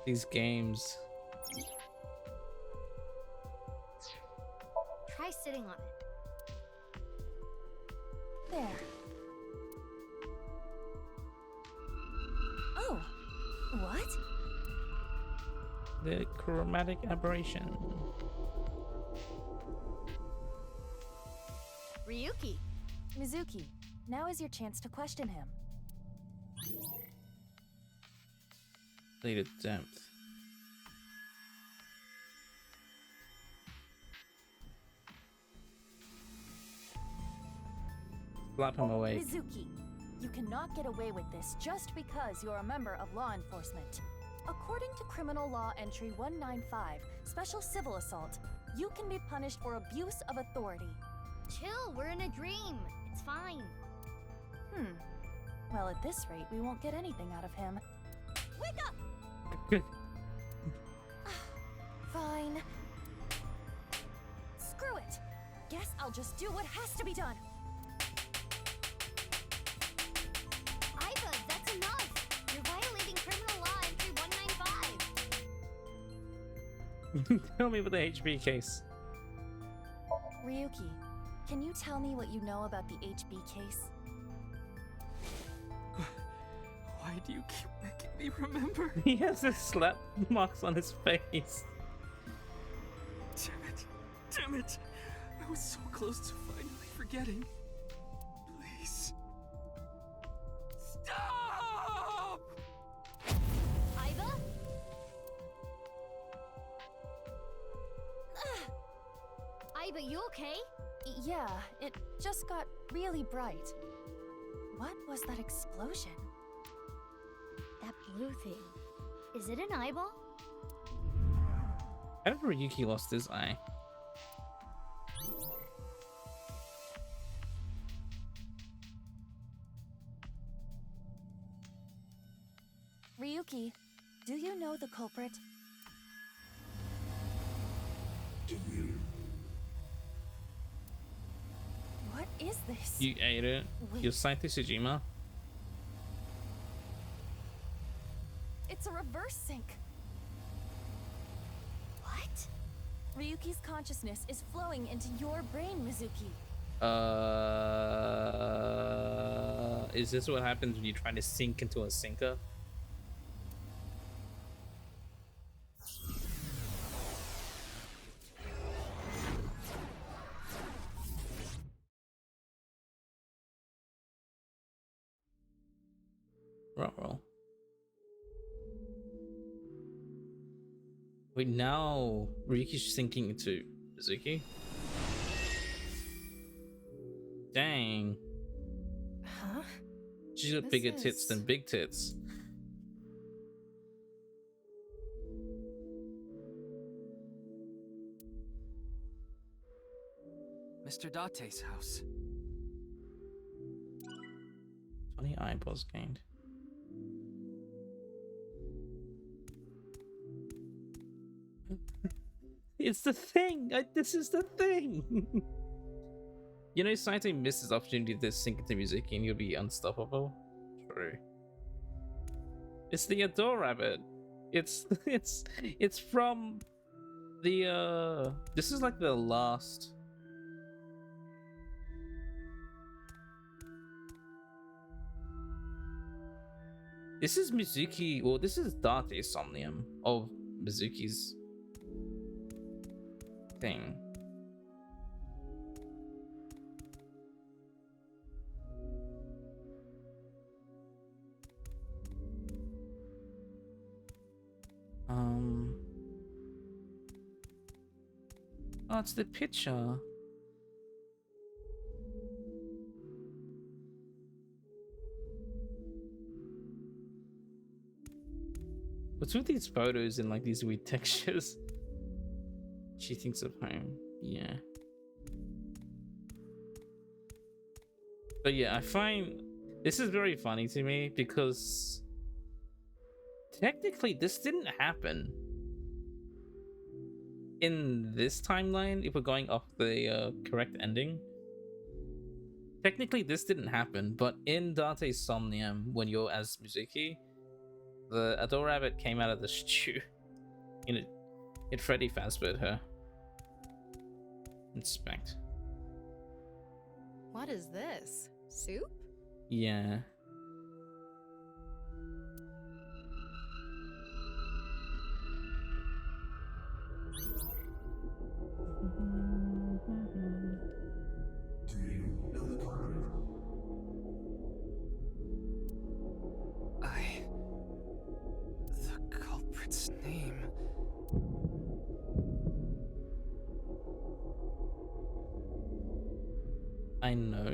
These games. Try sitting on it. There. Oh, what? The chromatic aberration. Ryuki. Mizuki, now is your chance to question him. Lead attempt. Slap him awake. Mizuki, you cannot get away with this just because you're a member of law enforcement. According to Criminal Law Entry 195, Special Civil Assault, you can be punished for abuse of authority. Chill, we're in a dream. It's fine. Well, at this rate, we won't get anything out of him. Wake up! Fine. Screw it. Guess I'll just do what has to be done. Iva, that's enough. You're violating Criminal Law Entry 195. Tell me about the HB case. Ryuki, can you tell me what you know about the HB case? Why do you keep making me remember? He has his slap marks on his face. Damn it. Damn it. I was so close to finally forgetting. Please. Stop! Iva? Iva, you okay? Yeah, it just got really bright. What was that explosion? That blue thing. Is it an eyeball? How did Ryuki lost his eye? Ryuki, do you know the culprit? Do you? What is this? You ate it. Wait. You're Saito Tsujima. It's a reverse sync. What? Ryuki's consciousness is flowing into your brain, Mizuki. Is this what happens when you try to sink into a sinker? Roll. Wait, now Ryuki's sinking into Mizuki? Dang. Huh? She's got bigger tits than big tits. Mr. Date's house. 20 eyeballs gained. It's the thing! This is the thing! You know, Saito missed his opportunity to sink into Mizuki and he'll be unstoppable. True. It's the Adore Rabbit. It's from the this is like the last. This is Mizuki, or this is Date's Somnium of Mizuki's thing. Oh, it's the picture. What's with these photos and like these weird textures? She thinks of home. Yeah. But yeah, I find this is very funny to me because technically this didn't happen in this timeline. If we're going off the correct ending, technically this didn't happen, but in Dante's Somnium, when you're as Mizuki, the Adore Rabbit came out of the stew. It Freddy Fazbeared her. Inspect. What is this? Soup? Yeah. Do you know the culprit? The culprit's name. I know.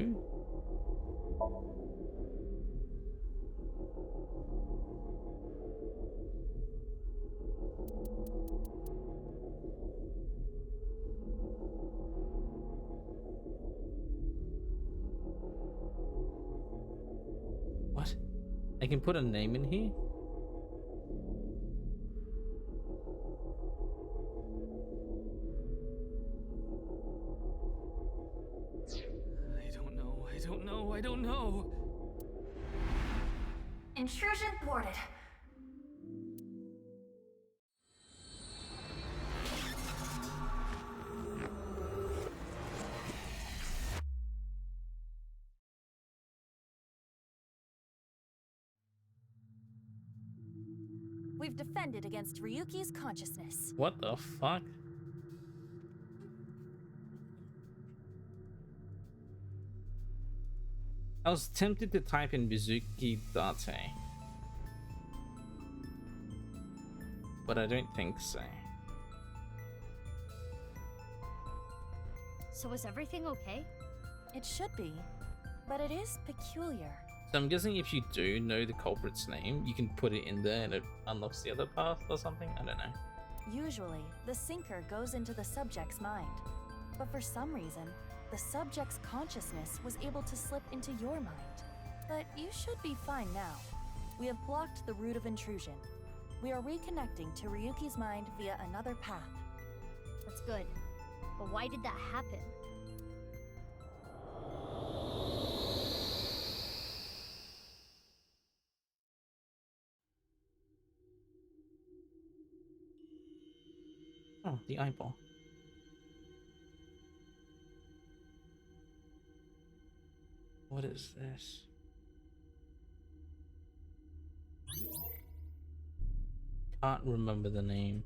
What? I can put a name in here? I don't know. Intrusion thwarted. We've defended against Ryuki's consciousness. What the fuck? I was tempted to type in Mizuki Date, but I don't think so. So is everything okay? It should be, but it is peculiar. So I'm guessing if you do know the culprit's name, you can put it in there and it unlocks the other path or something? I don't know. Usually, the sinker goes into the subject's mind, but for some reason, the subject's consciousness was able to slip into your mind. But you should be fine now. We have blocked the route of intrusion. We are reconnecting to Ryuki's mind via another path. That's good. But why did that happen? Oh, the eyeball. What is this? Can't remember the name.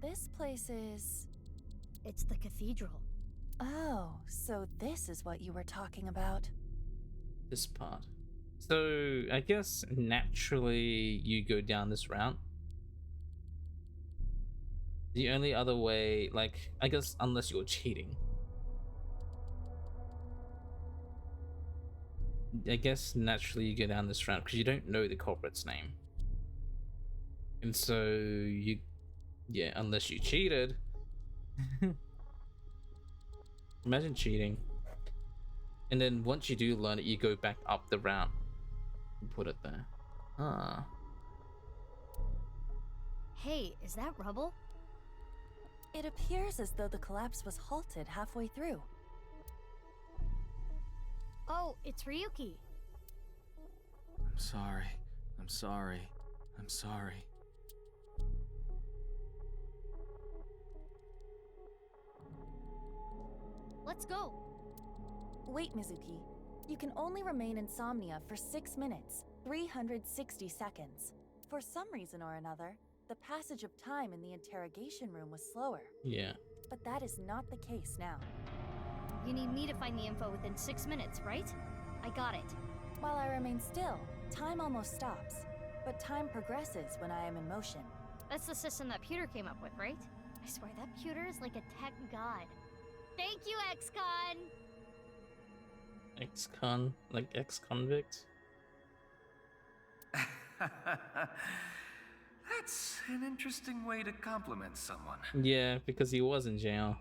This place is... It's the cathedral. Oh, so this is what you were talking about. This part. So I guess naturally you go down this route. The only other way, like, I guess unless you're cheating. I guess naturally you go down this route because you don't know the culprit's name. And so you, yeah, unless you cheated. Imagine cheating. And then once you do learn it, you go back up the route and put it there. Ah. Hey, is that rubble? It appears as though the collapse was halted halfway through. Oh, it's Ryuki. I'm sorry. I'm sorry. I'm sorry. Let's go. Wait, Mizuki. You can only remain insomnia for 6 minutes, 360 seconds. For some reason or another, the passage of time in the interrogation room was slower. Yeah. But that is not the case now. You need me to find the info within 6 minutes, right? I got it. While I remain still, time almost stops. But time progresses when I am in motion. That's the system that Pewter came up with, right? I swear that Pewter is like a tech god. Thank you, XCon! Ex-con, like ex-convict. That's an interesting way to compliment someone. Yeah, because he was in jail.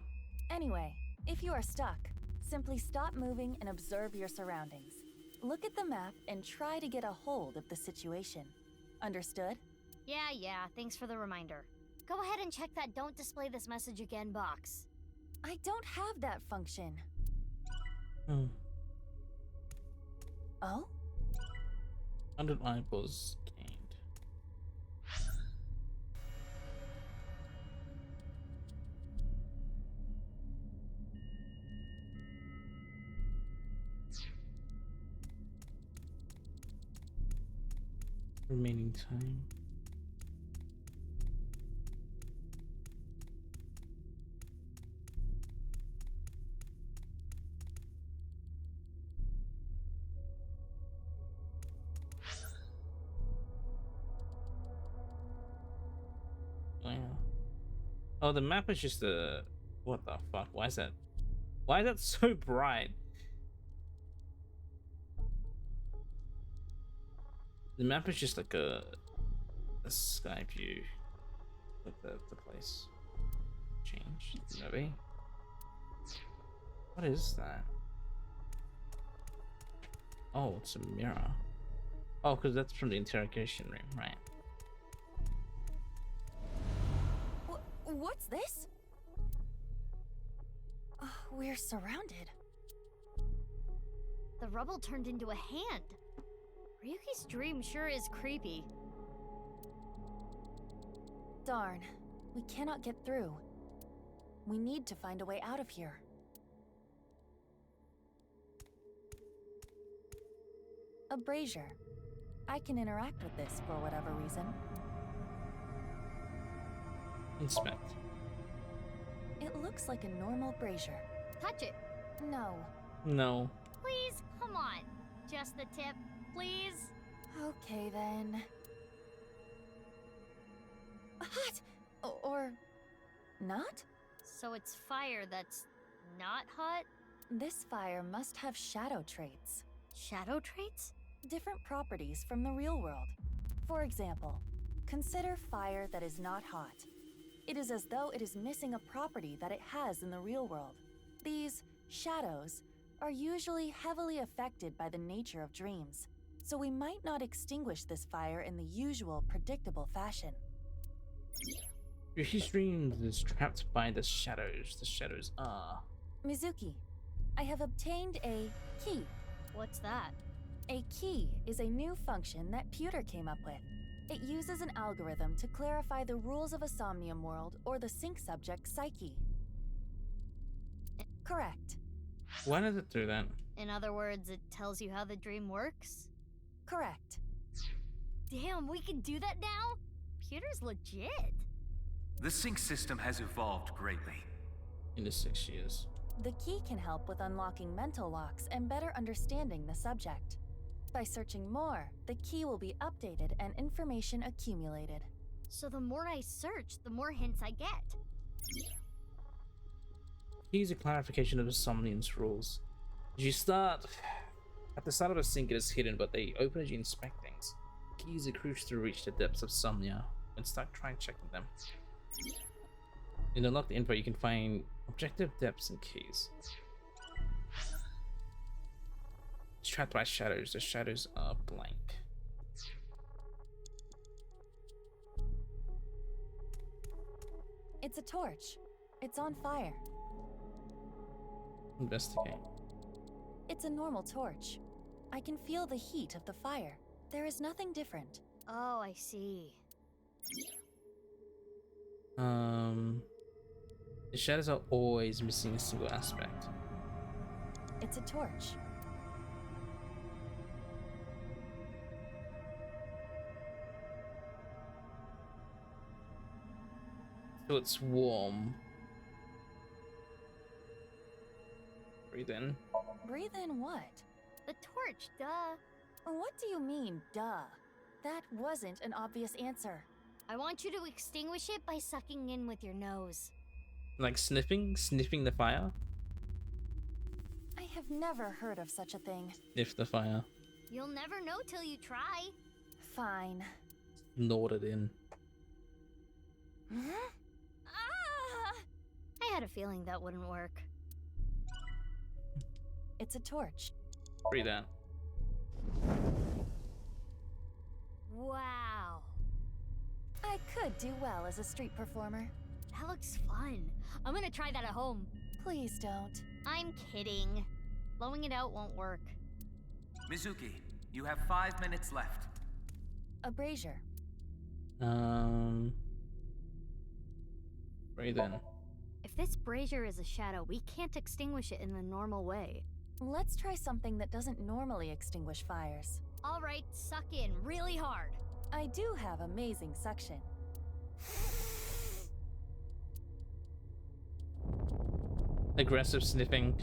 Anyway, if you are stuck, simply stop moving and observe your surroundings. Look at the map and try to get a hold of the situation. Understood? Yeah, thanks for the reminder. Go ahead and check that don't display this message again box. I don't have that function. Hmm. Oh? 100 eyeballs gained. Remaining time. Wow. Oh, the map is just a... What the fuck? Why is that? Why is that so bright? The map is just like a sky view of the place. Change, maybe. What is that? Oh, it's a mirror. Oh, because that's from the interrogation room, right? What's this? We're surrounded. The rubble turned into a hand. Ryuki's dream sure is creepy. Darn, we cannot get through. We need to find a way out of here. A brazier. I can interact with this for whatever reason. Inspect. It looks like a normal brazier. Touch it. No. No. Please, come on. Just the tip, please. Okay then. Hot! Or not? So it's fire that's not hot? This fire must have shadow traits. Shadow traits? Different properties from the real world. For example, consider fire that is not hot. It is as though it is missing a property that it has in the real world. These shadows are usually heavily affected by the nature of dreams, so we might not extinguish this fire in the usual predictable fashion. His dream is trapped by the shadows. The shadows are... Mizuki, I have obtained a key. What's that? A key is a new function that Pewter came up with. It uses an algorithm to clarify the rules of a Somnium world or the sync subject psyche. Correct. Why does it do that? In other words, it tells you how the dream works? Correct. Damn, we can do that now? Pewter's legit. The sync system has evolved greatly. In the 6 years. The key can help with unlocking mental locks and better understanding the subject. By searching more, the key will be updated and information accumulated. So the more I search, the more hints I get. Here's a clarification of the Somnium's rules. You start... At the start of a sync, it is hidden, but they open as you inspect things. Keys are crucial to reach the depths of Somnia and start trying checking them. In the unlocked info, you can find objective depths and keys. It's trapped by shadows. The shadows are blank. It's a torch. It's on fire. Investigate. It's a normal torch. I can feel the heat of the fire. There is nothing different. Oh, I see. The shadows are always missing a single aspect. It's a torch. So it's warm. Breathe in. Breathe in what? The torch, duh. What do you mean, duh? That wasn't an obvious answer. I want you to extinguish it by sucking in with your nose. Like sniffing? Sniffing the fire? I I have never heard of such a thing. If the fire. You'll never know till you try. Fine. Nodded in. I had a feeling that wouldn't work. It's a torch. Breathe out. Wow. I could do well as a street performer. That looks fun. I'm gonna try that at home. Please don't. I'm kidding. Blowing it out won't work. Mizuki, you have 5 minutes left. A brazier. Breathe in. If this brazier is a shadow, we can't extinguish it in the normal way. Let's try something that doesn't normally extinguish fires. All right, suck in really hard. I do have amazing suction. Aggressive sniffing.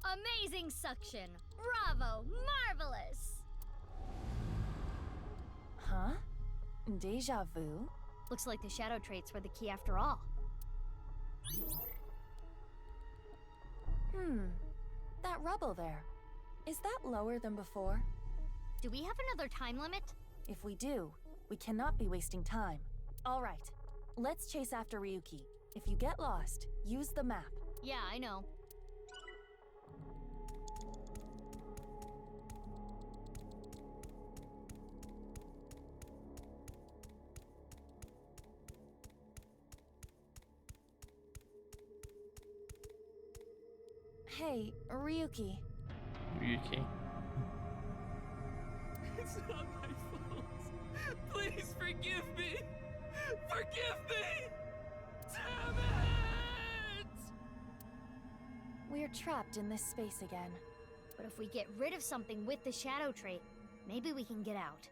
Amazing suction. Bravo. Marvelous. Huh? Deja vu? Looks like the shadow traits were the key after all. That rubble there. Is that lower than before? Do we have another time limit? If we do, we cannot be wasting time. All right, let's chase after Ryuki. If you get lost, use the map. Yeah, I know. Hey, Ryuki. Ryuki. It's not my fault. Please forgive me. Forgive me! Damn it! We're trapped in this space again. But if we get rid of something with the shadow trait, maybe we can get out.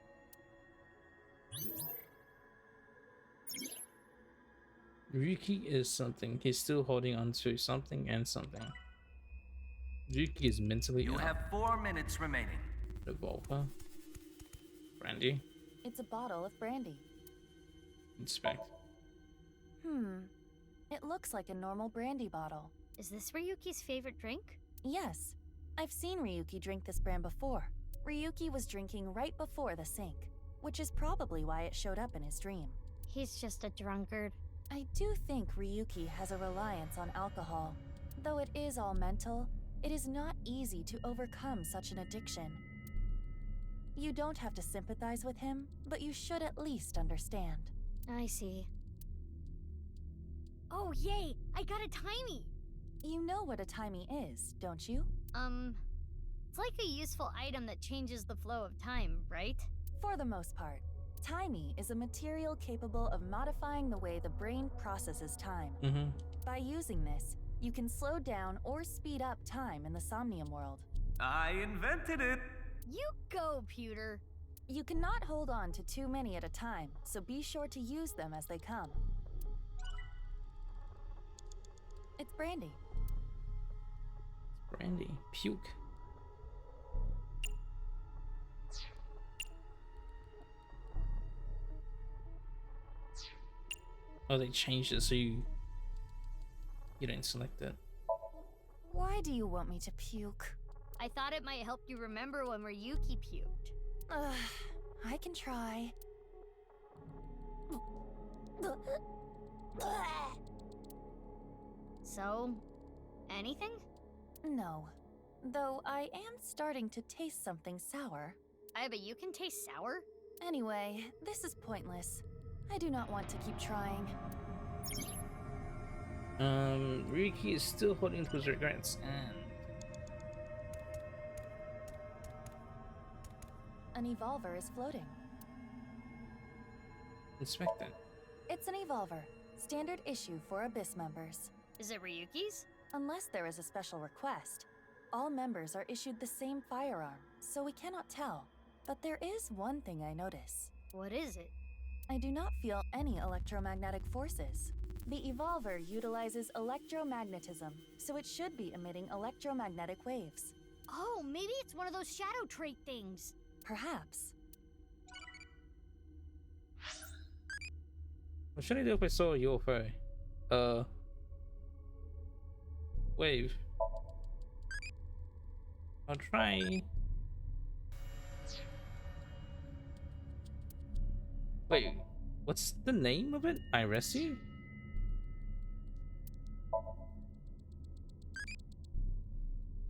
Ryuki is something. He's still holding on to something and something. Ryuki is mentally You ill. have 4 minutes remaining. Revolver. Brandy. It's a bottle of brandy. Inspect. It looks like a normal brandy bottle. Is this Ryuki's favorite drink? Yes. I've seen Ryuki drink this brand before. Ryuki was drinking right before the sink, which is probably why it showed up in his dream. He's just a drunkard. I do think Ryuki has a reliance on alcohol. Though it is all mental, it is not easy to overcome such an addiction. You don't have to sympathize with him, but you should at least understand. I see. Oh, yay! I got a timey! You know what a timey is, don't you? It's like a useful item that changes the flow of time, right? For the most part. Timey is a material capable of modifying the way the brain processes time. By using this, you can slow down or speed up time in the Somnium world. I invented it! You go, Pewter! You cannot hold on to too many at a time, so be sure to use them as they come. It's brandy. Brandy. Puke. Oh, they changed it so you don't select it. Why do you want me to puke? I thought it might help you remember when Ryuki puked. I can try. So, anything? No. Though I am starting to taste something sour. I bet you can taste sour? Anyway, this is pointless. I do not want to keep trying. Ryuki is still holding to his regrets and... An evolver is floating. Inspect it. It's an evolver. Standard issue for Abyss members. Is it Ryuki's? Unless there is a special request. All members are issued the same firearm, so we cannot tell. But there is one thing I notice. What is it? I do not feel any electromagnetic forces. The evolver utilizes electromagnetism, so it should be emitting electromagnetic waves. Oh, maybe it's one of those shadow trait things. Perhaps. What should I do if I saw a UFO? wave. I'll try. Wait, what's the name of it? Iresi?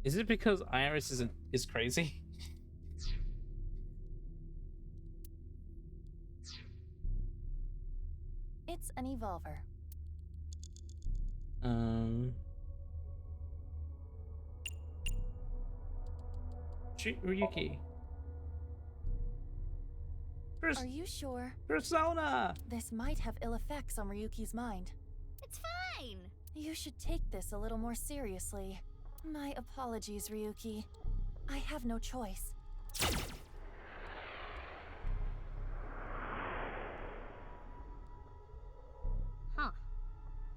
Is it because Iris is crazy? It's an evolver. Shoot Ryuki. Are you sure? Persona! This might have ill effects on Ryuki's mind. It's fine! You should take this a little more seriously. My apologies, Ryuki. I have no choice. Huh.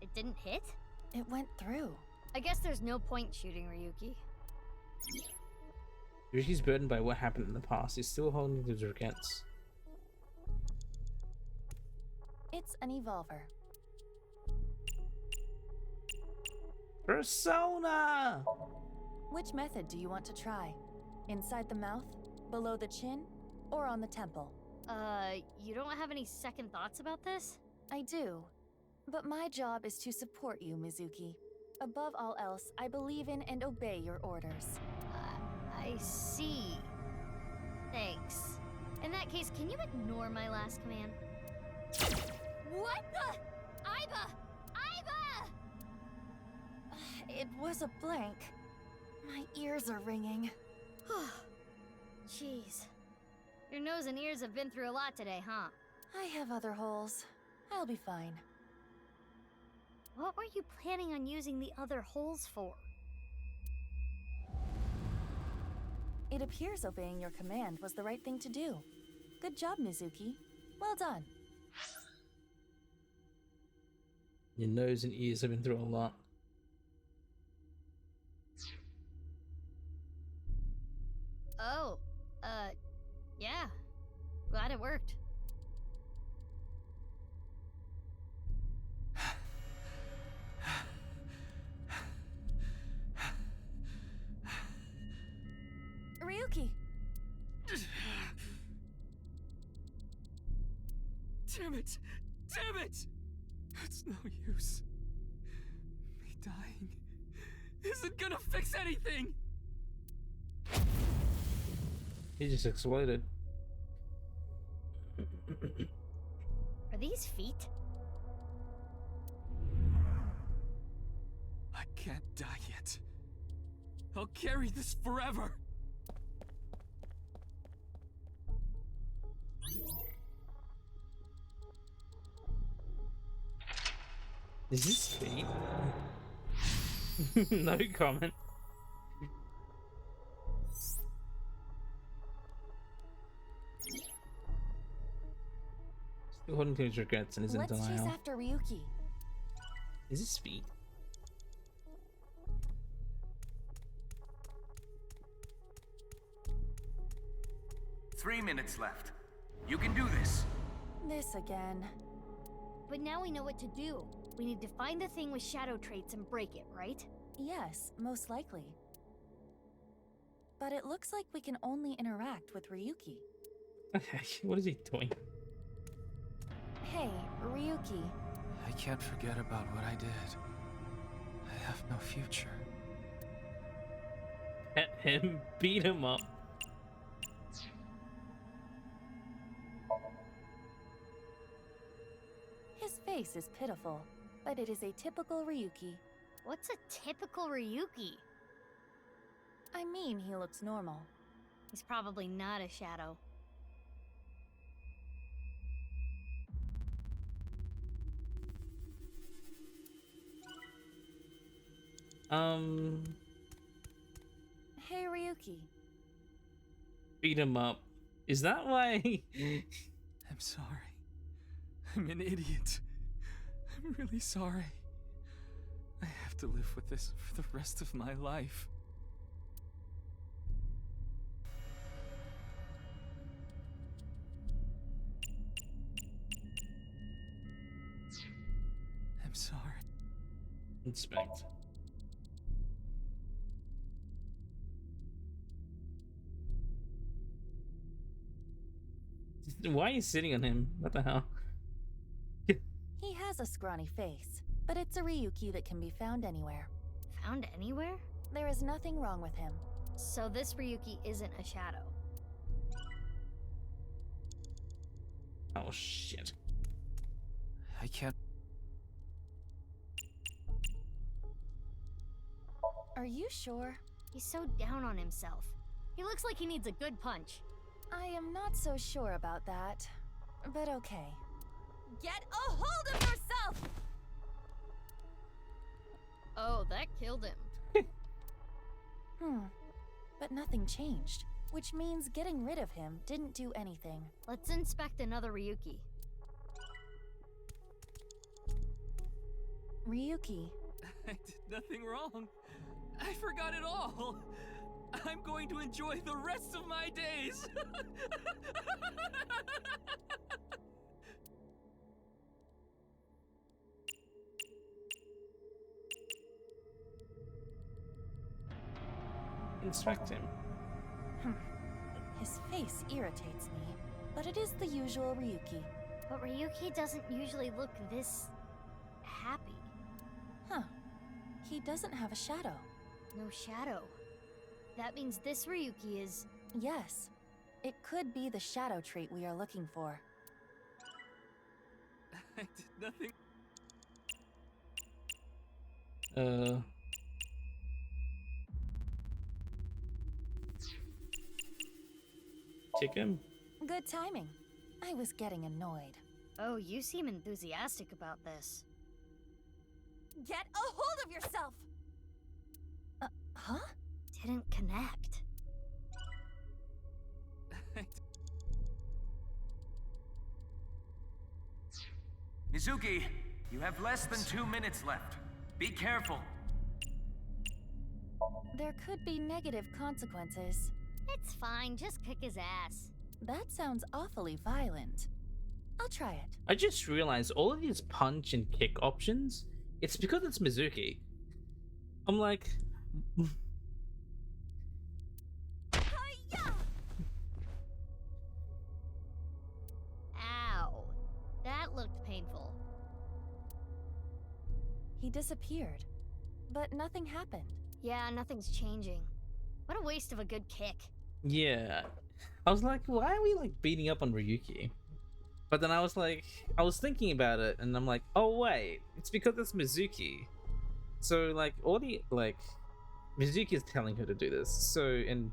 It didn't hit? It went through. I guess there's no point shooting Ryuki. Ryuki's burdened by what happened in the past. He's still holding his regrets. It's an evolver. Persona! Which method do you want to try? Inside the mouth, below the chin, or on the temple? You don't have any second thoughts about this? I do. But my job is to support you, Mizuki. Above all else, I believe in and obey your orders. I see. Thanks. In that case, can you ignore my last command? What the? Aiba! Aiba! It was a blank. My ears are ringing. Jeez. Your nose and ears have been through a lot today, huh? I have other holes. I'll be fine. What were you planning on using the other holes for? It appears obeying your command was the right thing to do. Good job, Mizuki. Well done. Your nose and ears have been through a lot. Oh, yeah. Glad it worked. Ryuki! Damn it! Damn it! It's no use. Me dying isn't gonna fix anything! He just exploded. Are these feet? I can't die yet. I'll carry this forever! Is this feet? No comment. Still holding to his regrets and is in Let's chase denial. after Ryuki. Is this feet? Three minutes left. You can do this. This again. But now we know what to do. We need to find the thing with shadow traits and break it, right? Yes, most likely. But it looks like we can only interact with Ryuki. What is he doing? Hey, Ryuki. I can't forget about what I did. I have no future. Pet him, beat him up. His face is pitiful, but it is a typical Ryuki. What's a typical Ryuki? I mean, he looks normal. He's probably not a shadow. Hey, Ryuki. Beat him up. Is that why? I'm sorry. I'm an idiot. I'm really sorry. I have to live with this for the rest of my life. I'm sorry. Inspect. Why are you sitting on him? What the hell? He has a scrawny face, but it's a Ryuki that can be found anywhere. Found anywhere? There is nothing wrong with him. So this Ryuki isn't a shadow. Oh shit. I can't. Are you sure? He's so down on himself. He looks like he needs a good punch. I am not so sure about that, but okay. Get a hold of yourself! Oh, that killed him. But nothing changed, which means getting rid of him didn't do anything. Let's inspect another Ryuki. Ryuki. I did nothing wrong. I forgot it all. I'm going to enjoy the rest of my days. Inspect him. His face irritates me, but it is the usual Ryuki. But Ryuki doesn't usually look this happy. Huh. He doesn't have a shadow. No shadow. That means this Ryuki is... Yes. It could be the shadow trait we are looking for. I did nothing. Kick him? Good timing. I was getting annoyed. Oh, you seem enthusiastic about this. Get a hold of yourself! Huh? Didn't connect. Mizuki, you have less than 2 minutes left. Be careful. There could be negative consequences. It's fine, just kick his ass. That sounds awfully violent. I'll try it. I just realized all of these punch and kick options, it's because it's Mizuki. I'm like... Ow. That looked painful. He disappeared, but nothing happened. Yeah, nothing's changing. What a waste of a good kick. Yeah. I was like, why are we like beating up on Ryuki? But then I was like, I was thinking about it and I'm like, oh wait, it's because it's Mizuki. So like all the like Mizuki is telling her to do this. So and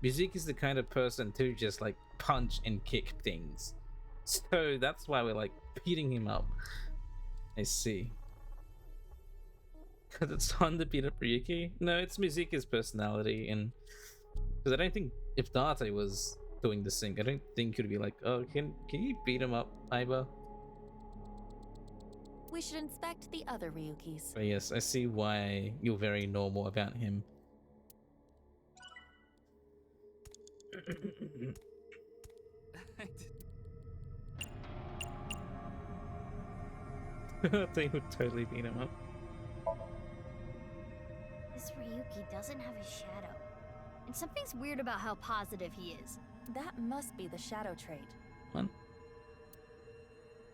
Mizuki is the kind of person to just like punch and kick things. So that's why we're like beating him up. I see. Because it's fun to beat up Ryuki? No, it's Mizuki's personality, and because I don't think if Date was doing this thing, I don't think he'd be like, oh, can you beat him up, Aiba? We should inspect the other Ryukis. But yes, I see why you're very normal about him. They would totally beat him up. This Ryuki doesn't have a shadow. And something's weird about how positive he is. That must be the shadow trait. What?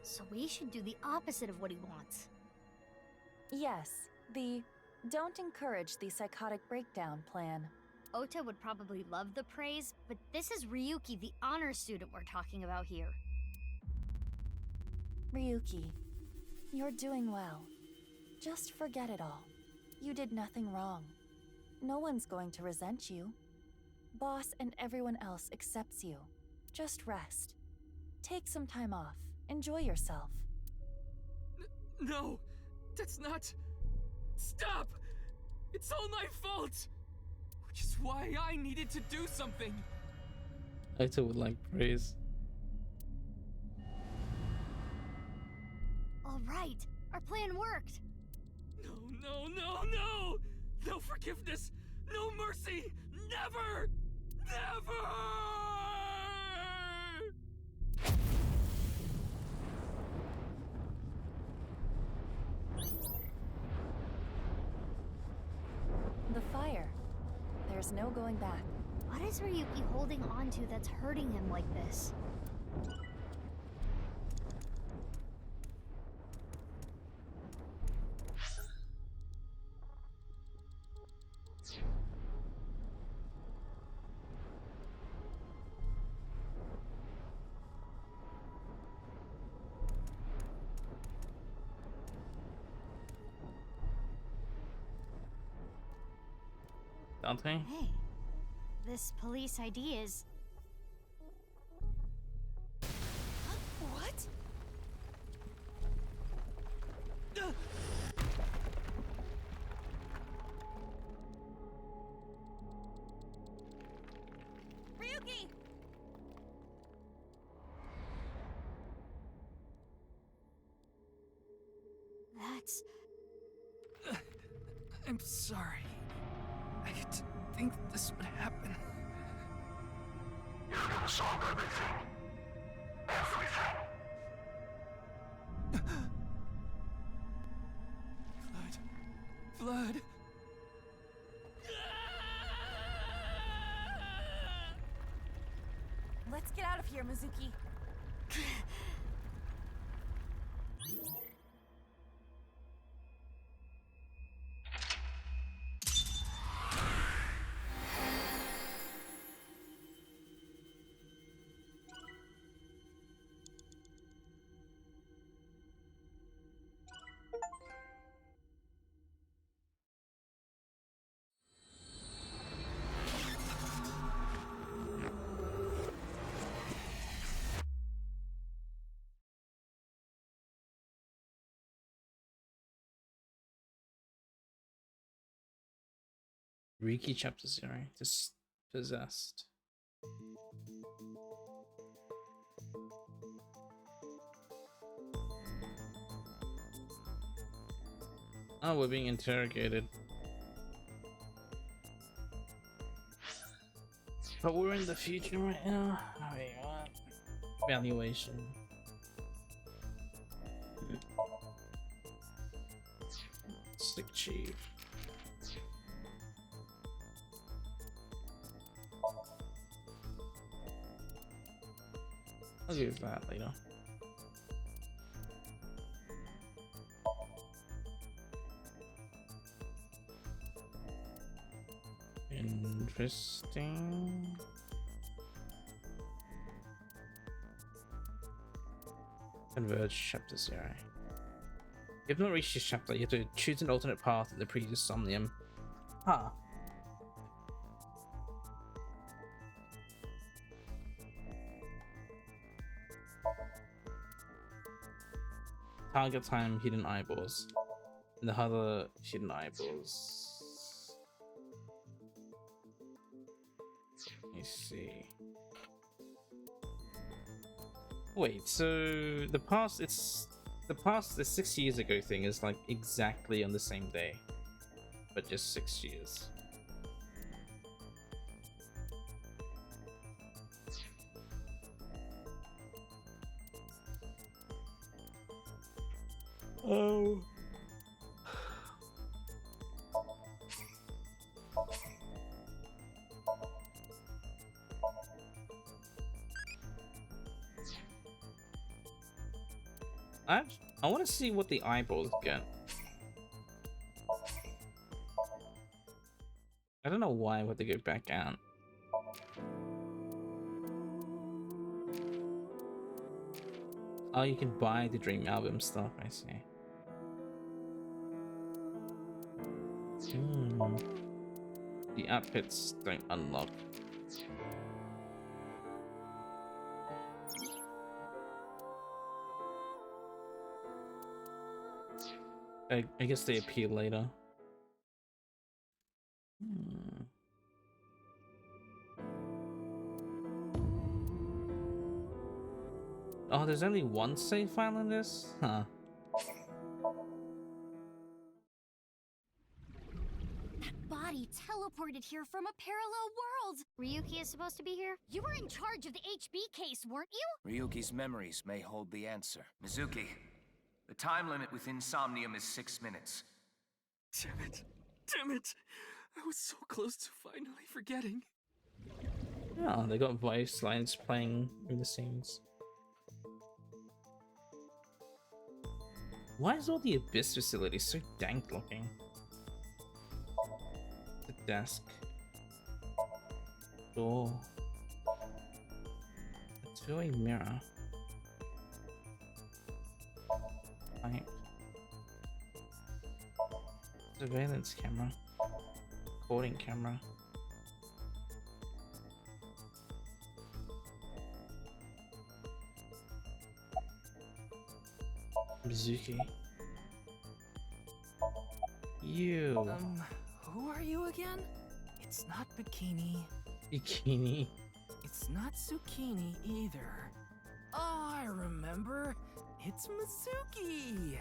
So we should do the opposite of what he wants. Yes, the don't encourage the psychotic breakdown plan. Ota would probably love the praise, but this is Ryuki, the honor student we're talking about here. Ryuki, you're doing well. Just forget it all. You did nothing wrong. No one's going to resent you. Boss and everyone else accepts you. Just rest. Take some time off. Enjoy yourself. No, that's not... Stop! It's all my fault! Which is why I needed to do something. Ota would like praise. All right, our plan worked. No, no, no, no! No forgiveness! No mercy! Never! Never! The fire. There's no going back. What is Ryuki holding on to that's hurting him like this? Dante? Hey, this police ID is... What? Ryuki! That's... I'm sorry. I didn't think this would happen. You're gonna solve everything. Everything. Blood. Let's get out of here, Mizuki. Riki Chapter 0. Possessed. Oh, we're being interrogated. But we're in the future right now. Oh, wait, what? Valuation. Sick chief. I'll use that later. Interesting. Converge chapter 0. You have not reached this chapter. You have to choose an alternate path in the previous Somnium. Huh. Target time hidden eyeballs. And the other hidden eyeballs. Let me see. Wait, so the past, the 6 years ago thing is like exactly on the same day, but just 6 years. Oh. I want to see what the eyeballs get. I don't know why I want to go back out. Oh, you can buy the Dream Album stuff, I see. The outfits don't unlock. I guess they appear later. Oh, there's only one save file in this? Huh. That body teleported here from a parallel world! Ryuki is supposed to be here? You were in charge of the HB case, weren't you? Ryuki's memories may hold the answer. Mizuki, the time limit within Somnium is 6 minutes. Damn it. Damn it. I was so close to finally forgetting. Oh, they got voice lines playing in the scenes. Why is all the Abyss facility so dank looking? The desk. Door. A two-way mirror. Pipe. Surveillance camera. Recording camera. Mizuki. You. Who are you again? It's not Bikini. Bikini. It's not Zucchini either. Oh, I remember. It's Mizuki.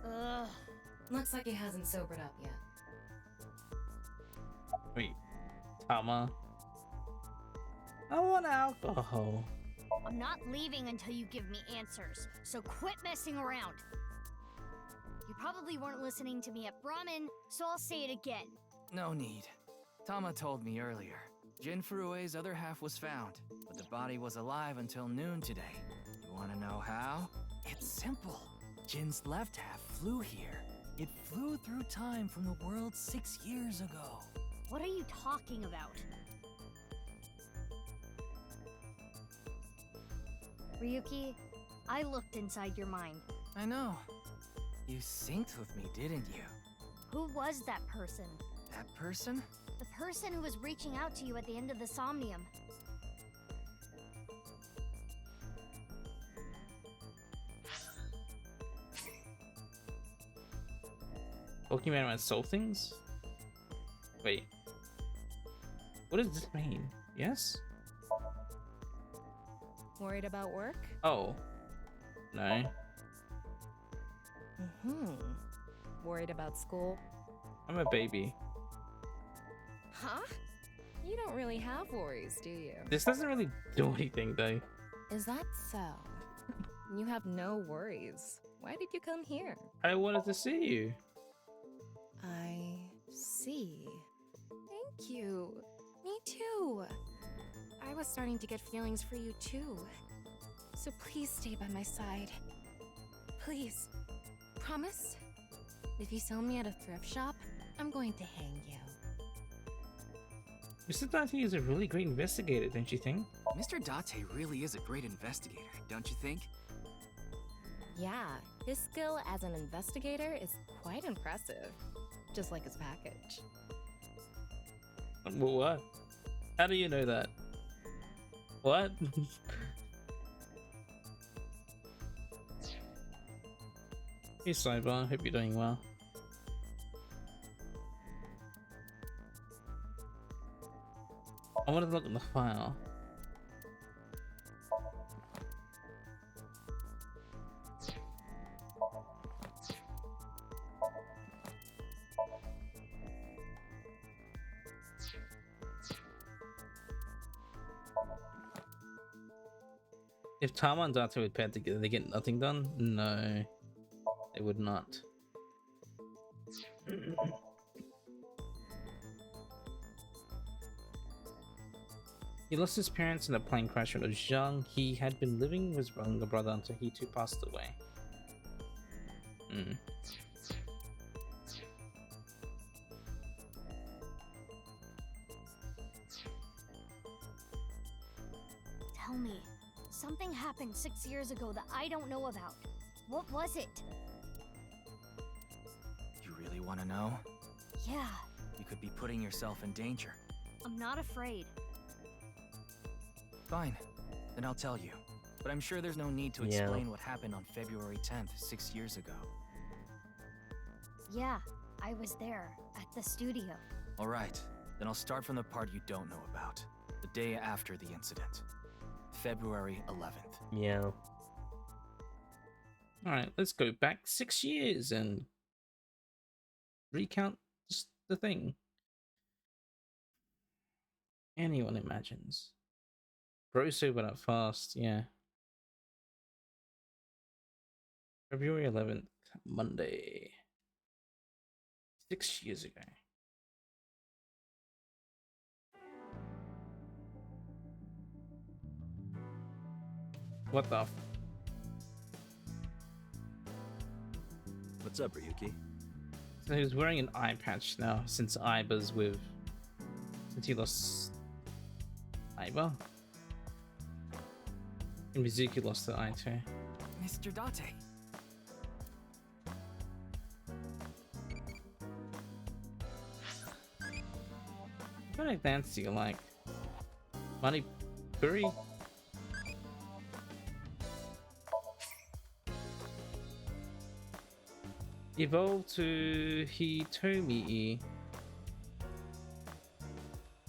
Ugh. Looks like he hasn't sobered up yet. Wait. Tama. I want alcohol. I'm not leaving until you give me answers, so quit messing around. You probably weren't listening to me at Brahmin, so I'll say it again. No need. Tama told me earlier. Jin Furue's other half was found, but the body was alive until noon today. You want to know how? It's simple. Jin's left half flew here. It flew through time from the world 6 years ago. What are you talking about? Ryuki, I looked inside your mind. I know. You synced with me, didn't you? Who was that person? That person? The person who was reaching out to you at the end of the Somnium. Pokemon might solve things? Wait. What does this mean? Yes? Worried about work? Oh. No. Worried about school? I'm a baby. Huh? You don't really have worries, do you? This doesn't really do anything though. Is that so? You have no worries. Why did you come here? I wanted to see you. I see. Thank you. Me too. I was starting to get feelings for you too. So please stay by my side. Please. Promise? If you sell me at a thrift shop, I'm going to hang you. Mr. Dante is a really great investigator, don't you think? Mr. Date really is a great investigator, don't you think? Yeah, his skill as an investigator is quite impressive. Just like his package. What? How do you know that? What? Hey Cyber, hope you're doing well. I wanted to look at the file. If Tama and Date were paired together, they get nothing done? No, they would not. He lost his parents in a plane crash when he was young. He had been living with his younger brother until he too passed away. Tell me, something happened 6 years ago that I don't know about. What was it? You really want to know? Yeah, You could be putting yourself in danger. I'm not afraid. Fine, then I'll tell you. But I'm sure there's no need to Yeah. explain what happened on February 10th, 6 years ago. Yeah, I was there, at the studio. Alright, then I'll start from the part you don't know about. The day after the incident. February 11th. Yeah. Alright, let's go back 6 years and recount the thing. Anyone imagines. Bro sobered up fast, yeah. February 11th, Monday. 6 years ago. What the What's up, Ryuki? So he was wearing an eye patch now since Aiba's with. Since he lost Aiba. And Mizuki lost the eye too. Mr. Date. What kind of dance do you like? Manipuri? Evolve to Hitomi.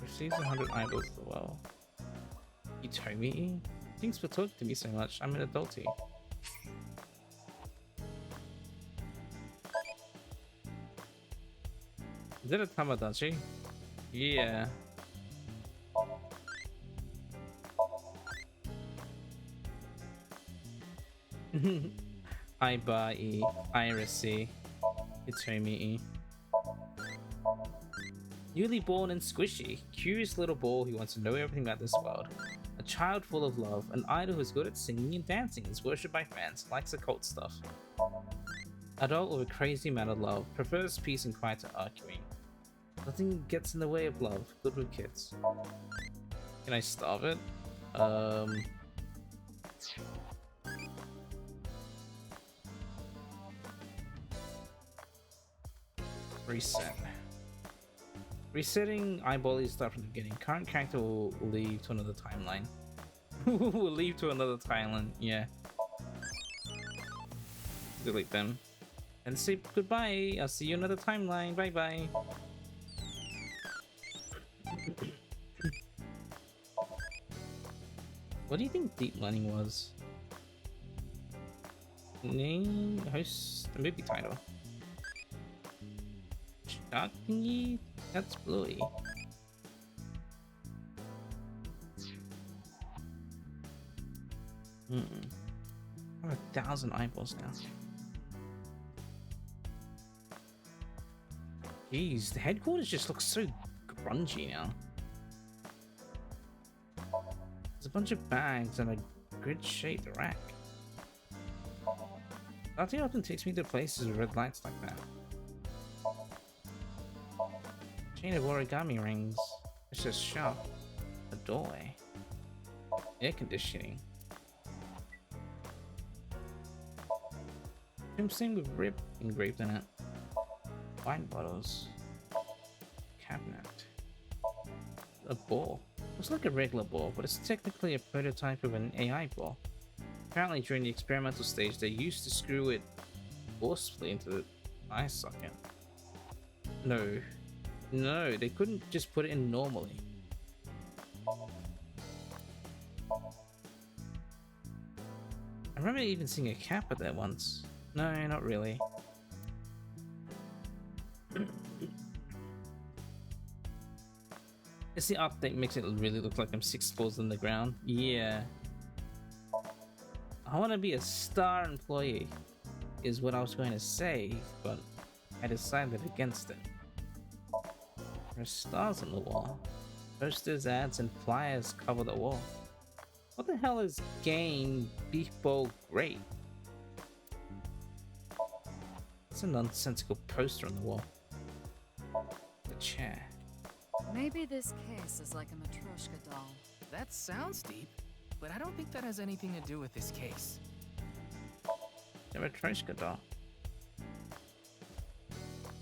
Receives 100 eyeballs as well. Hitomi? Thanks for talking to me so much. I'm an adulty. Is it a Tamagotchi? Yeah. Aiba-e, Iris-e, Hitomi-e. Newly born and squishy, curious little ball who wants to know everything about this world. A child full of love, an idol who's good at singing and dancing, is worshipped by fans, likes occult stuff. Adult with a crazy amount of love, prefers peace and quiet to arguing. Nothing gets in the way of love, good with kids. Can I starve it? Reset. Resetting eyeball is start from the beginning. Current character will leave to another timeline. Will leave to another timeline, yeah. Delete them. And say goodbye. I'll see you another timeline. Bye bye. What do you think deep learning was? Name, host, the movie title. Shockingly, that's Bluey. I have 1,000 eyeballs now. Jeez, the headquarters just looks so grungy now. There's a bunch of bags and a grid-shaped rack. Nothing often takes me to places with red lights like that. Chain of origami rings. It's just shop. A doorway. Air conditioning. Tombstone with RIP engraved in it. Wine bottles. Cabinet. A ball. Looks like a regular ball, but it's technically a prototype of an AI ball. Apparently during the experimental stage they used to screw it forcefully into the eye socket. No, they couldn't just put it in normally. I remember even seeing a Kappa there once. No, not really. It's the update makes it really look like I'm 6 balls in the ground. Yeah. I want to be a star employee, is what I was going to say, but I decided against it. There are stars on the wall. Posters, ads, and flyers cover the wall. What the hell is Gain Beef Bowl Great? It's a nonsensical poster on the wall. The chair. Maybe this case is like a Matryoshka doll. That sounds deep, but I don't think that has anything to do with this case. The Matryoshka doll.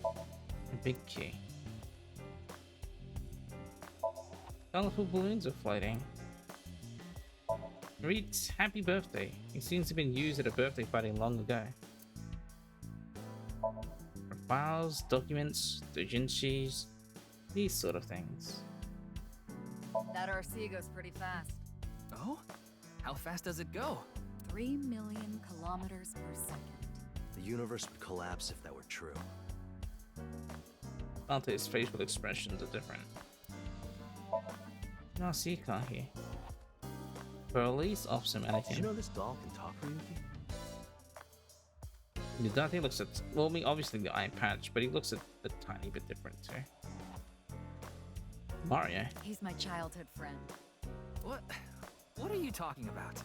A big key. Colorful balloons are floating. Reads happy birthday. It seems to have been used at a birthday party long ago. Files, documents, doujinshis, these sort of things. That RC goes pretty fast. Oh? How fast does it go? 3 million kilometers per second. The universe would collapse if that were true. Dante's facial expressions are different. No, see, you can't hear. But at least off some etiquette. Did you know this doll can talk, Ryuki? Dante looks at, well, I mean, obviously the eye patch, but he looks a tiny bit different too. Mario. He's my childhood friend. What are you talking about?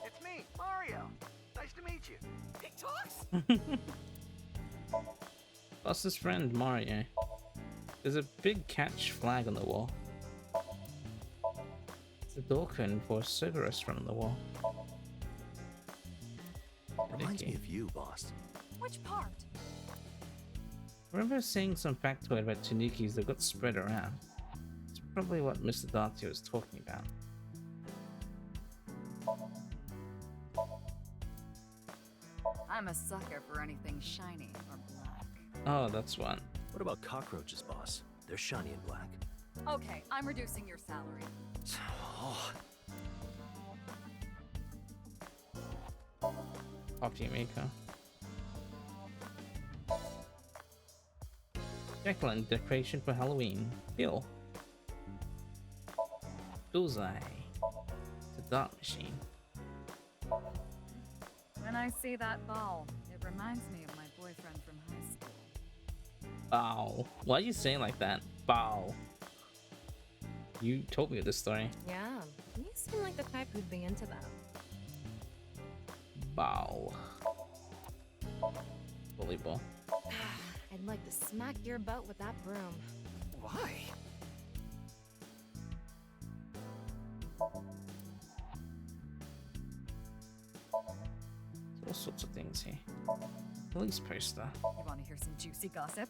It's me, Mario. Nice to meet you. He talks? Boss's friend, Mario. There's a big catch flag on the wall. It's a door cone for a soda restaurant on the wall. Reminds me of you, boss. Which part? Remember seeing some factoid about tanukis that got spread around? It's probably what Mr. Date was talking about. I'm a sucker for anything shiny or black. Oh, that's one. What about cockroaches, boss? They're shiny and black. Okay, I'm reducing your salary. Oh. Coffee maker. Jacqueline, decoration for Halloween. Bill. Bullseye. The dart machine. When I see that ball, it reminds me of my boyfriend from high school. Bow. Why are you saying like that? Bow. You told me this story. Yeah, you seem like the type who'd be into that. Bow. Volleyball. I'd like to smack your butt with that broom. Why? All sorts of things here. Police poster. You want to hear some juicy gossip?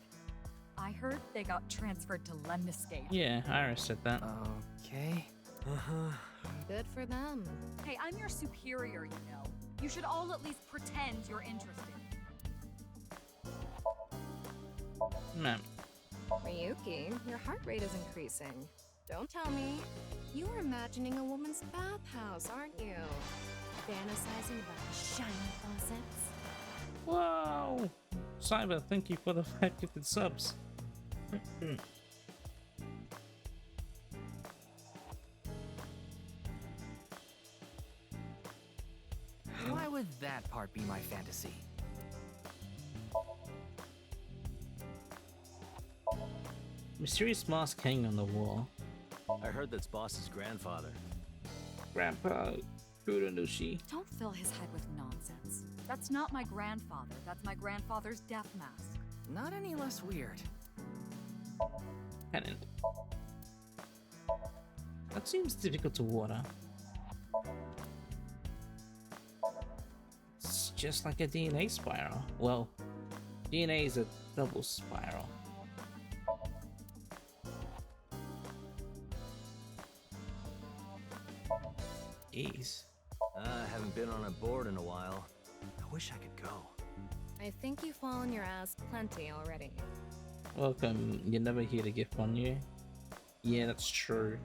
I heard they got transferred to Lemniscate. Yeah, Iris said that. Okay. Good for them. Hey, I'm your superior, you know. You should all at least pretend you're interested. Ma'am. Ryuki, your heart rate is increasing. Don't tell me. You're imagining a woman's bathhouse, aren't you? Fantasizing about shiny faucets. Wow! Cyber, thank you for the 5 gifted subs. Why would that part be my fantasy? Mysterious mask hanging on the wall. I heard that's boss's grandfather. Grandpa Kuronushi. Don't fill his head with nonsense. That's not my grandfather. That's my grandfather's death mask. Not any less weird. Pennant. That seems difficult to water. It's just like a DNA spiral. Well, DNA is a double spiral. Jeez. I haven't been on a board in a while. I wish I could go. I think you fall on your ass plenty already. Welcome, you're never here to gift on you. Yeah, that's true.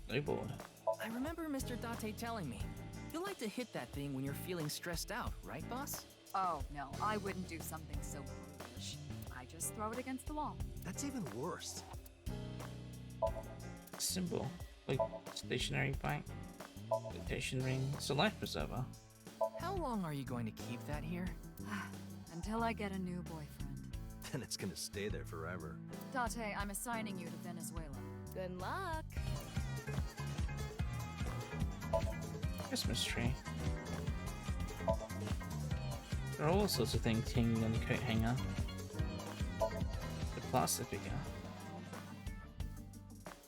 No board. I remember Mr. Date telling me. You like to hit that thing when you're feeling stressed out, right, boss? Oh, no, I wouldn't do something so foolish. I just throw it against the wall. That's even worse. Symbol. Like stationary bike. Rotation ring. It's a life preserver. How long are you going to keep that here? Until I get a new boyfriend. Then it's gonna stay there forever. Date, I'm assigning you to Venezuela. Good luck. Christmas tree. There are all sorts of things hanging on the coat hanger. The plaster figure.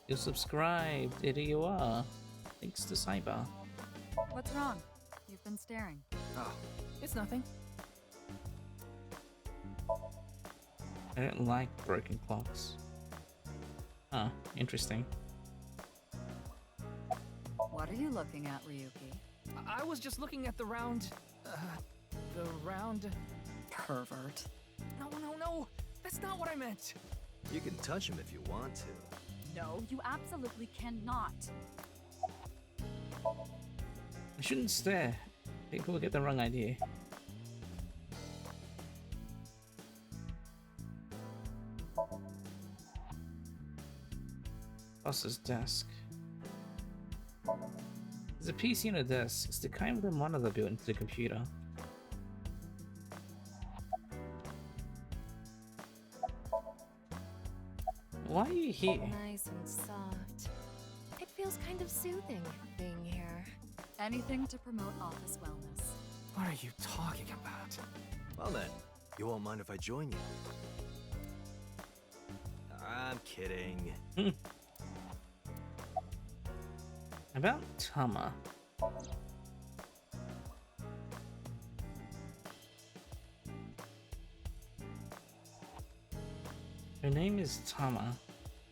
You're subscribed, here you are. Thanks to Cyber. What's wrong? You've been staring. Oh, it's nothing. I don't like broken clocks. Huh, interesting. What are you looking at, Ryuki? I was just looking at the round... Pervert. No. That's not what I meant. You can touch him if you want to. No, you absolutely cannot. I shouldn't stare. People will get the wrong idea. Boss's desk. There's a PC on a desk. It's the kind with a monitor built into the computer. Why are you here? Nice and soft. It feels kind of soothing being here. Anything to promote office wellness. What are you talking about? Well then, you won't mind if I join you? I'm kidding. About Tama. Her name is Tama.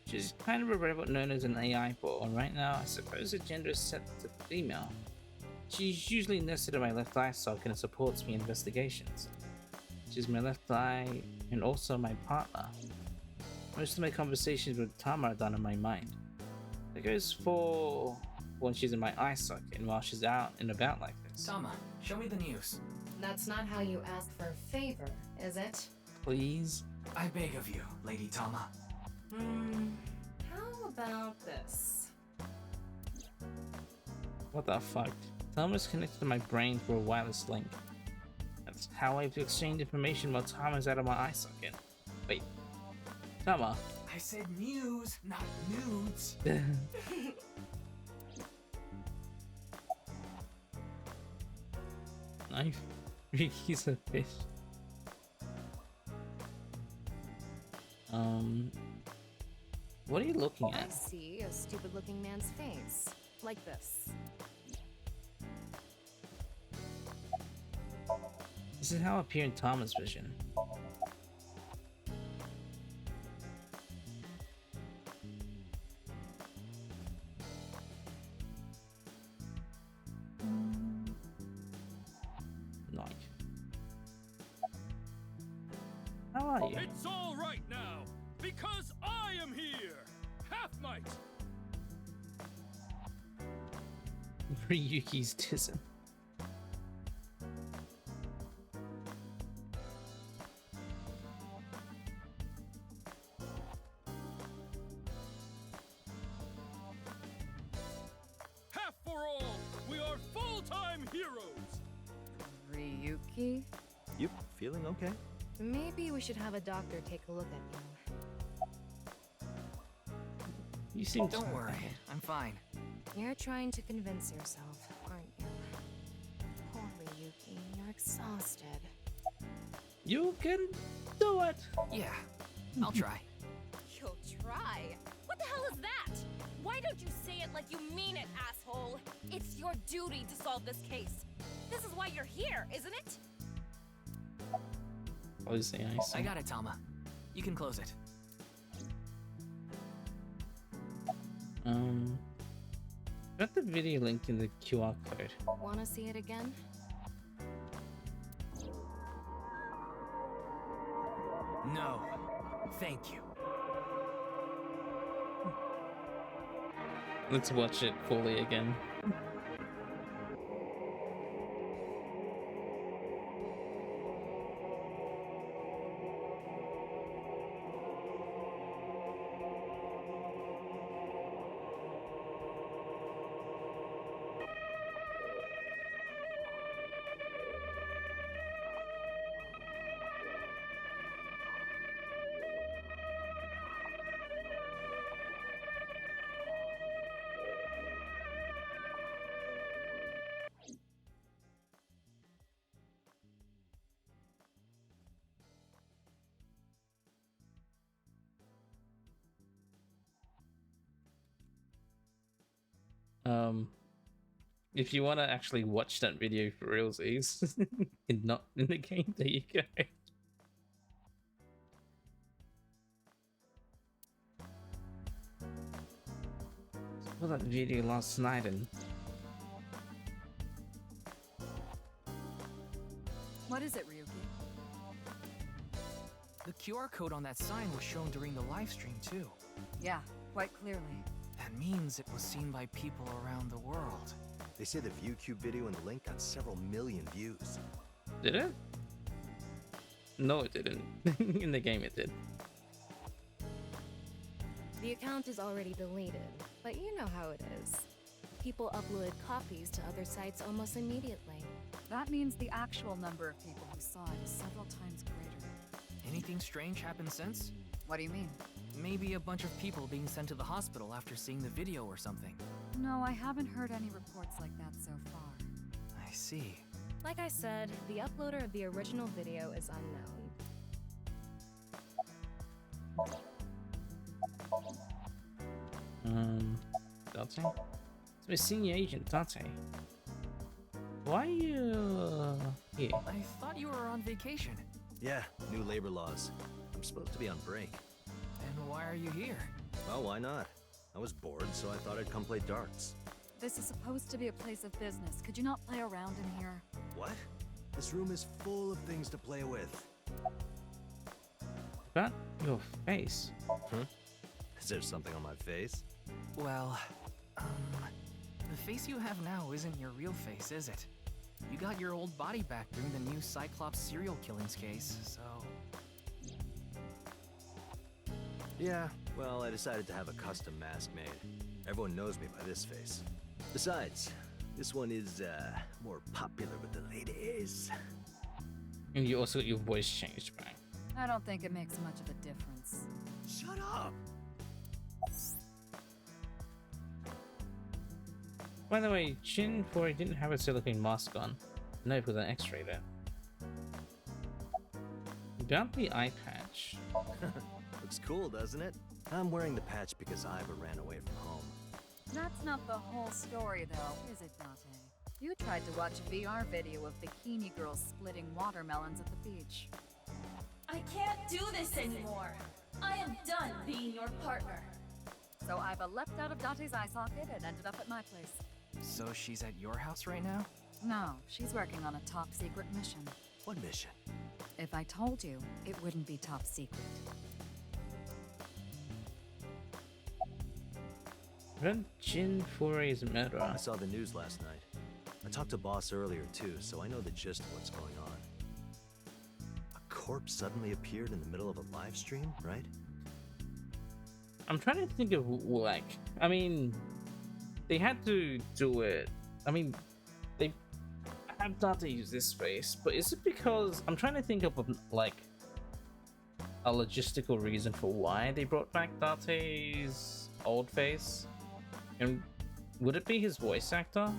She's kind of a robot known as an AI bot, and right now I suppose her gender is set to female. She's usually nested in my left eye socket and supports me in investigations. She's my left eye and also my partner. Most of my conversations with Tama are done in my mind. That goes for when she's in my eye socket and while she's out and about like this. Tama, show me the news. That's not how you ask for a favor, is it? Please? I beg of you, Lady Tama. How about this? What the fuck? Tama's connected to my brain through a wireless link. That's how I've exchanged information while Tama's out of my eye socket. Wait. Tama. I said news, not nudes. Knife. Ricky's a fish. What are you looking I at? see a stupid-looking man's face. Like this. This is how I appear in Tama's vision. Like. How are you? It's all right now, because I am here! Half might! Ryuki's tism. Half for all! We are full-time heroes! Ryuki? You feeling okay? Maybe we should have a doctor take a look at you. You seem Don't worry, I'm fine. You're trying to convince yourself, aren't you? Poor Ryuki, you're exhausted. You can do it! Yeah, I'll try. You'll try? What the hell is that? Why don't you say it like you mean it, asshole? It's your duty to solve this case. This is why you're here, isn't it? Close the eyes. I got it, Tama. You can close it. Got the video link in the QR code. Wanna see it again? No. Thank you. Let's watch it fully again. If you want to actually watch that video for realsies, and not in the game, there you go. I saw that video last night and... What is it, Ryuki? The QR code on that sign was shown during the live stream too. Yeah, quite clearly. That means it was seen by people around the world. They say the ViewCube video and the link got several million views. Did it? No, it didn't. In the game, it did. The account is already deleted, but you know how it is. People uploaded copies to other sites almost immediately. That means the actual number of people who saw it is several times greater. Anything strange happened since? What do you mean? Maybe a bunch of people being sent to the hospital after seeing the video or something. No, I haven't heard any reports like that so far. I see. Like I said, the uploader of the original video is unknown. Date? It's my senior agent, Date. Why are you here? I thought you were on vacation. Yeah, new labor laws. I'm supposed to be on break. And why are you here? Well, why not? I was bored, so I thought I'd come play darts. This is supposed to be a place of business. Could you not play around in here? What? This room is full of things to play with. About your face. Huh? Is there something on my face? Well, the face you have now isn't your real face, is it? You got your old body back during the new Cyclops serial killings case, so... Yeah, well, I decided to have a custom mask made. Everyone knows me by this face. Besides, this one is, more popular with the ladies. And you also got your voice changed back. I don't think it makes much of a difference. Shut up! By the way, Jin 4 didn't have a silicone mask on. No, it was an X-ray there. About the eye patch. Looks cool, doesn't it? I'm wearing the patch because Iva ran away from home. That's not the whole story, though, is it, Date? You tried to watch a VR video of bikini girls splitting watermelons at the beach. I can't do this anymore. I am done being your partner. So Iva leapt out of Date's eye socket and ended up at my place. So she's at your house right now? No, she's working on a top secret mission. What mission? If I told you, it wouldn't be top secret. Red Jin 4 is a murderer. I saw the news last night. I talked to Boss earlier too, so I know the gist of what's going on. A corpse suddenly appeared in the middle of a live stream, right? I'm trying to think of, like, I mean, they had to do it. I mean, they have Date use this face, but is it because I'm trying to think of, like, a logistical reason for why they brought back Date's old face? And would it be his voice actor?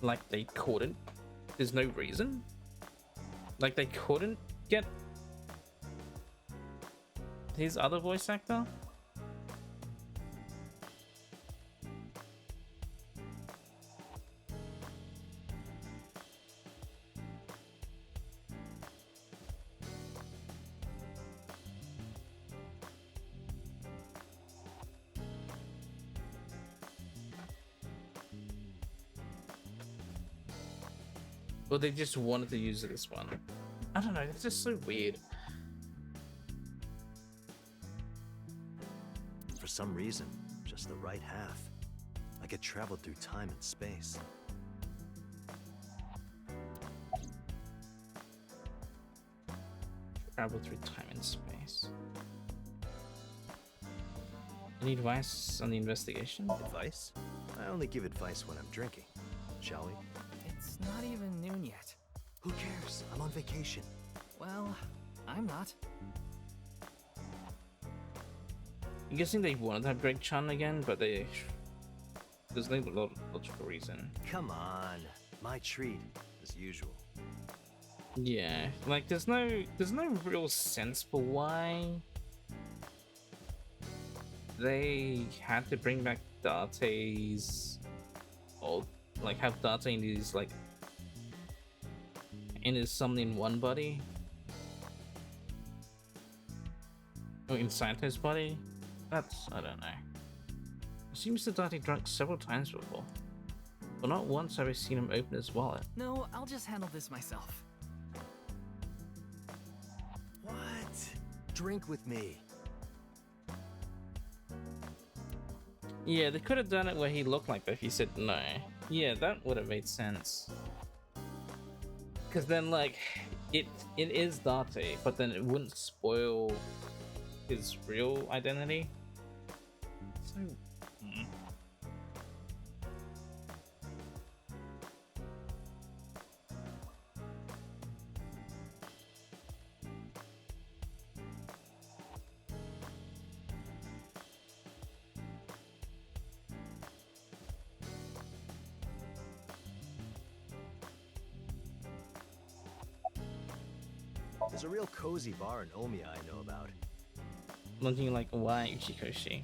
Like they couldn't? There's no reason? Like they couldn't get his other voice actor? Or they just wanted to use this one. I don't know, it's just so weird. For some reason, just the right half. Like it traveled through time and space. Travel through time and space. Any advice on the investigation? Advice? I only give advice when I'm drinking. Shall we? It's not even noon yet. Who cares? I'm on vacation. Well, I'm not. I'm guessing they wanted to have Greg Chan again, but there's no logical reason. Come on. My treat, as usual. Yeah, like there's no real sense for why they had to bring back Date's old, like have Date in his like in his Somnium 1 body or inside his body. That's, I don't know. It seems that Date drunk several times before, but not once have I seen him open his wallet. No, I'll just handle this myself. What? Drink with me. Yeah, they could have done it where he looked like that if he said no. Yeah, that would have made sense. Because then, like, it is Date, but then it wouldn't spoil his real identity. So, There's a real cozy bar in Omiya I know about. Looking like why Uchikoshi.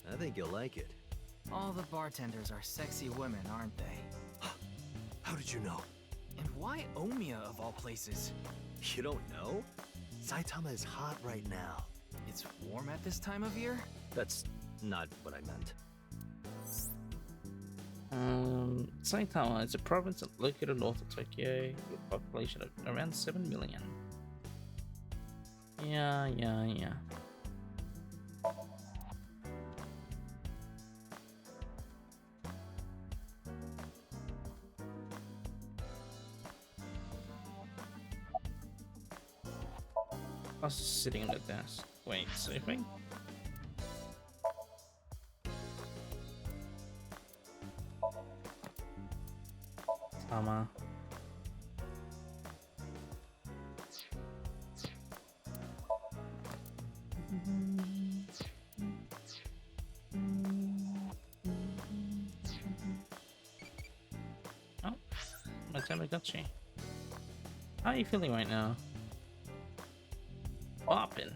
I think you'll like it. All the bartenders are sexy women, aren't they? How did you know? And why Omiya of all places? You don't know? Saitama is hot right now. It's warm at this time of year? That's not what I meant. Saitama is a province located north of Tokyo with a population of around 7 million. Yeah. I was just sitting on the desk. Wait, sleeping? Tama. Oh, my Tamagotchi. How are you feeling right now? Bopping.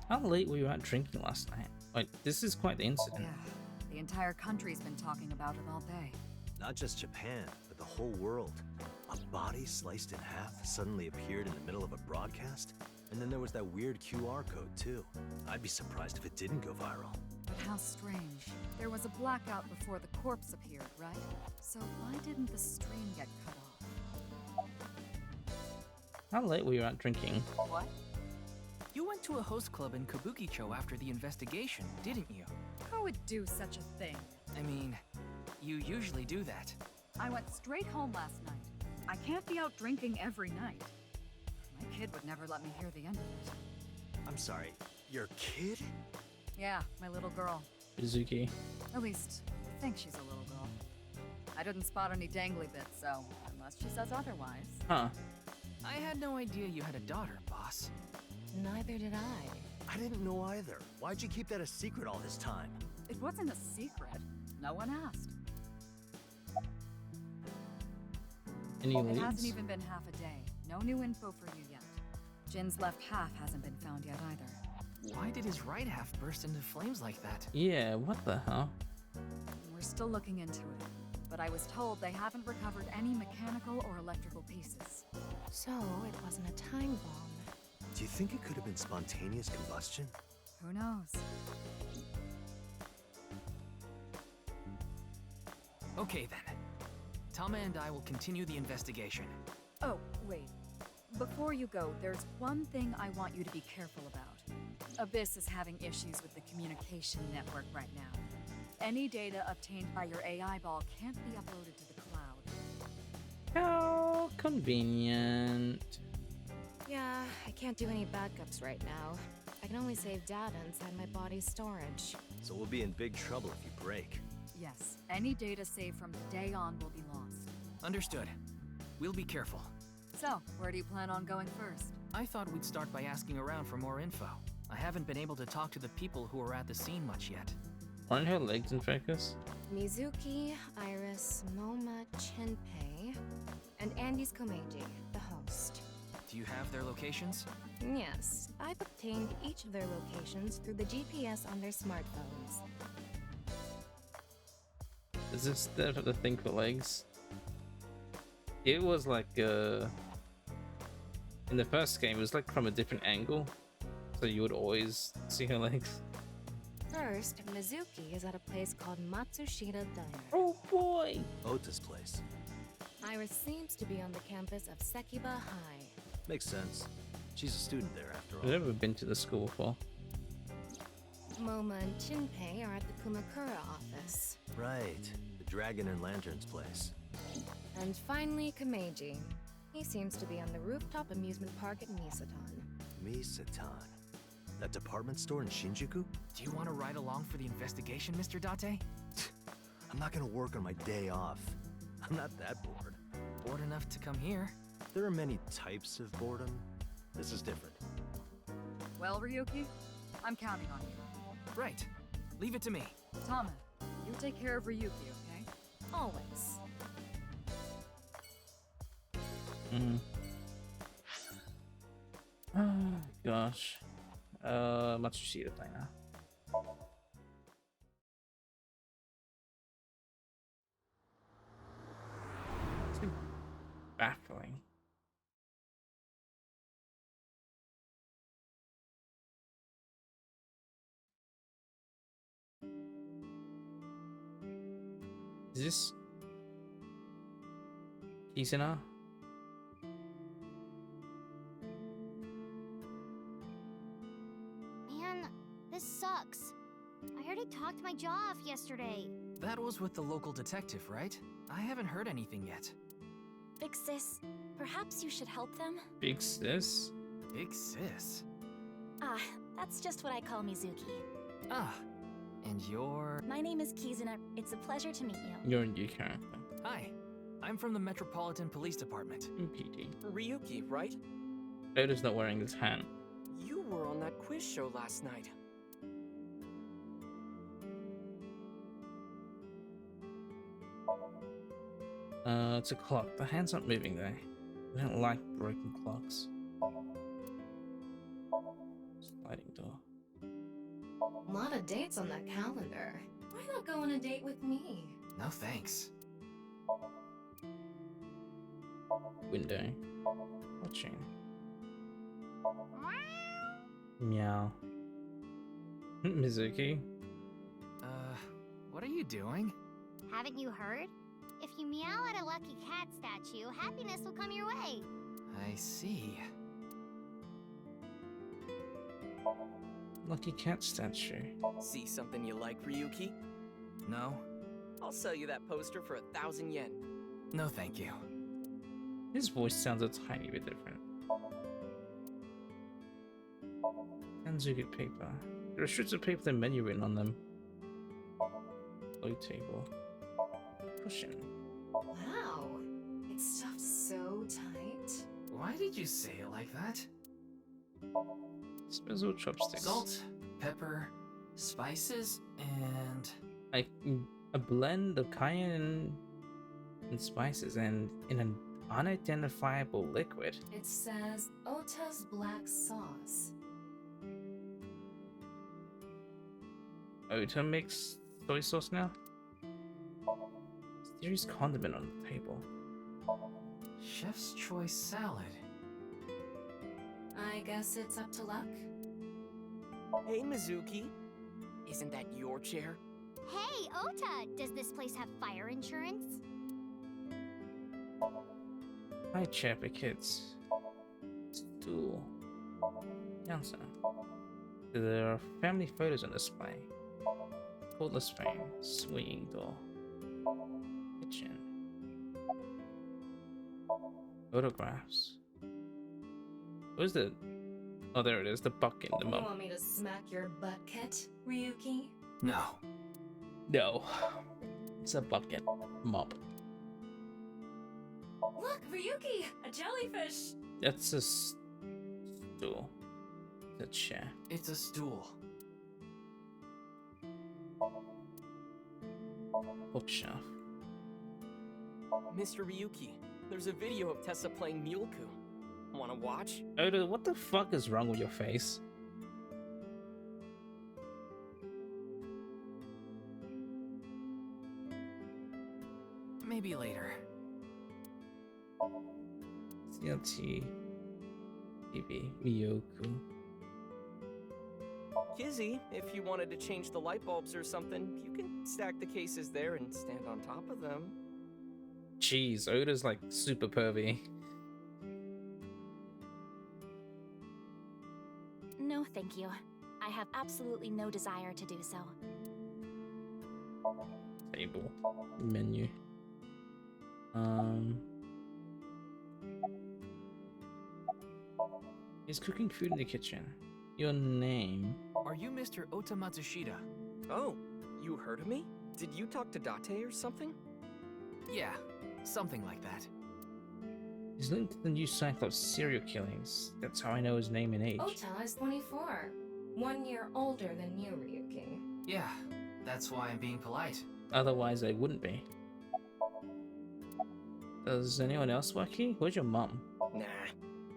How late were you out drinking last night? Wait, this is quite the incident. Yeah, the entire country's been talking about it all day. Not just Japan, but the whole world. A body sliced in half suddenly appeared in the middle of a broadcast, and then there was that weird QR code too. I'd be surprised if it didn't go viral. But how strange. There was a blackout before the corpse appeared, right? So why didn't the stream get cut off? How late were you out drinking? What? You went to a host club in Kabukicho after the investigation, didn't you? Who would do such a thing? I mean, you usually do that. I went straight home last night. I can't be out drinking every night. My kid would never let me hear the end of it. I'm sorry, your kid? Yeah, my little girl. Izuki. At least, I think she's a little girl. I didn't spot any dangly bits, so unless she says otherwise. Huh. I had no idea you had a daughter, boss. Neither did I. I didn't know either. Why'd you keep that a secret all this time? It wasn't a secret. No one asked. Any leads? It hasn't even been half a day. No new info for you yet. Jin's left half hasn't been found yet either. Why did his right half burst into flames like that? Yeah, what the hell? We're still looking into it, but I was told they haven't recovered any mechanical or electrical pieces. So it wasn't a time bomb. Do you think it could have been spontaneous combustion? Who knows? Okay then. Tama and I will continue the investigation. Oh, wait. Before you go, there's one thing I want you to be careful about. Abyss is having issues with the communication network right now. Any data obtained by your AI ball can't be uploaded to the cloud. How convenient. Yeah, I can't do any backups right now. I can only save data inside my body's storage. So we'll be in big trouble if you break. Yes, any data saved from today on will be lost. Understood. We'll be careful. So, where do you plan on going first? I thought we'd start by asking around for more info. I haven't been able to talk to the people who were at the scene much yet. Aren't her legs in focus? Mizuki, Iris, Moma, Chinpei, and Andy's Komeiji, the host. Do you have their locations? Yes, I've obtained each of their locations through the GPS on their smartphones. Is this the thing for legs? It was like In the first game, it was like from a different angle, so you would always see her legs. First, Mizuki is at a place called Matsushita Diner. Oh boy! Ota's place. Iris seems to be on the campus of Sekiba High. Makes sense. She's a student there after all. I've never been to the school before. Moma and Shinpei are at the Kumakura office. Right. The Dragon and Lanterns place. And finally, Kameji. He seems to be on the rooftop amusement park at Misatan. Misatan. That department store in Shinjuku? Do you want to ride along for the investigation, Mr. Date? I'm not gonna work on my day off. I'm not that bored. Bored enough to come here. There are many types of boredom. This is different. Well, Ryuki, I'm counting on you. Right. Leave it to me. Tama, you take care of Ryuki, okay? Always. Oh gosh. Matsushita Diner. It's baffling. Is this Kizuna? Man, this sucks. I already talked my jaw off yesterday. That was with the local detective, right? I haven't heard anything yet. Big sis, perhaps you should help them? Big sis? Big sis? Ah, that's just what I call Mizuki. Ah, and you're... My name is Kizuna. It's a pleasure to meet you. You're a new character. Hi, I'm from the Metropolitan Police Department. PD. Ryuki, right? Oda's not wearing his hat. You were on that quiz show last night. It's a clock. The hand's not moving though. I don't like broken clocks. Sliding door. A lot of dates on that calendar. Why not go on a date with me? No thanks. Window. Watching. Meow. Mizuki. What are you doing? Haven't you heard? If you meow at a lucky cat statue, happiness will come your way. I see. Lucky cat statue. See something you like, Ryuki? No. I'll sell you that poster for 1,000 yen. No, thank you. His voice sounds a tiny bit different. Kanzuki paper. There are strips of paper with a menu written on them. Low table. Cushion. Wow, it's stuffed so tight. Why did you say it like that? Disposable chopsticks. Salt, pepper, spices, and... A blend of cayenne and spices and in an unidentifiable liquid. It says Ota's black sauce. Ota makes soy sauce now? There's condiment on the table. Chef's choice salad. I guess it's up to luck. Hey, Mizuki. Isn't that your chair? Hey, Ota! Does this place have fire insurance? High chair for kids. Stool. Yansa. There are family photos on display. Cordless phone. Swinging door. Kitchen. Photographs. Where's the... Oh, there it is. The bucket in the You mug. want me to smack your butt, Kit, Ryuki? No. No. It's a bucket. Mop. Look, Ryuki! A jellyfish! That's a stool. It's a chair. It's a stool. Bookshelf. Mr. Ryuki, there's a video of Tessa playing Muleku. Wanna watch? Oda, what the fuck is wrong with your face? Maybe later. CLT. TV, Miyoku. Kizzy, if you wanted to change the light bulbs or something, you can stack the cases there and stand on top of them. Jeez, Oda's like super pervy. No, thank you. I have absolutely no desire to do so. Table. Menu. He's cooking food in the kitchen. Your name? Are you Mr. Ota Matsushita? Oh, you heard of me? Did you talk to Date or something? Yeah, something like that. He's linked to the new Cyclops serial killings. That's how I know his name and age. Ota is 24. 1 year older than you, Ryuki. Yeah, that's why I'm being polite. Otherwise, I wouldn't be. Does anyone else work here? Where's your mum? Nah.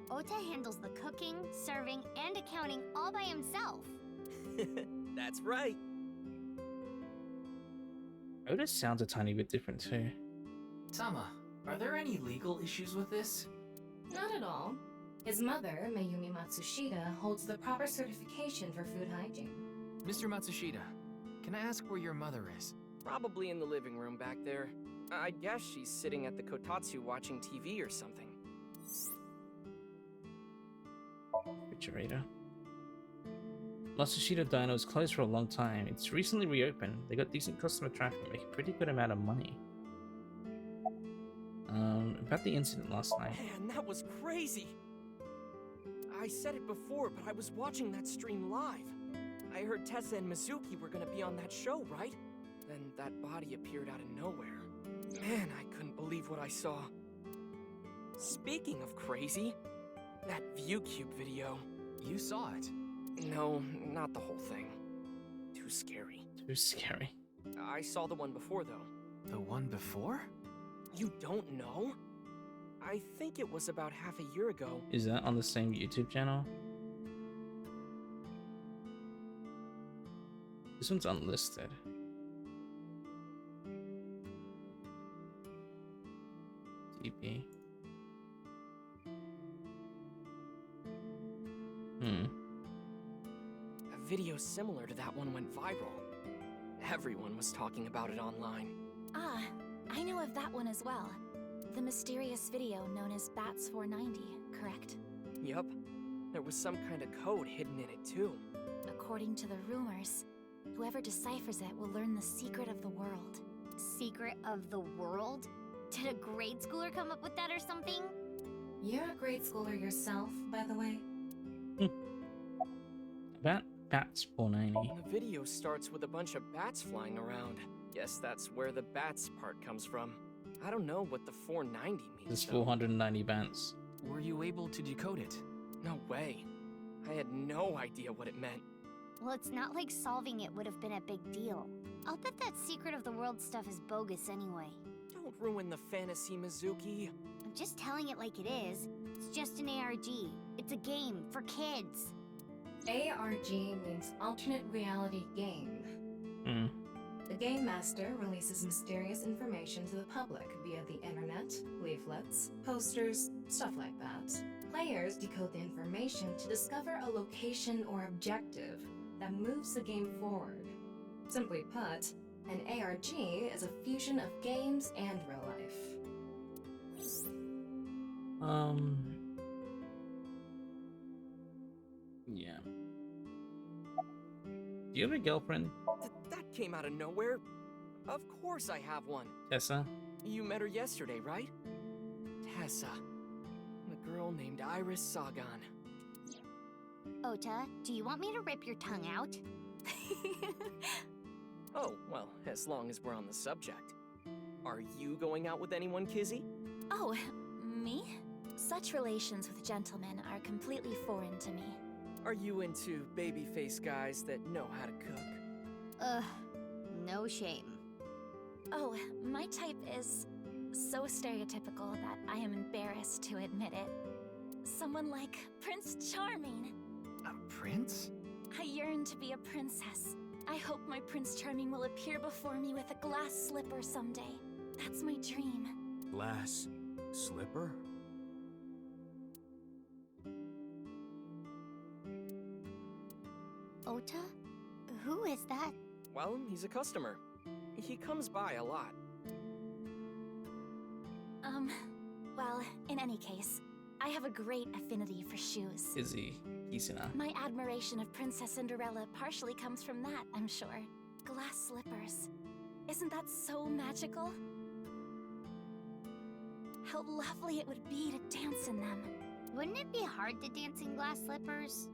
Ota handles the cooking, serving, and accounting all by himself. That's right. Oda sounds a tiny bit different too. Tama, are there any legal issues with this? Not at all. His mother, Mayumi Matsushita, holds the proper certification for food hygiene. Mr. Matsushita, can I ask where your mother is? Probably in the living room back there. I guess she's sitting at the kotatsu watching TV or something. Refrigerator. Matsushita Dino was closed for a long time. It's recently reopened. They got decent customer traffic and make a pretty good amount of money. About the incident last night. Man, that was crazy! I said it before, but I was watching that stream live. I heard Tessa and Mizuki were gonna be on that show, right? Then that body appeared out of nowhere. Man, I couldn't believe what I saw. Speaking of crazy, that ViewCube video. You saw it? No, not the whole thing. Too scary. Too scary. I saw the one before, though. The one before? You don't know? I think it was about half a year ago. Is that on the same YouTube channel? This one's unlisted. DP. A video similar to that one went viral. Everyone was talking about it online. Ah, I know of that one as well. The mysterious video known as Bats 490, correct? Yup. There was some kind of code hidden in it, too. According to the rumors, whoever deciphers it will learn the secret of the world. Secret of the world? Did a grade schooler come up with that or something? You're a grade schooler yourself, by the way. About Bats 490. The video starts with a bunch of bats flying around. Guess that's where the bats part comes from. I don't know what the 490 means. There's 490 bats. Were you able to decode it? No way. I had no idea what it meant. Well, it's not like solving it would have been a big deal. I'll bet that secret of the world stuff is bogus anyway. Don't ruin the fantasy, Mizuki. I'm just telling it like it is. It's just an ARG. It's a game for kids. ARG means alternate reality game. The Game Master releases mysterious information to the public via the internet, leaflets, posters, stuff like that. Players decode the information to discover a location or objective that moves the game forward. Simply put, an ARG is a fusion of games and real life. Yeah. Do you have a girlfriend? That came out of nowhere. Of course I have one. Tessa? You met her yesterday, right? Tessa. The girl named Iris Sagan. Ota, do you want me to rip your tongue out? Oh, well, as long as we're on the subject. Are you going out with anyone, Kizzy? Oh, me? Such relations with gentlemen are completely foreign to me. Are you into baby-faced guys that know how to cook? Ugh, no shame. Oh, my type is so stereotypical that I am embarrassed to admit it. Someone like Prince Charming. A prince? I yearn to be a princess. I hope my Prince Charming will appear before me with a glass slipper someday. That's my dream. Glass slipper? Ota? Who is that? Well, he's a customer. He comes by a lot. Well, in any case, I have a great affinity for shoes. Izzy, Kizuna. My admiration of Princess Cinderella partially comes from that, I'm sure. Glass slippers. Isn't that so magical? How lovely it would be to dance in them. Wouldn't it be hard to dance in glass slippers?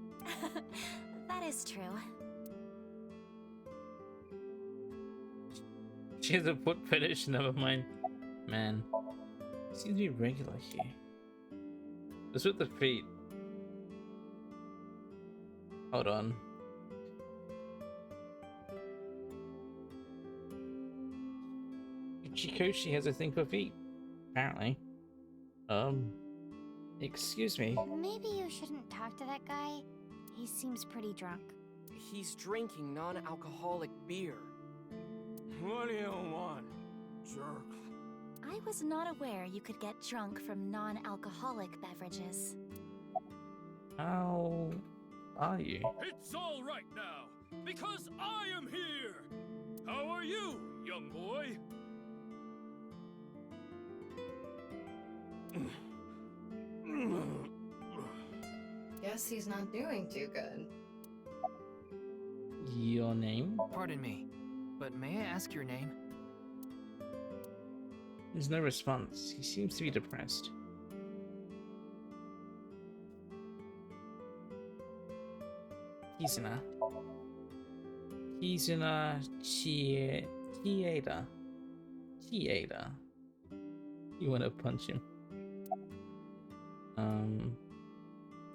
That is true. She has a foot fetish, never mind. Man, seems to be regular here. What's with the feet? Hold on. Chikoshi has a thing for feet, apparently. Excuse me. Maybe you shouldn't talk to that guy. He seems pretty drunk. He's drinking non-alcoholic beer. What do you want, jerk? I was not aware you could get drunk from non-alcoholic beverages. How are you? It's all right now, because I am here! How are you, young boy? Guess he's not doing too good. Your name? Pardon me, but may I ask your name? There's no response. He seems to be depressed. Kizuna. Kizuna Chieda. Chieda. You wanna punch him?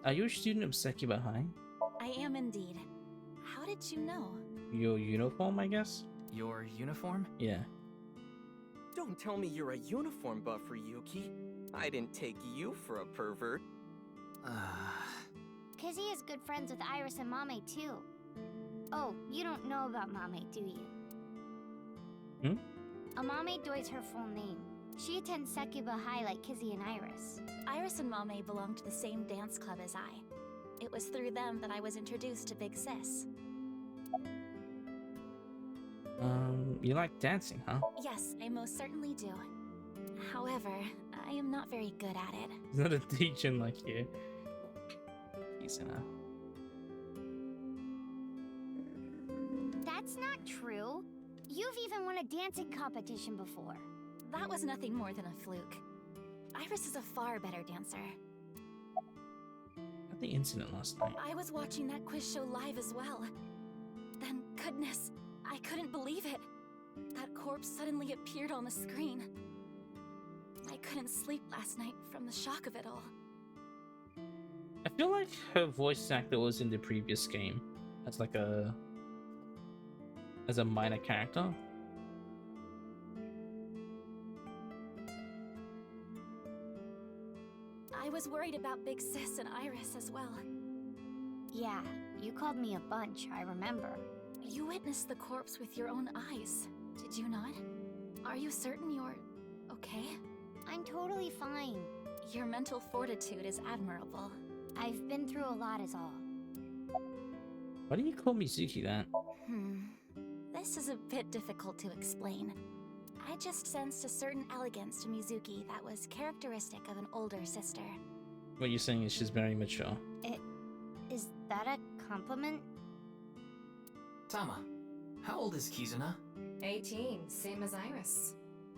Are you a student of Sekiba High? I am indeed. How did you know? Your uniform, I guess? Your uniform? Yeah. Don't tell me you're a uniform buffer, Yuki. I didn't take you for a pervert. Kizzy is good friends with Iris and Mame too. Oh, you don't know about Mame, do you? Amame Doi's her full name. She attends Sekiba High like Kizzy and Iris. Iris and Mame belong to the same dance club as I. It was through them that I was introduced to Big Sis. You like dancing, huh? Yes, I most certainly do. However, I am not very good at it. He's not a teacher like you. Kizuna. That's not true. You've even won a dancing competition before. That was nothing more than a fluke. Iris is a far better dancer. At the incident last night. I was watching that quiz show live as well. Then, goodness, I couldn't believe it. That corpse suddenly appeared on the screen. I couldn't sleep last night from the shock of it all. I feel like her voice actor was in the previous game as like a minor character. I was worried about Big Sis and Iris as well. Yeah, you called me a bunch, I remember. You witnessed the corpse with your own eyes, did you not? Are you certain you're okay? I'm totally fine. Your mental fortitude is admirable. I've been through a lot is all. Why do you call Mizuki that? This is a bit difficult to explain. I just sensed a certain elegance to Mizuki that was characteristic of an older sister. What you're saying is she's very mature. Is that a compliment? Tama, how old is Kizuna? 18, same as Iris.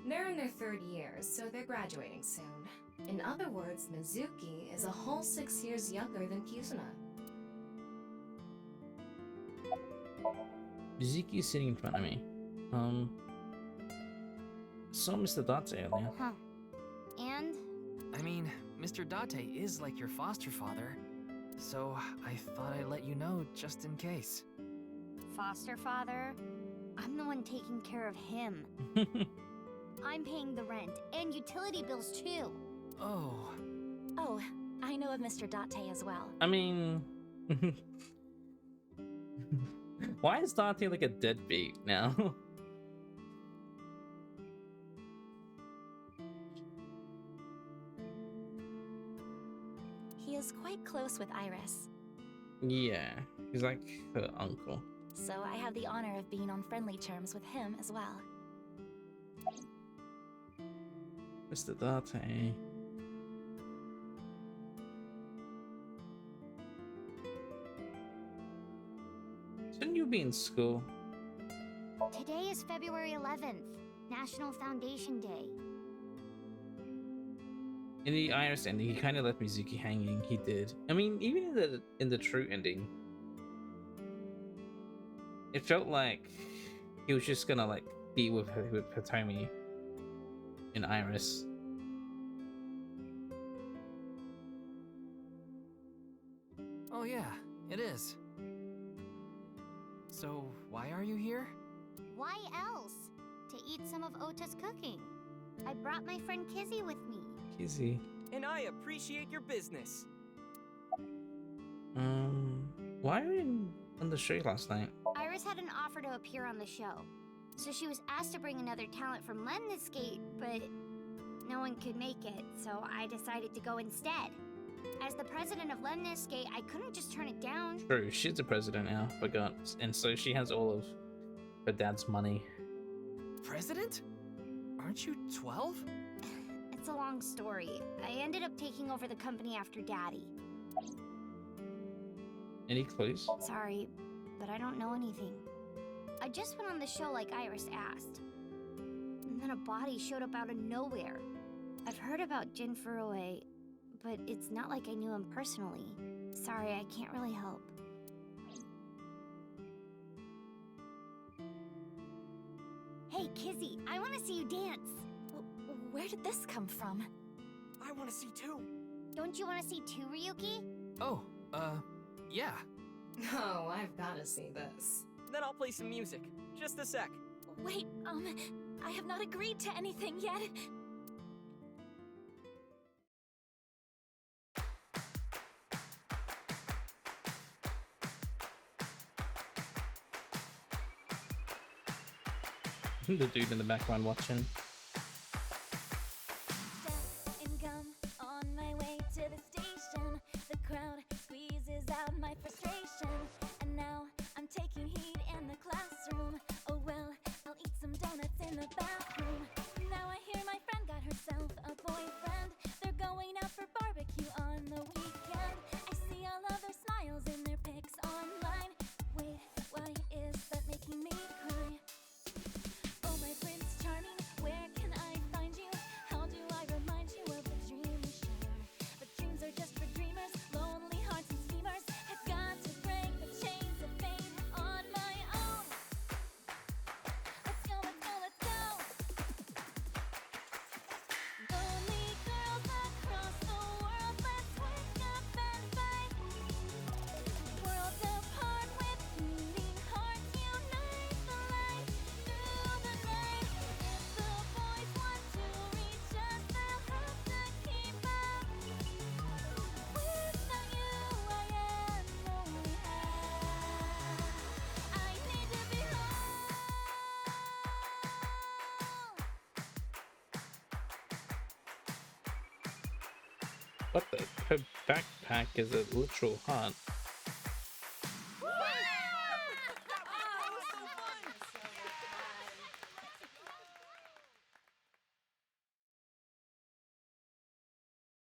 They're in their third year, so they're graduating soon. In other words, Mizuki is a whole 6 years younger than Kizuna. Mizuki is sitting in front of me. Saw Mr. Date earlier. Huh. And? I mean, Mr. Date is like your foster father, so I thought I'd let you know just in case. Foster father? I'm the one taking care of him. I'm paying the rent and utility bills too. Oh. Oh, I know of Mr. Date as well. I mean... Why is Date like a deadbeat now? He is quite close with Iris. Yeah, he's like her uncle. So I have the honor of being on friendly terms with him as well. Mr. Date. Shouldn't you be in school? Today is February 11th, National Foundation Day. In the Iris ending, he kind of left Mizuki hanging. He did. I mean, even in the true ending, it felt like he was just gonna like be with Hitomi in Iris. Oh yeah, it is. So, why are you here? Why else? To eat some of Ota's cooking. I brought my friend Kizzy with me. Kizzy. And I appreciate your business. Why were you on the show last night? Iris had an offer to appear on the show, so she was asked to bring another talent from Lemniscate, but no one could make it, so I decided to go instead. As the president of Lemniscate, I couldn't just turn it down. True, she's the president now, forgot. And so she has all of her dad's money. President? Aren't you 12? It's a long story. I ended up taking over the company after Daddy. Any clues? Sorry, but I don't know anything. I just went on the show like Iris asked. And then a body showed up out of nowhere. I've heard about Jin Furue, but it's not like I knew him personally. Sorry, I can't really help. Hey, Kizzy, I want to see you dance. Where did this come from? I want to see too. Don't you want to see too, Ryuki? Oh, yeah. Oh, I've gotta see this. Then I'll play some music. Just a sec. Wait, I have not agreed to anything yet. The dude in the background watching. And gum on my way to the station. The crowd squeezes out my frustration. And now I'm taking heat in the classroom. Oh well, I'll eat some donuts in the bathroom. Now I hear my friend got herself a boyfriend. They're going out for barbecue on the weekend. I see all of their smiles in their pics online. Wait, why is that making me cry? Oh, my Prince Charming, where can I find you? How do I remind you of the dream we share? But dreams are just for dreamers, lonely hearts and schemers. I've got to break the chains of fate on my own. Let's go, let's go, let's go. Lonely girls across the world, let's wake up and fight. Worlds apart with beating hearts, unite the light through the night. If the boys want to reach us, they'll have to keep up. Without you, I am lonely. I need to be whole. What the? Her backpack is a literal heart.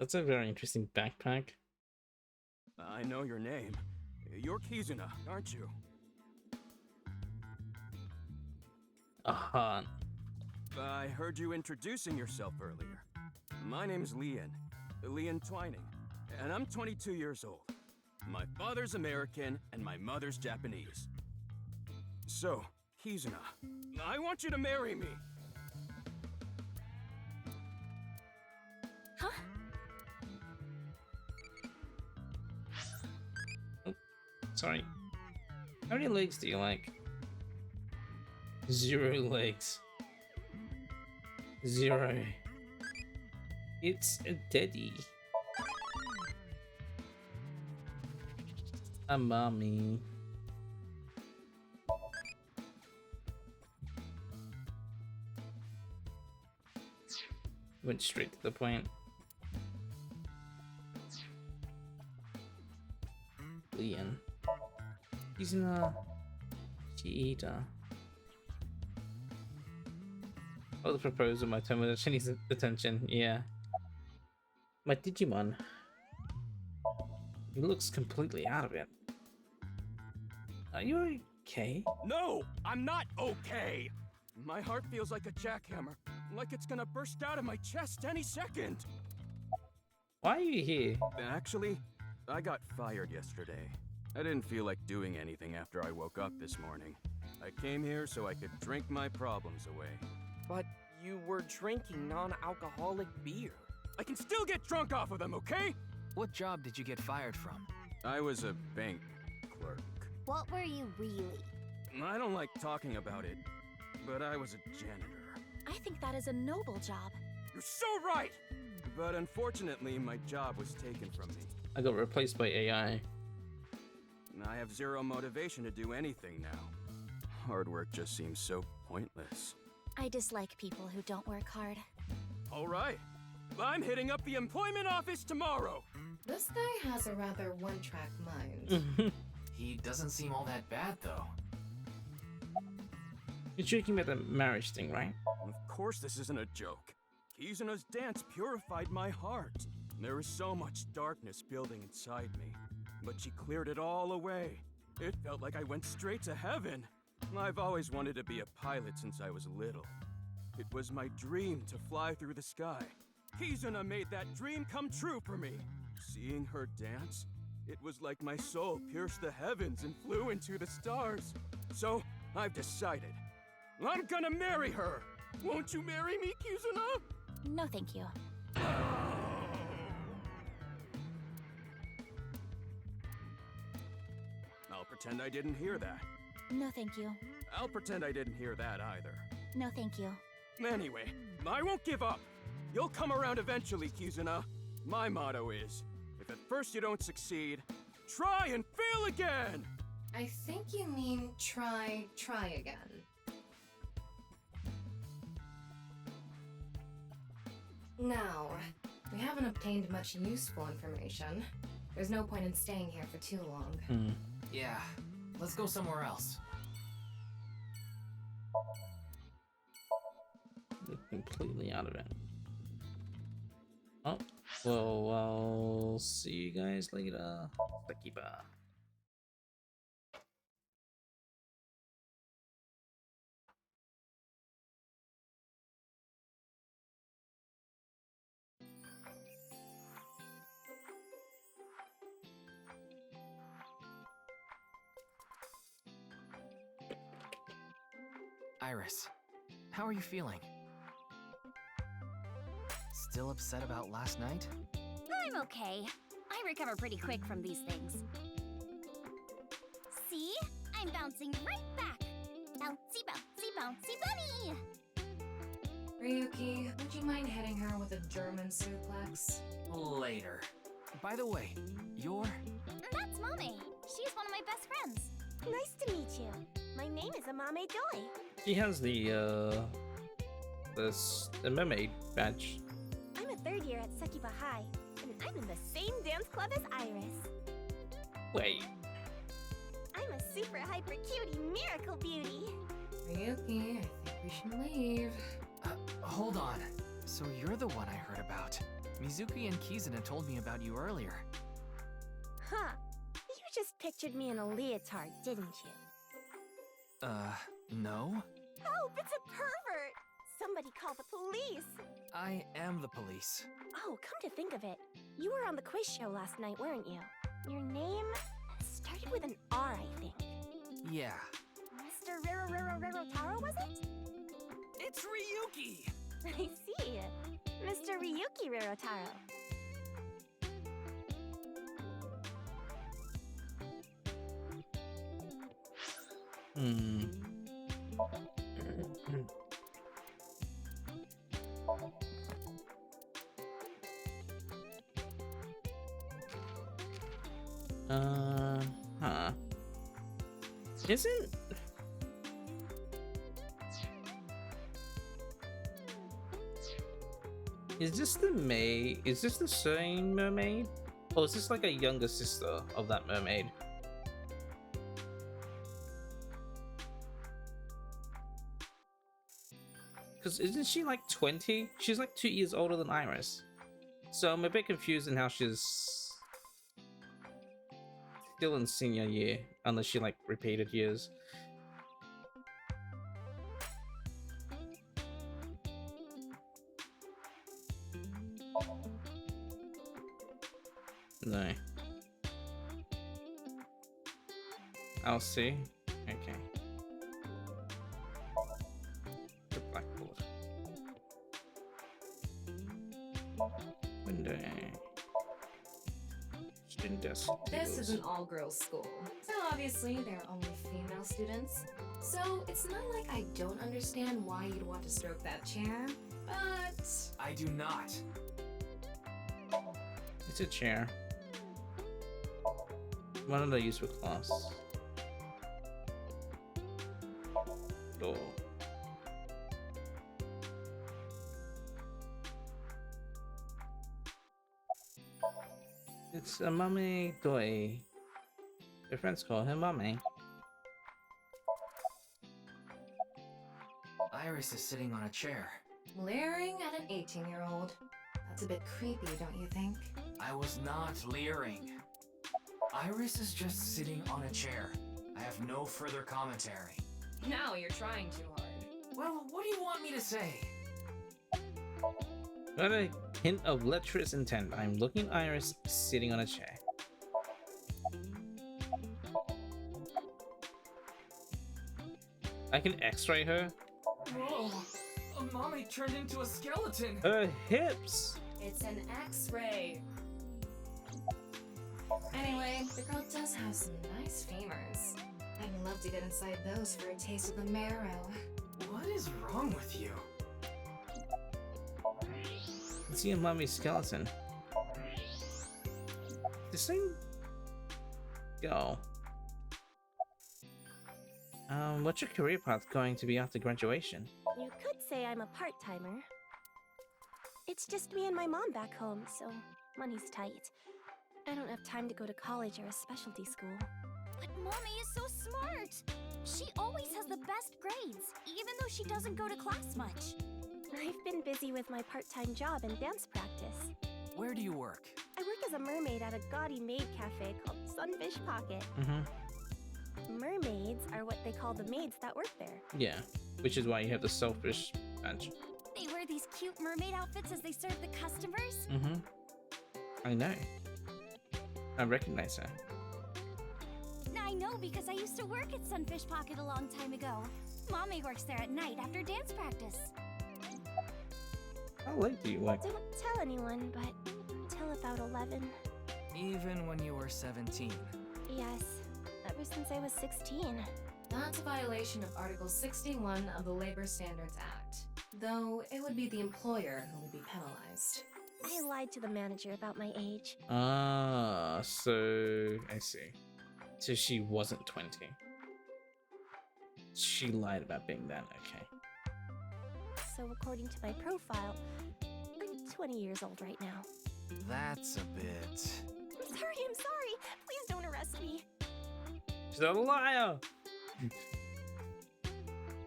That's a very interesting backpack. I know your name. You're Kizuna, aren't you? A heart. I heard you introducing yourself earlier. My name's Lian Twining, and I'm 22 years old. My father's American, and my mother's Japanese. So, Kizuna, I want you to marry me. Huh? Sorry. How many legs do you like? 0 legs. 0. It's a daddy. A mommy. Went straight to the point. Lian. Kizuna Chiida. Oh, the proposal, my Tomodachi needs attention. Yeah. My Digimon. He looks completely out of it. Are you okay? No, I'm not okay. My heart feels like a jackhammer, like it's gonna burst out of my chest any second. Why are you here? Actually, I got fired yesterday. I didn't feel like doing anything after I woke up this morning. I came here so I could drink my problems away. But you were drinking non-alcoholic beer. I can still get drunk off of them, okay? What job did you get fired from? I was a bank clerk. What were you really? I don't like talking about it, but I was a janitor. I think that is a noble job. You're so right! But unfortunately, my job was taken from me. I got replaced by AI. I have zero motivation to do anything now. Hard work just seems so pointless. I dislike people who don't work hard. All right. I'm hitting up the employment office tomorrow. This guy has a rather one-track mind. He doesn't seem all that bad, though. You're joking about the marriage thing, right? Of course this isn't a joke. Kizuna's dance purified my heart. There was so much darkness building inside me, but she cleared it all away. It felt like I went straight to heaven. I've always wanted to be a pilot since I was little. It was my dream to fly through the sky. Kizuna made that dream come true for me. Seeing her dance, it was like my soul pierced the heavens and flew into the stars. So, I've decided. I'm gonna marry her! Won't you marry me, Kizuna? No, thank you. I'll pretend I didn't hear that. No, thank you. I'll pretend I didn't hear that either. No, thank you. Anyway, I won't give up. You'll come around eventually, Kizuna. My motto is, if at first you don't succeed, try and fail again! I think you mean try again. Now, we haven't obtained much useful information. There's no point in staying here for too long. Yeah, let's go somewhere else. They're completely out of it. Oh, well, I'll see you guys later. Takiba. Iris, how are you feeling? Still upset about last night? I'm okay. I recover pretty quick from these things. See? I'm bouncing right back. Bouncy, bouncy, bouncy bunny! Ryuki, would you mind hitting her with a German suplex? Later. By the way, you're... That's Mame. She's one of my best friends. Nice to meet you. My name is Amame Joy. He has the mermaid badge. I'm a third year at Sekiba High, and I'm in the same dance club as Iris. Wait. I'm a super hyper cutie miracle beauty. Ryuki, I think we should leave. Hold on. So you're the one I heard about. Mizuki and Kizuna told me about you earlier. Huh. You just pictured me in a leotard, didn't you? No? Oh, it's a pervert! Somebody call the police! I am the police. Oh, come to think of it, you were on the quiz show last night, weren't you? Your name started with an R, I think. Yeah. Mr. Rarotaro, was it? It's Ryuki! I see. Mr. Ryuki Rarotaro. Huh. Isn't... Is this the maid? Is this the same mermaid? Or is this like a younger sister of that mermaid? Because isn't she like 20? She's like 2 years older than Iris. So I'm a bit confused in how she's still in senior year, unless she like repeated years. No. I'll see. Okay. The blackboard. Window. Student desk. This tables. is an all-girls school, so obviously there are only female students. So it's not like I don't understand why you'd want to stroke that chair, but... I do not. It's a chair. What did I use for class? Door. It's a mummy toy. Her friends call her mummy. Iris is sitting on a chair. Leering at an 18-year-old. That's a bit creepy, don't you think? I was not leering. Iris is just sitting on a chair. I have no further commentary. Now you're trying too hard. Well, what do you want me to say? Not a hint of lecherous intent. I'm looking at Iris sitting on a chair. I can x-ray her. Whoa! Mommy turned into a skeleton! Her hips! It's an X-ray. Anyway, the girl does have some nice femurs. I'd love to get inside those for a taste of the marrow. What is wrong with you? Let's see a mummy's skeleton. The same girl. What's your career path going to be after graduation? You could say I'm a part-timer. It's just me and my mom back home, so money's tight. I don't have time to go to college or a specialty school. But Mommy is so smart! She always has the best grades, even though she doesn't go to class much. I've been busy with my part-time job and dance practice. Where do you work? I work as a mermaid at a gaudy maid cafe called Sunfish Pocket. Mermaids are what they call the maids that work there. Yeah, which is why you have the selfish badge. They wear these cute mermaid outfits as they serve the customers. I know. I recognize her. I know because I used to work at Sunfish Pocket a long time ago. Mommy works there at night after dance practice. How late do you work? Don't tell anyone, but until about 11. Even when you were 17. Yes, ever since I was 16. That's a violation of Article 61 of the Labor Standards Act. Though it would be the employer who would be penalized. I lied to the manager about my age. Ah, so I see. So she wasn't 20. She lied about being that, okay. So according to my profile, I'm 20 years old right now. That's a bit... I'm sorry. Please don't arrest me. She's a liar!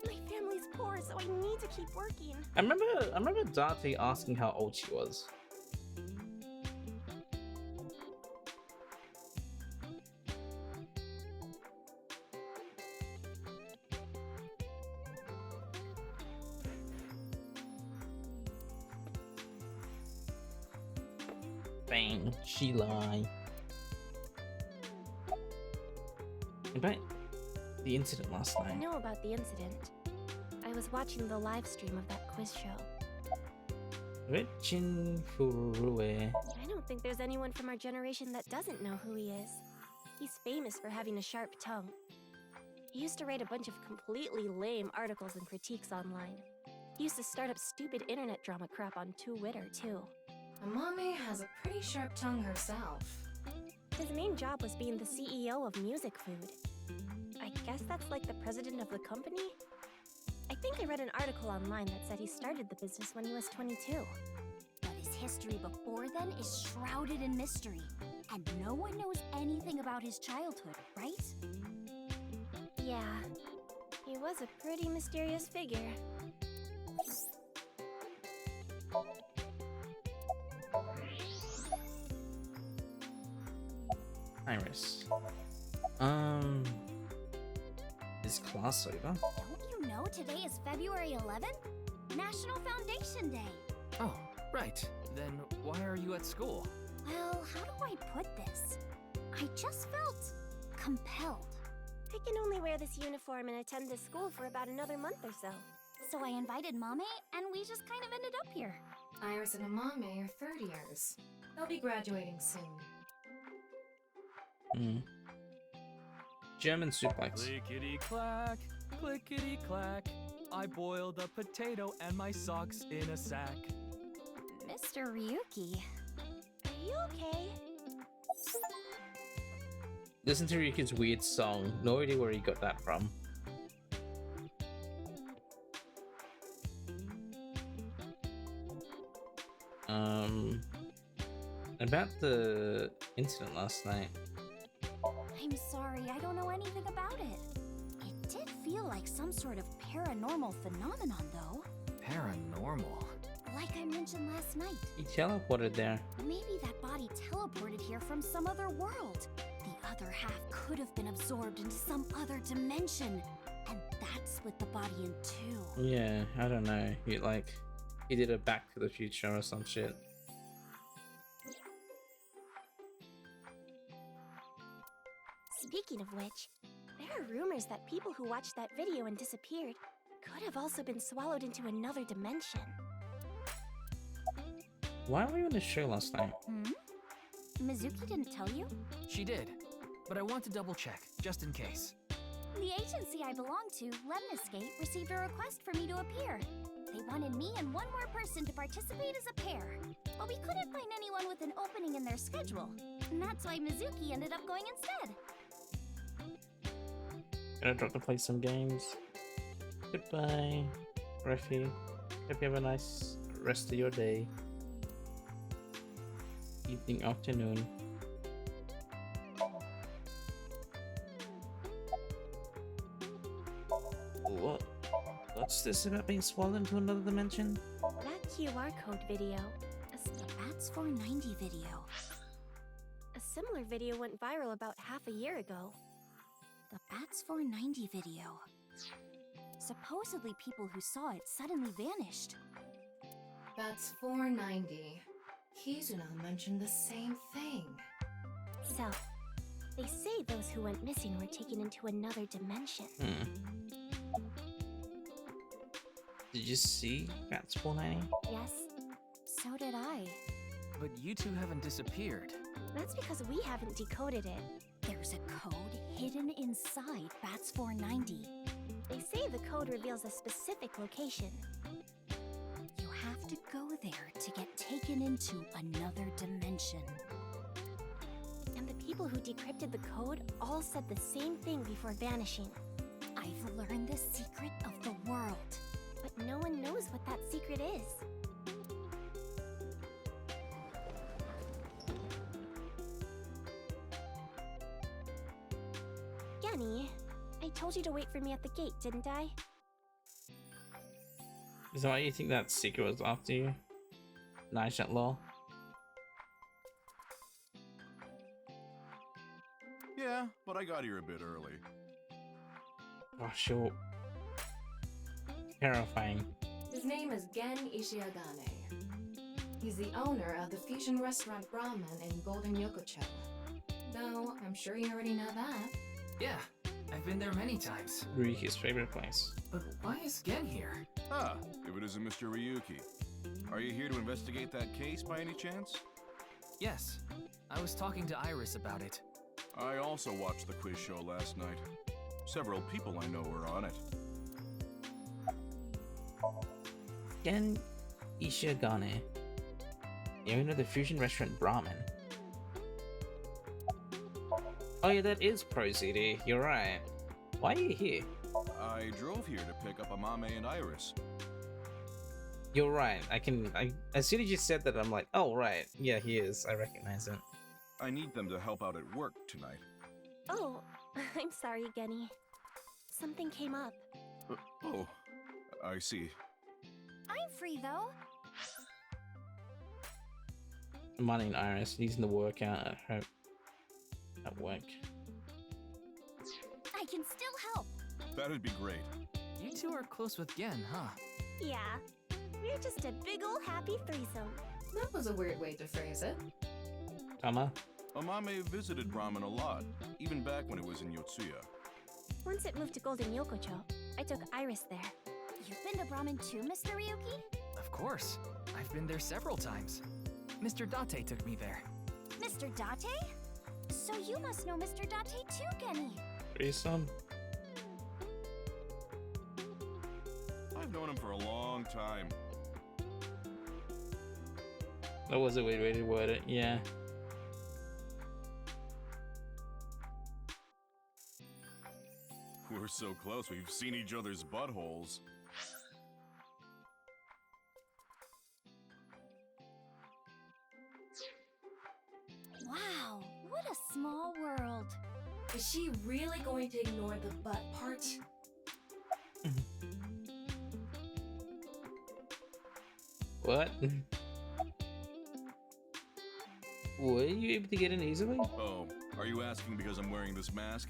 My family's poor, so I need to keep working. I remember Dante asking how old she was. Bang, she lied. About the incident last I night. know about the incident. I was watching the live stream of that quiz show. Richin Furue. I don't think there's anyone from our generation that doesn't know who he is. He's famous for having a sharp tongue. He used to write a bunch of completely lame articles and critiques online. He used to start up stupid internet drama crap on Twitter, too. Mommy has a pretty sharp tongue herself. His main job was being the CEO of Music Food. I guess that's like the president of the company? I think I read an article online that said he started the business when he was 22. But his history before then is shrouded in mystery. And no one knows anything about his childhood, right? Yeah, he was a pretty mysterious figure. Iris. Is class over? Don't you know today is February 11th? National Foundation Day. Oh, right. Then why are you at school? Well, how do I put this? I just felt compelled. I can only wear this uniform and attend this school for about another month or so. So I invited Mame, and we just kind of ended up here. Iris and Amame are third years. They'll be graduating soon. German suplex. Clickety clack, clickety clack. I boiled a potato and my socks in a sack. Mr. Ryuki. Are you okay? Listen to Ryuki's weird song. No idea where he got that from. About the incident last night. I'm sorry, I don't know anything about it. It did feel like some sort of paranormal phenomenon, though. Paranormal? Like I mentioned last night. He teleported there. Maybe that body teleported here from some other world. The other half could have been absorbed into some other dimension. And that split the body in two. Yeah, I don't know. He did a Back to the Future or some shit. Speaking of which, there are rumors that people who watched that video and disappeared could have also been swallowed into another dimension. Why were you on the show last night? Mizuki didn't tell you? She did, but I want to double check, just in case. The agency I belong to, Lemniscape, received a request for me to appear. They wanted me and one more person to participate as a pair, but we couldn't find anyone with an opening in their schedule. And that's why Mizuki ended up going instead. Gonna drop to play some games. Goodbye, Refi. Hope you have a nice rest of your day. Evening, afternoon. What's this about being swallowed into another dimension? That QR code video. The Bats 490 video. A similar video went viral about half a year ago. The Bats 490 video. Supposedly people who saw it suddenly vanished. Bats 490. Kizuna mentioned the same thing. So, they say those who went missing were taken into another dimension. Did you see Bats 490? Yes. So did I. But you two haven't disappeared. That's because we haven't decoded it. There's a code hidden inside Bats 490. They say the code reveals a specific location. You have to go there to get taken into another dimension. And the people who decrypted the code all said the same thing before vanishing. I've learned the secret of the world. But no one knows what that secret is. Genny, I told you to wait for me at the gate, didn't I? Is that why you think that secret was after you? Nice at law. Yeah, but I got here a bit early. Oh, sure. Terrifying. His name is Gen Ishiagane. He's the owner of the fusion restaurant Brahman in Golden Yokocho. Though, I'm sure you already know that. Yeah, I've been there many times. Ryuki's favorite place. But why is Gen here? Ah, if it isn't Mr. Ryuki. Are you here to investigate that case by any chance? Yes, I was talking to Iris about it. I also watched the quiz show last night. Several people I know were on it. Gen Ishiagane, the owner of the fusion restaurant Brahman. Oh yeah, that is Pro ZD, you're right. Why are you here? I drove here to pick up Amame and Iris. You're right, as soon as you said that, I'm like, oh right, yeah, he is, I recognize it. I need them to help out at work tonight. Oh, I'm sorry, Genny. Something came up. Oh, I see. I'm free, though. money in Iris, using the workout at home at work. I can still help. That'd be great. You two are close with Gen, huh? Yeah. We're just a big ol' happy threesome. That was a weird way to phrase it. Tama? Amame visited ramen a lot, even back when it was in Yotsuya. Once it moved to Golden Yokocho, I took Iris there. You've been to ramen too, Mr. Ryuki? Of course. I've been there several times. Mr. Date took me there. Mr. Date? So you must know Mr. Date too, Genny. Threesome? I've known him for a long time. That was a weird way to word it, yeah. We're so close, we've seen each other's buttholes. Wow, what a small world. Is she really going to ignore the butt part? What? Were you able to get in easily? Oh, are you asking because I'm wearing this mask?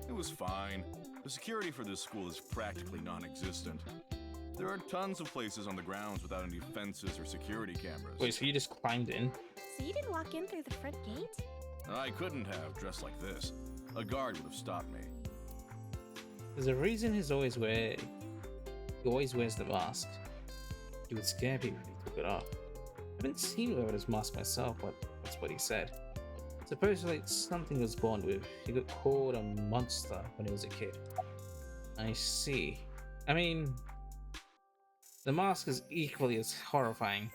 It was fine. The security for this school is practically non-existent. There are tons of places on the grounds without any fences or security cameras. Wait, so you just climbed in? So you didn't walk in through the front gate? I couldn't have, dressed like this. A guard would have stopped me. There's a reason he always wears the mask. He would scare people if he took it off. I haven't seen him without his mask myself, but that's what he said. Supposedly it's something he was born with. He got called a monster when he was a kid. I see. I mean, the mask is equally as horrifying,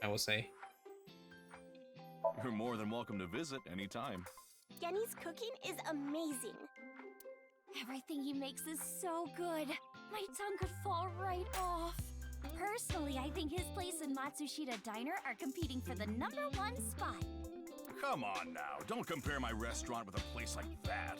I will say. You're more than welcome to visit anytime. Genny's cooking is amazing. Everything he makes is so good. My tongue could fall right off. Personally, I think his place and Matsushita Diner are competing for the #1 spot. Come on now, don't compare my restaurant with a place like that.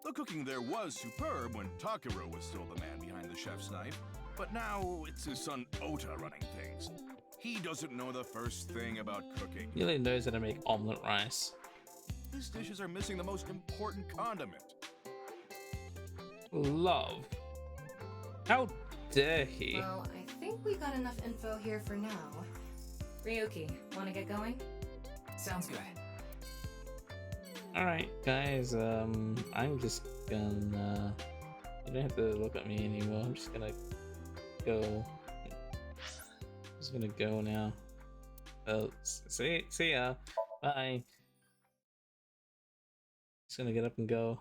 The cooking there was superb when Takiro was still the man behind the chef's knife, but now it's his son Ota running things. He doesn't know the first thing about cooking. He only knows how to make omelet rice. His dishes are missing the most important condiment. Love. How dare he? Well, I think we got enough info here for now. Ryuki, wanna get going? Sounds good. Alright, guys, I'm just gonna... You don't have to look at me anymore. I'm just gonna go. Just gonna go now. See ya. Bye. Just gonna get up and go.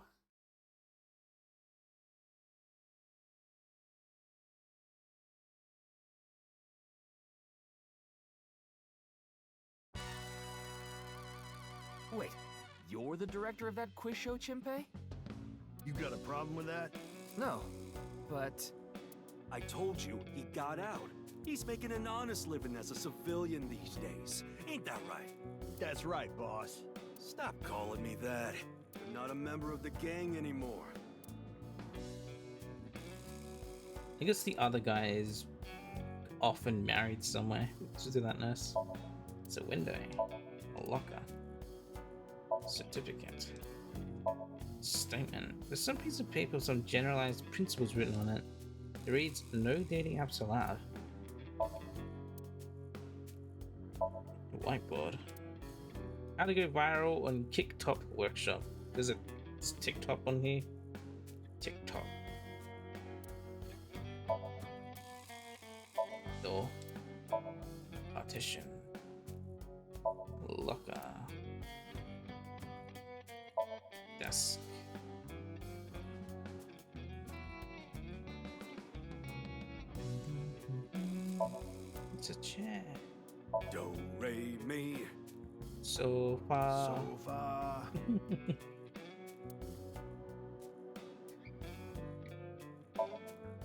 Wait, you're the director of that quiz show, Chimpei? You got a problem with that? No, but... I told you, he got out. He's making an honest living as a civilian these days. Ain't that right? That's right, boss. Stop calling me that. I'm not a member of the gang anymore. I guess the other guy is often married somewhere. Let's do that, nurse. It's a window. A locker. Certificate. Statement. There's some piece of paper with some generalized principles written on it. It reads, no dating apps allowed. Whiteboard. How to go viral on TikTok workshop. There's a TikTok on here. TikTok. Door. Partition. Locker. Desk. It's a chair. Do, re, mi. Sofa. Sofa.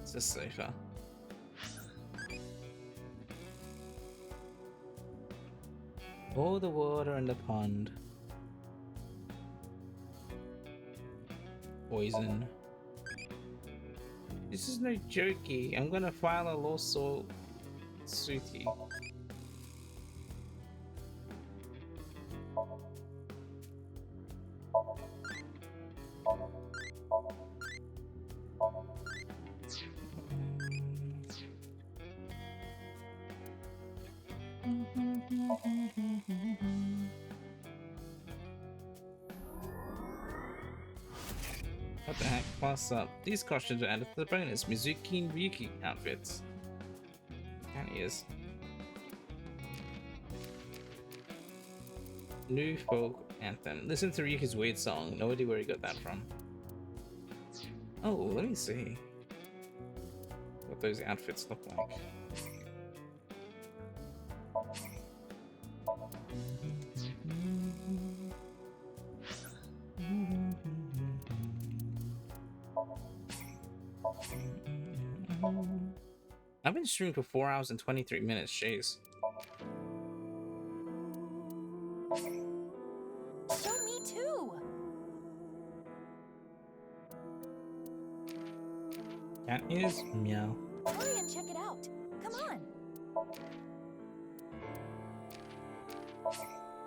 It's a sofa. All the water in the pond. Poison. This is no jokey. I'm gonna file a lawsuit. Suity. What the heck? What's up? These costumes are added to the bonus Mizuki and Ryuki outfits. And he is. New folk anthem. Listen to Ryuki's weird song. No idea where he got that from. Oh, let me see what those outfits look like. I've been streaming for 4 hours and 23 minutes, jeez. Show me too! That is meow. Hurry and check it out. Come on.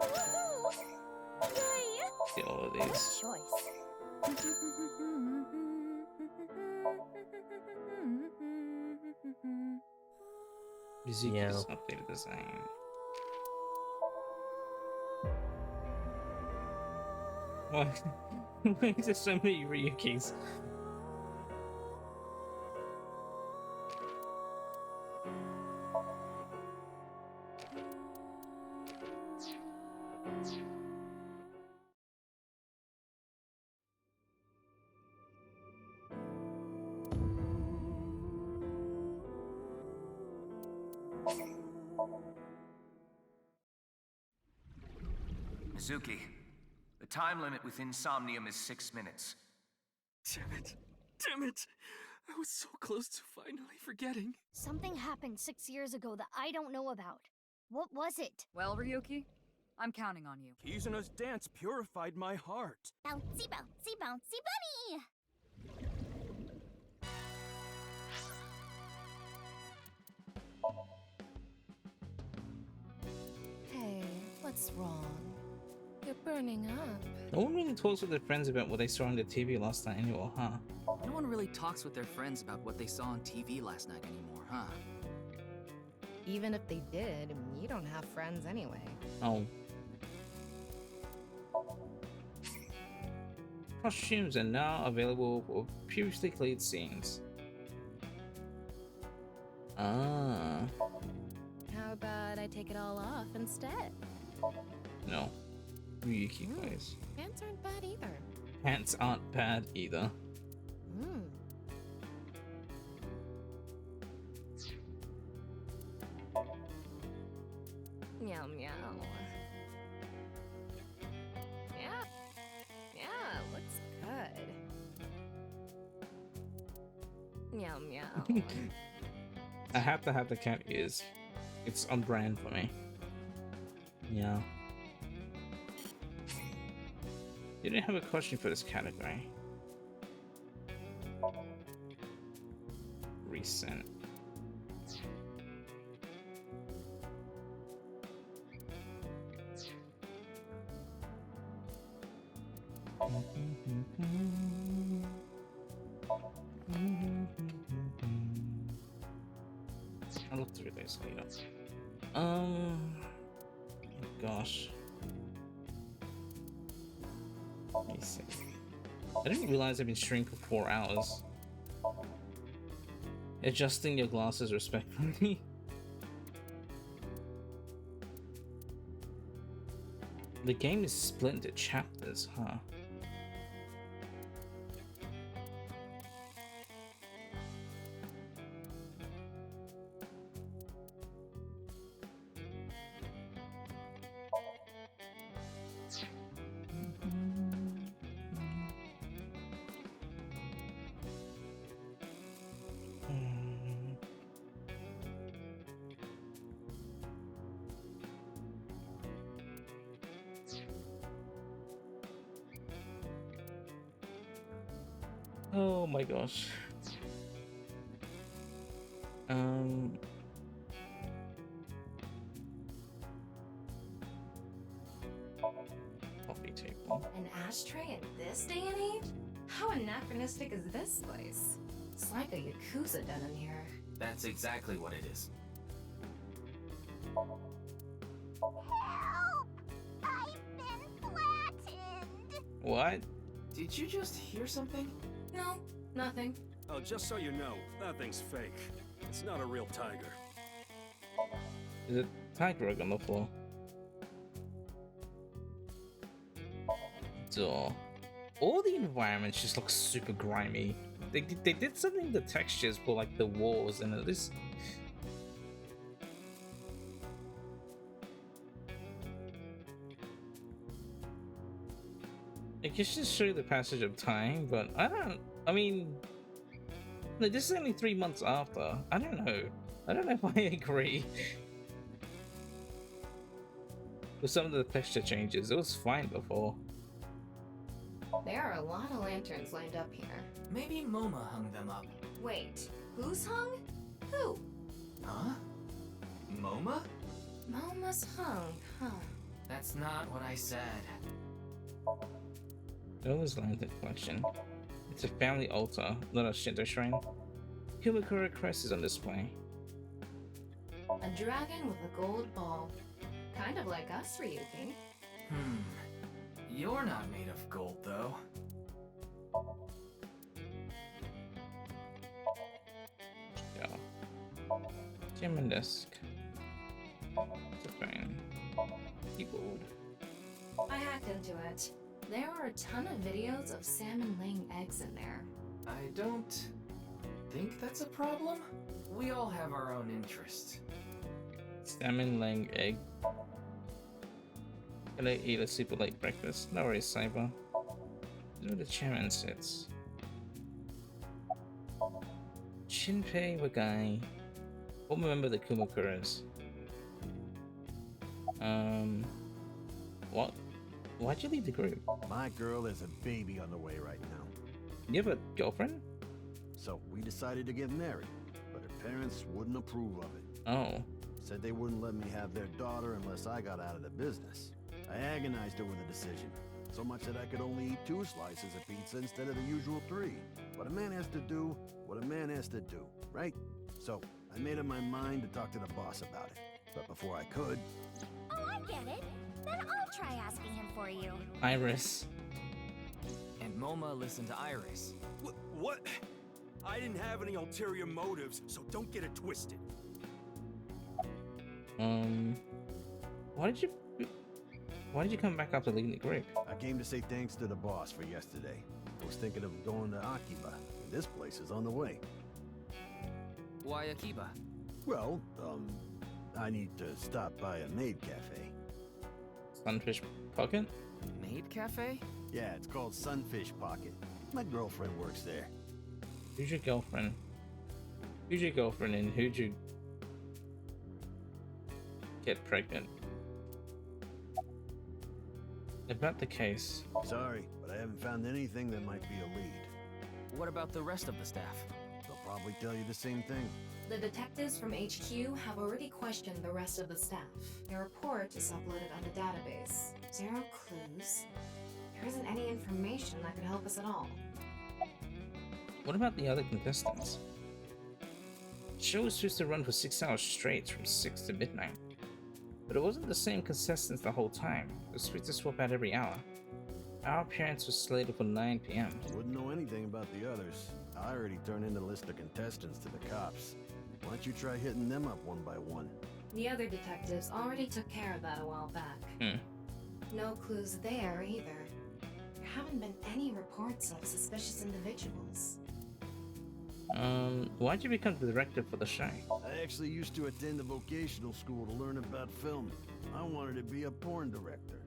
Woohoo! Yay! See all of Good these. choice. Mizuki's updated design. What? Why is there so many Ryukis? Mizuki, the time limit within Somnium is 6 minutes. Damn it. Damn it. I was so close to finally forgetting. Something happened 6 years ago that I don't know about. What was it? Well, Ryuki, I'm counting on you. Kizuna's dance purified my heart. Bouncy, bouncy, bouncy bunny! Hey, what's wrong? You're burning up. No one really talks with their friends about what they saw on the TV last night anymore, huh? No one really talks with their friends about what they saw on TV last night anymore, huh? Even if they did, you don't have friends anyway. Oh. Costumes are now available for previously cleared scenes. Ah. How about I take it all off instead? No. Ryuki plays. Pants aren't bad either. Pants aren't bad either. Hmm. Meow meow. Yeah. Yeah, looks good. Meow meow. I have to have the cat ears. It's on brand for me. Yeah. You didn't have a question for this category. Recent. I'll look through this later. Gosh. Let me see. I didn't realize I've been streaming for 4 hours. Adjusting your glasses respectfully. The game is split into chapters, huh? Oh my gosh. Coffee table. An ashtray in this day and age? How anachronistic is this place? It's like a Yakuza den in here. That's exactly what it is. Help! I've been flattened. What? Did you just hear something? No, nothing. Oh, just so you know, that thing's fake. It's not a real tiger. There's a tiger rug on the floor. Door. All the environments just look super grimy. They did something with the textures for like the walls and this. I guess just show the passage of time, but I mean, no, this is only 3 months after. I don't know if I agree with some of the texture changes. It was fine before. There are a lot of lanterns lined up here. Maybe MoMA hung them up. Wait, who's hung? Who? Huh? MoMA? Moma's hung, huh? That's not what I said. Nova's lantern collection. It's a family altar, not a Shinto shrine. Kumakura crest is on display. A dragon with a gold ball. Kind of like us, Ryuki. You're not made of gold, though. Yeah. Gem and desk. It's a phone. Keyboard. I hacked into it. There are a ton of videos of salmon laying eggs in there. I don't think that's a problem. We all have our own interests. Salmon laying egg. Can I eat a super late breakfast? No worries, Cyber. This is where the chairman sits. Shinpei Wagai. What member of the Kumakuras? What? Why'd you leave the group? My girl has a baby on the way right now. You have a girlfriend? So we decided to get married, but her parents wouldn't approve of it. Oh. Said they wouldn't let me have their daughter unless I got out of the business. I agonized over the decision, so much that I could only eat 2 slices of pizza instead of the usual 3. What a man has to do, what a man has to do, right? So I made up my mind to talk to the boss about it. But before I could... Oh, I get it. Then I'll try asking him for you. Iris. And MoMA listened to Iris. What? I didn't have any ulterior motives, so don't get it twisted. Why did you come back after leaving the group? I came to say thanks to the boss for yesterday. I was thinking of going to Akiba, and this place is on the way. Why Akiba? Well, I need to stop by a maid cafe. Sunfish Pocket? Maid cafe? Yeah, it's called Sunfish Pocket. My girlfriend works there. Who's your girlfriend? Who's your girlfriend and who'd you get pregnant? About the case. Sorry, but I haven't found anything that might be a lead. What about the rest of the staff? They'll probably tell you the same thing. The detectives from HQ have already questioned the rest of the staff. Their report is uploaded on the database. 0 clues. There isn't any information that could help us at all. What about the other contestants? The show was supposed to run for 6 hours straight from 6 to midnight. But it wasn't the same contestants the whole time. It was supposed to swap out every hour. Our appearance was slated for 9 p.m. Wouldn't know anything about the others. I already turned in the list of contestants to the cops. Why don't you try hitting them up one by one? The other detectives already took care of that a while back. No clues there either. There haven't been any reports of suspicious individuals. Why'd you become the director for the show? I actually used to attend a vocational school to learn about film. I wanted to be a porn director.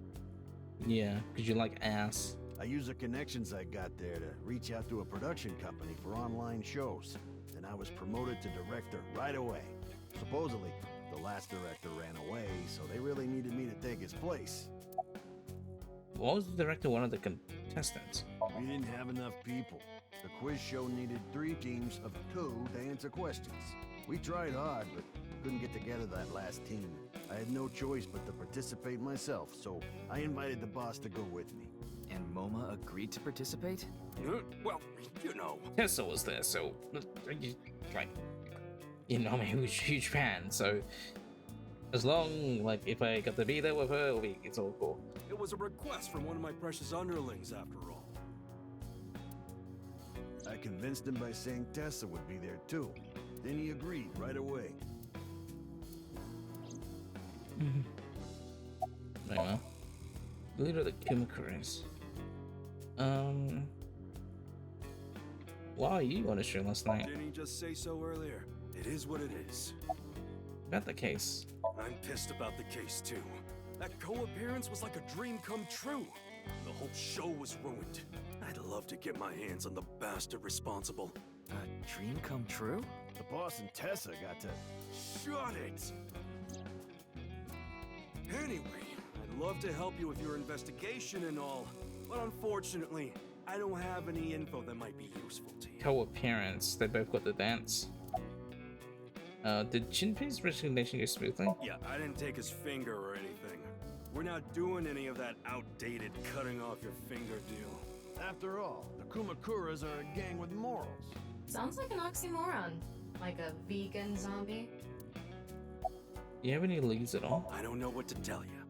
Yeah, because you like ass. I used the connections I got there to reach out to a production company for online shows. And I was promoted to director right away. Supposedly, the last director ran away, so they really needed me to take his place. What was the director one of the contestants? We didn't have enough people. The quiz show needed 3 teams of 2 to answer questions. We tried hard, but couldn't get together that last team. I had no choice but to participate myself, so I invited the boss to go with me. And MoMA agreed to participate? Well, you know. Tessa was there, so like, you know, I'm a huge fan. So As long, like, if I got to be there with her, it's all cool. It was a request from one of my precious underlings, after all. I convinced him by saying Tessa would be there too. Then he agreed right away. Very well. Leader of the Kumakuras. Why are you on a show last night? Didn't he just say so earlier? It is what it is. About the case. I'm pissed about the case too. That co-appearance was like a dream come true. The whole show was ruined. I'd love to get my hands on the bastard responsible. A dream come true? The boss and Tessa got to... Shut it! Anyway, I'd love to help you with your investigation and all, but unfortunately, I don't have any info that might be useful to you. Co-appearance. They both got the dance. Did Jinpei's resignation go smoothly? Yeah, I didn't take his finger or anything. We're not doing any of that outdated cutting off your finger deal. After all, the Kumakuras are a gang with morals. Sounds like an oxymoron. Like a vegan zombie. Do you have any leads at all? I don't know what to tell you.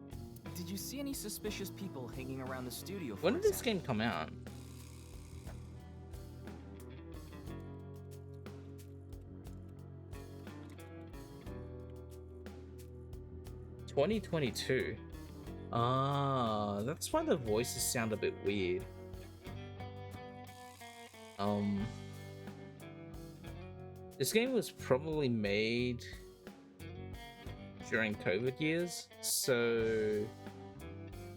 Did you see any suspicious people hanging around the studio? When did this game come out? (2022). Ah, that's why the voices sound a bit weird. This game was probably made during COVID years, so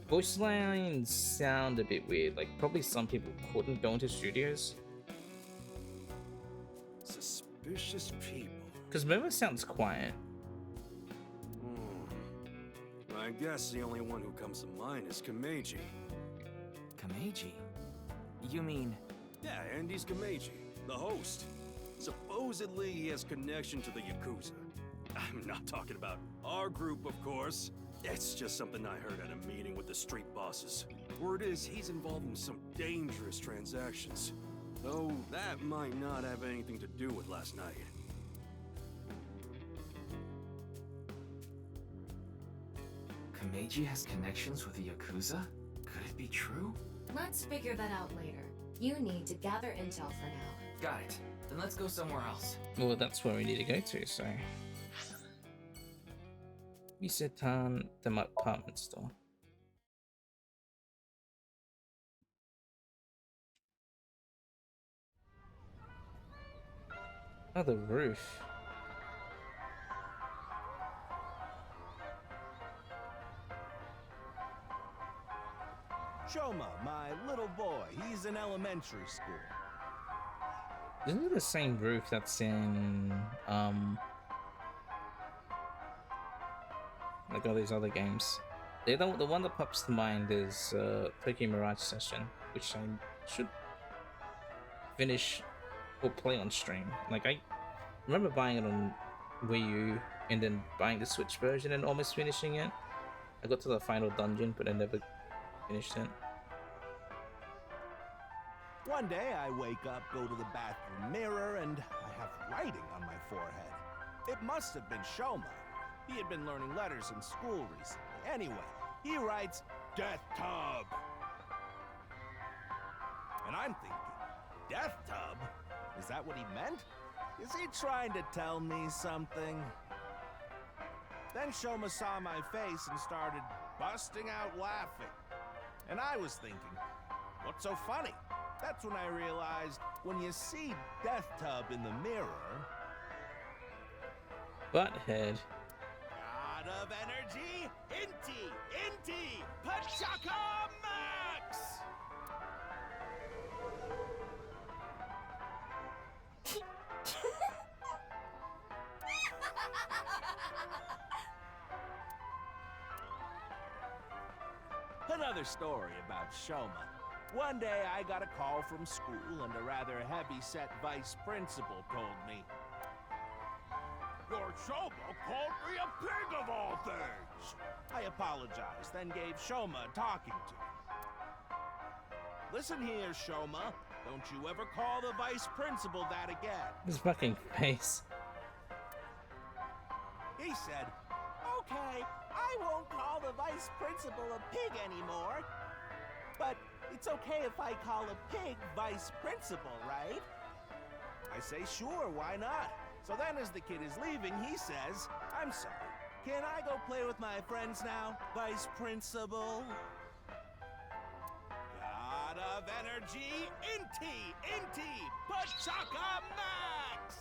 voice lines sound a bit weird. Like, probably some people couldn't go into studios. Suspicious people. Because Momo sounds quiet. I guess the only one who comes to mind is Kameji. Kameji? You mean... Yeah, Andy's Kameji, the host. Supposedly he has connection to the Yakuza. I'm not talking about our group, of course. It's just something I heard at a meeting with the street bosses. Word is he's involved in some dangerous transactions. Though that might not have anything to do with last night. Kameji has connections with the Yakuza? Could it be true? Let's figure that out later. You need to gather intel for now. Got it. Then let's go somewhere else. Well, that's where we need to go to, so... Isetan, the apartment store. Oh, the roof. Shoma, my little boy, he's in elementary school. Isn't it the same roof that's in, like all these other games? The one that pops to mind is Tokyo Mirage Session, which I should finish or play on stream. Like, I remember buying it on Wii U and then buying the Switch version and almost finishing it. I got to the final dungeon, but I never finished it. One day I wake up, go to the bathroom mirror, and I have writing on my forehead. It must have been Shoma. He had been learning letters in school recently. Anyway, he writes, Death Tub. And I'm thinking, Death Tub? Is that what he meant? Is he trying to tell me something? Then Shoma saw my face and started busting out laughing. And I was thinking, what's so funny? That's when I realized, when you see Death Tub in the mirror... Butthead. God of energy, Inti, Pachaka Max! Another story about Shoma. One day I got a call from school and a rather heavy-set vice principal told me, Your Shoma called me a pig of all things! I apologized, then gave Shoma a talking to. Listen here, Shoma. Don't you ever call the vice principal that again. His fucking face. He said, Okay, I won't call the vice principal a pig anymore. But it's okay if I call a pig vice principal, right? I say sure, why not? So then as the kid is leaving, he says, I'm sorry, can I go play with my friends now, vice principal? God of energy, Inti, Pachaka Max!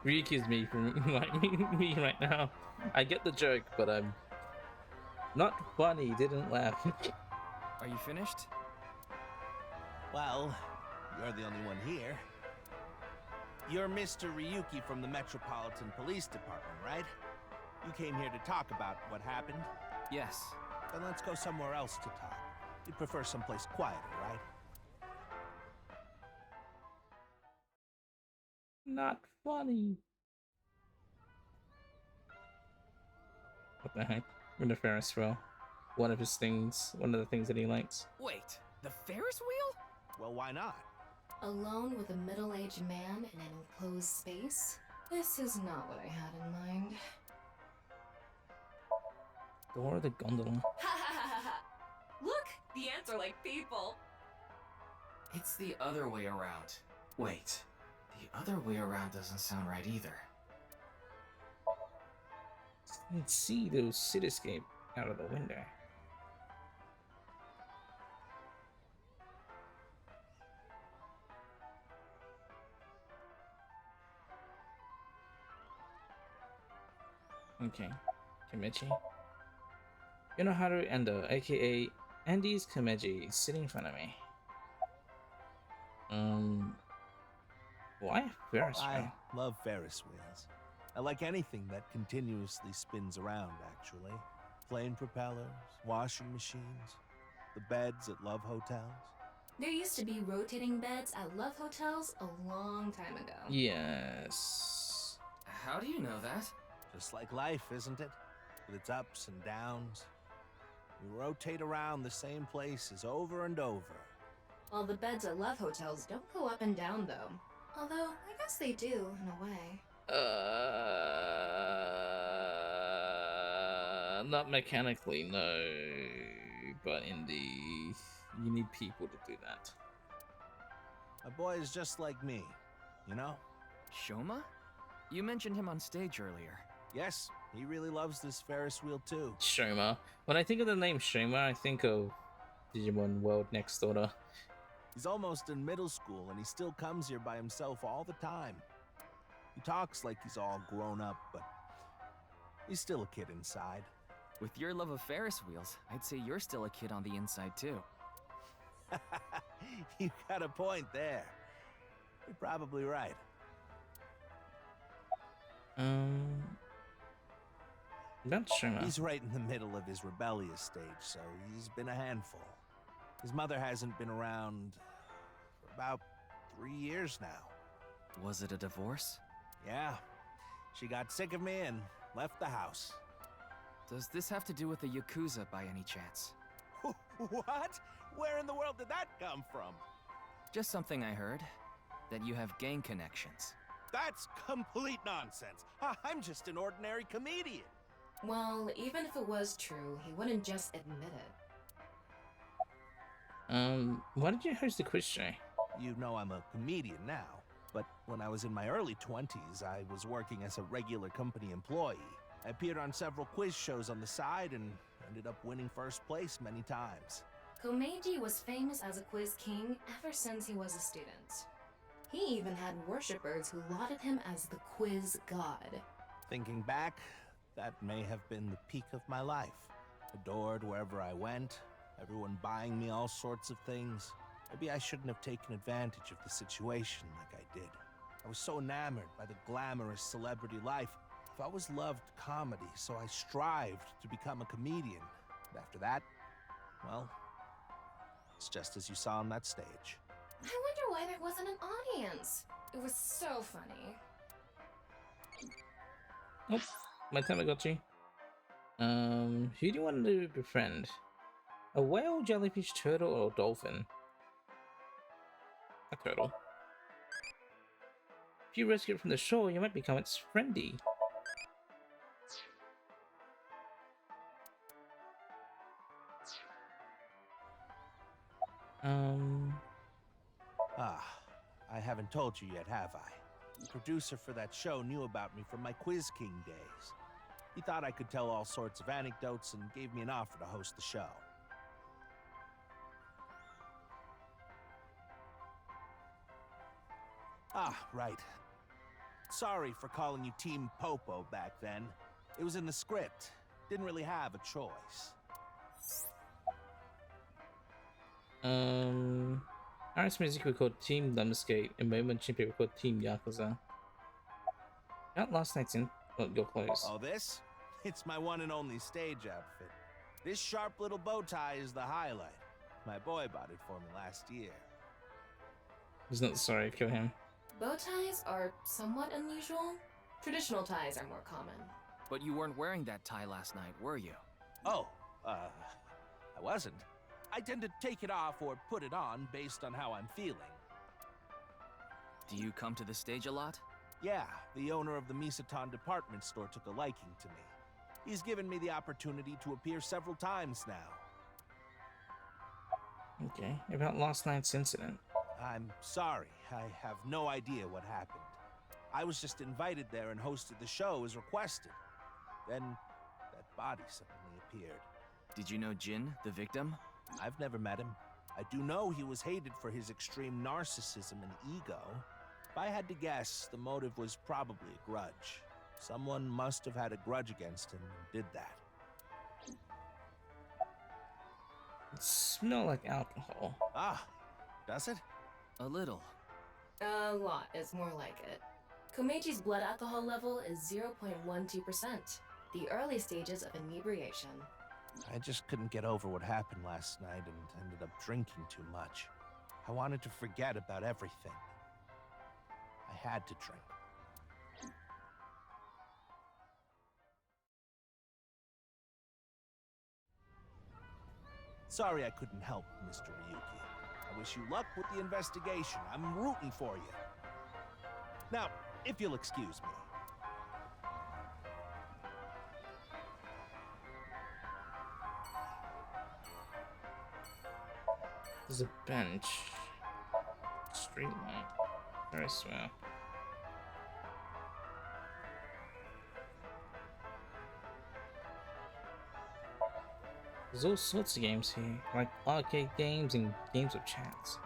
Ryuki's me from me right now. I get the joke, but I'm not funny. Didn't laugh. Are you finished? Well, you're the only one here. You're Mr. Ryuki from the Metropolitan Police Department, right? You came here to talk about what happened? Yes. Then let's go somewhere else to talk. You'd prefer someplace quieter, right? Not funny. What the heck? In the Ferris wheel. One of the things that he likes. Wait, the Ferris wheel? Well, why not? Alone with a middle-aged man in an enclosed space? This is not what I had in mind. Door of the gondola. Look, the ants are like people. It's the other way around. Wait, the other way around doesn't sound right either. You can see the cityscape out of the window. Okay, Kimechi. Yonoharu Endo, aka Andy's Kimeji, is sitting in front of me. Why a Ferris wheel? I love Ferris wheels. I like anything that continuously spins around, actually. Plane propellers, washing machines, the beds at love hotels. There used to be rotating beds at love hotels a long time ago. Yes. How do you know that? Just like life, isn't it? With its ups and downs. We rotate around the same places over and over. Well, the beds at love hotels don't go up and down, though. Although, I guess they do, in a way. Not mechanically, no. But indeed, you need people to do that. My boy is just like me, you know? Shoma? You mentioned him on stage earlier. Yes, he really loves this Ferris wheel too. Shoma. When I think of the name Shoma, I think of Digimon World Next Order. He's almost in middle school and he still comes here by himself all the time. He talks like he's all grown up, but he's still a kid inside. With your love of Ferris wheels, I'd say you're still a kid on the inside too. You got a point there. You're probably right. About Shoma. He's right in the middle of his rebellious stage, so he's been a handful. His mother hasn't been around for about 3 years now. Was it a divorce? Yeah. She got sick of me and left the house. Does this have to do with the Yakuza by any chance? What? Where in the world did that come from? Just something I heard. That you have gang connections. That's complete nonsense. I'm just an ordinary comedian. Well, even if it was true, he wouldn't just admit it. Why did you host the quiz show? You know I'm a comedian now, but when I was in my early 20s, I was working as a regular company employee. I appeared on several quiz shows on the side and ended up winning first place many times. Komeiji was famous as a quiz king ever since he was a student. He even had worshippers who lauded him as the quiz god. Thinking back, that may have been the peak of my life. Adored wherever I went, everyone buying me all sorts of things. Maybe I shouldn't have taken advantage of the situation like I did. I was so enamored by the glamorous celebrity life. I've always loved comedy, so I strived to become a comedian. And after that, well, it's just as you saw on that stage. I wonder why there wasn't an audience. It was so funny. Oh, my Tamagotchi. Who do you want to befriend? A whale, jellyfish, turtle, or dolphin? A turtle. If you rescue it from the shore, you might become its friendly. I haven't told you yet, have I? The producer for that show knew about me from my Quiz King days. He thought I could tell all sorts of anecdotes and gave me an offer to host the show. Ah, right. Sorry for calling you Team Popo back then. It was in the script. Didn't really have a choice. Iris Music were called Team Lemskate, and Moment Chimpy were called Team Yakuza. Got last night's in. Oh, you're close. Oh, this? It's my one and only stage outfit. This sharp little bow tie is the highlight. My boy bought it for me last year. He's not sorry, kill him. Bow ties are somewhat unusual. Traditional ties are more common. But you weren't wearing that tie last night, were you? Oh, I wasn't. I tend to take it off or put it on based on how I'm feeling. Do you come to the stage a lot? Yeah, the owner of the Misatan department store took a liking to me. He's given me the opportunity to appear several times now. Okay, about last night's incident. I'm sorry, I have no idea what happened. I was just invited there and hosted the show as requested. Then, that body suddenly appeared. Did you know Jin, the victim? I've never met him. I do know he was hated for his extreme narcissism and ego. If I had to guess, the motive was probably a grudge. Someone must have had a grudge against him and did that. It smells like alcohol. Ah, does it? A little. A lot is more like it. Komeji's blood alcohol level is 0.12%, the early stages of inebriation. I just couldn't get over what happened last night and ended up drinking too much. I wanted to forget about everything. I had to drink. Sorry I couldn't help, Mr. Ryuki. I wish you luck with the investigation. I'm rooting for you. Now, if you'll excuse me. There's a bench. Street light. I swear. There's all sorts of games here, like arcade games and games of chance.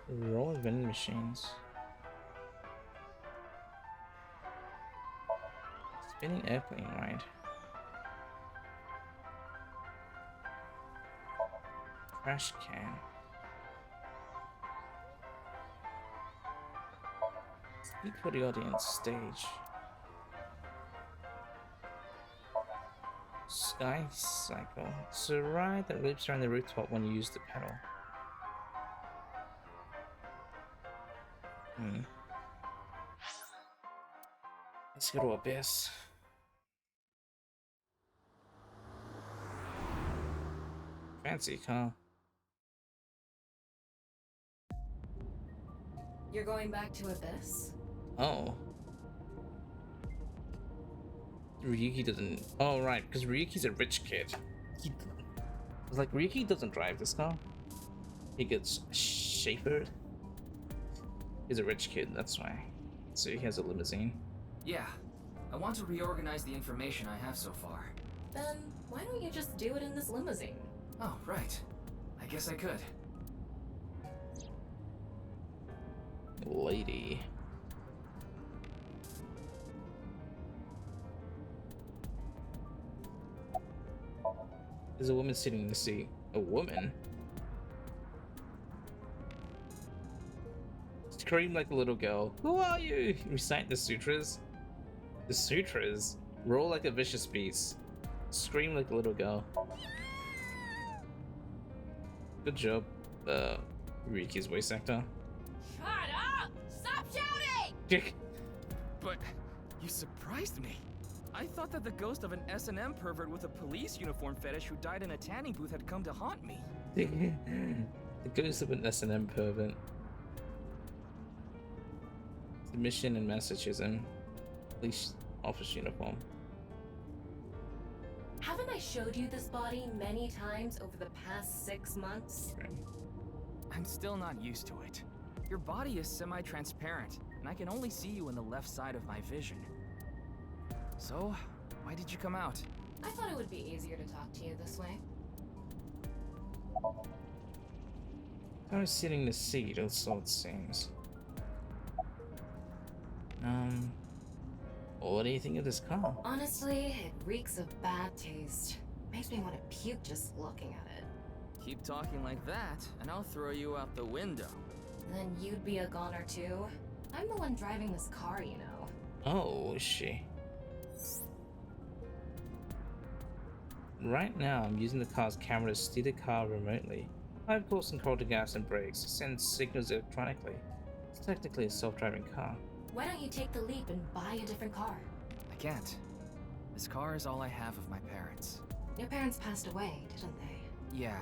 Roller vending machines. Spinning airplane ride. Trash can. Speak for the audience stage. Sky cycle. It's a ride that loops around the rooftop when you use the pedal. Let's go to Abyss. Fancy car. You're going back to Abyss? Oh. Ryuki doesn't. Oh, right, because Ryuki's a rich kid. I was like, Ryuki doesn't drive this car. He gets chauffeured. He's a rich kid, that's why. So he has a limousine. Yeah. I want to reorganize the information I have so far. Then why don't you just do it in this limousine? Oh, right. I guess I could. Lady. There's a woman sitting in the seat. A woman? Scream like a little girl. Who are you? Recite the sutras. The sutras? Roll like a vicious beast. Scream like a little girl. Good job, Ryuki's voice actor. Shut up! Stop But you surprised me. I thought that the ghost of an S&M pervert with a police uniform fetish who died in a tanning booth had come to haunt me. The ghost of an S&M pervert. Submission in Massachusetts. Police office uniform. Haven't I showed you this body many times over the past 6 months? I'm still not used to it. Your body is semi-transparent, and I can only see you in the left side of my vision. So, why did you come out? I thought it would be easier to talk to you this way. I was sitting in the seat, or so it seems. What do you think of this car? Honestly, it reeks of bad taste. Makes me want to puke just looking at it. Keep talking like that, and I'll throw you out the window. Then you'd be a goner too. I'm the one driving this car, you know. Oh, is she? Right now, I'm using the car's camera to steer the car remotely. I of course control the gas and brakes, send signals electronically. It's technically a self-driving car. Why don't you take the leap and buy a different car? I can't. This car is all I have of my parents. Your parents passed away, didn't they? Yeah,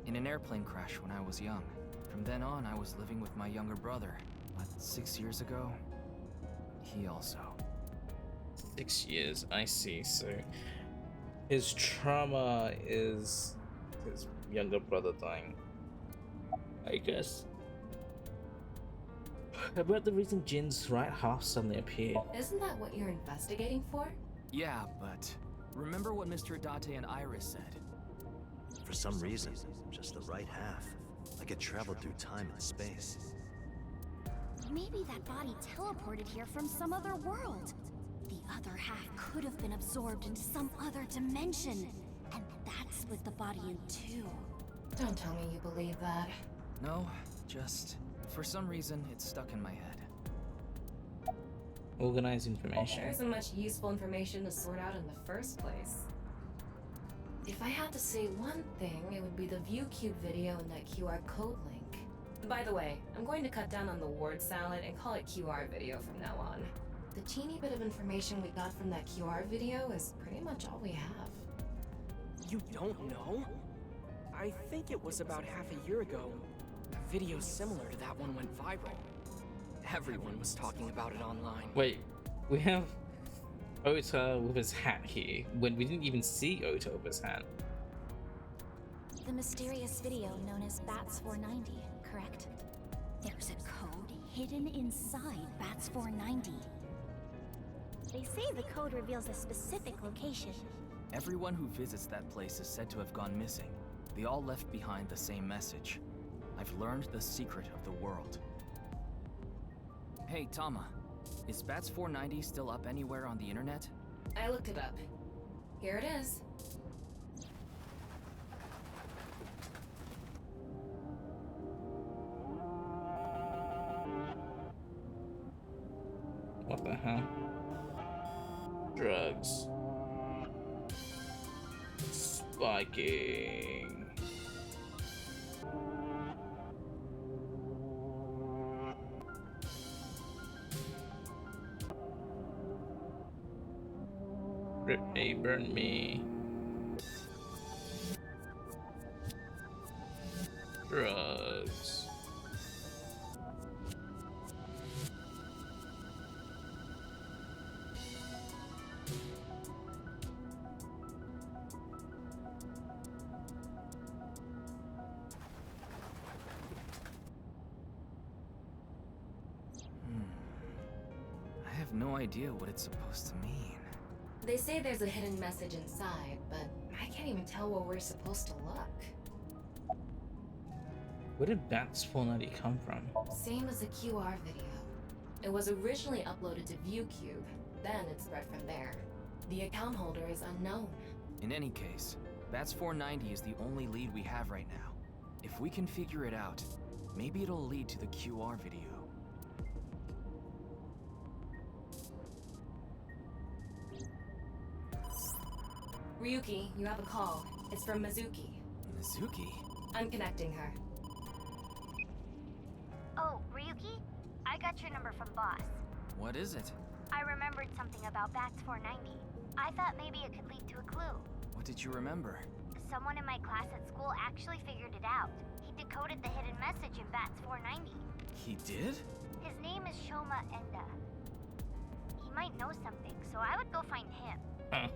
in an airplane crash when I was young. From then on, I was living with my younger brother. But 6 years ago, he also. 6 years, I see. So his trauma is his younger brother dying, I guess. About the reason Jin's right half suddenly appeared. Isn't that what you're investigating for? Yeah, but remember what Mr. Date and Iris said? For some reason, just the right half. Like it traveled through time and space. Maybe that body teleported here from some other world. The other half could have been absorbed into some other dimension. And that split the body in two. Don't tell me you believe that. No, just for some reason it's stuck in my head. Organize information. There isn't much useful information to sort out in the first place. If I had to say one thing, it would be the ViewCube video and that QR code link. By the way, I'm going to cut down on the word salad and call it QR video from now on. The teeny bit of information we got from that QR video is pretty much all we have. You don't know? I think it was about half a year ago. A video similar to that one went viral. Everyone was talking about it online. Wait, we have Ota with his hat here, when we didn't even see Ota with his hat. The mysterious video known as Bats 490, correct? There's a code hidden inside Bats 490. They say the code reveals a specific location. Everyone who visits that place is said to have gone missing. They all left behind the same message. I've learned the secret of the world. Hey, Tama. Is Bats 490 still up anywhere on the internet? I looked it up. Here it is. What the hell? Drugs. Spiking. Rip me, burn me. Drugs. I have no idea what it's supposed to mean. They say there's a hidden message inside, but I can't even tell where we're supposed to look. Where did Bats 490 come from? Same as the QR video. It was originally uploaded to ViewCube, then it spread from there. The account holder is unknown. In any case, Bats 490 is the only lead we have right now. If we can figure it out, maybe it'll lead to the QR video. Ryuki, you have a call. It's from Mizuki. Mizuki? I'm connecting her. Oh, Ryuki? I got your number from Boss. What is it? I remembered something about Bats 490. I thought maybe it could lead to a clue. What did you remember? Someone in my class at school actually figured it out. He decoded the hidden message in Bats 490. He did? His name is Shoma Enda. He might know something, so I would go find him. Huh.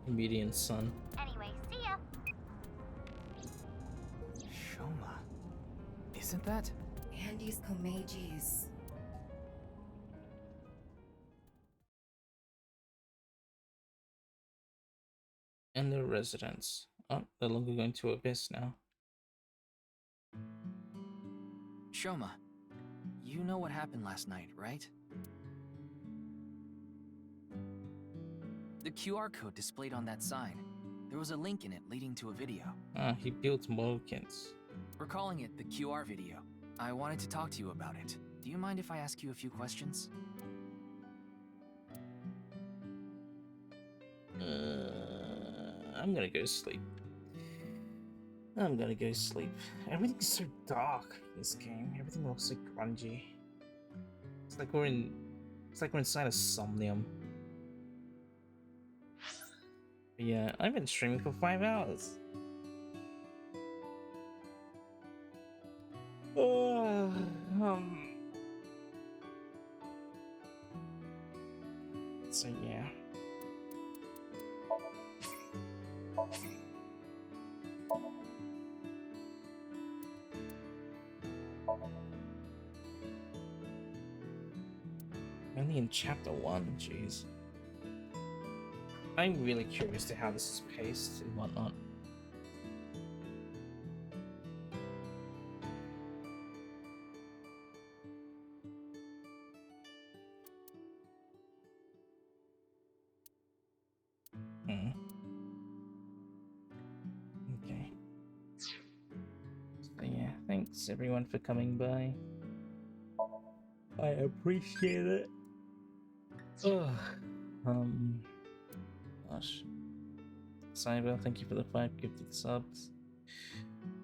Comedian's son. Anyway, see ya. Shoma. Isn't that? Andy's Komeji's. And the residents. Oh, they're longer going to Abyss now. Shoma, you know what happened last night, right? The QR code displayed on that sign. There was a link in it leading to a video. Ah, he built Mohicans. We're calling it the QR video. I wanted to talk to you about it. Do you mind if I ask you a few questions? I'm gonna go sleep. I'm gonna go sleep. Everything's so dark in this game. Everything looks so grungy. It's like we're inside a Somnium. But yeah, I've been streaming for 5 hours. So yeah. Only in chapter 1, jeez. I'm really curious to how this is paced and whatnot. Okay. So yeah, thanks everyone for coming by. I appreciate it. Ugh. Gosh. Cyber, thank you for the 5 gifted subs.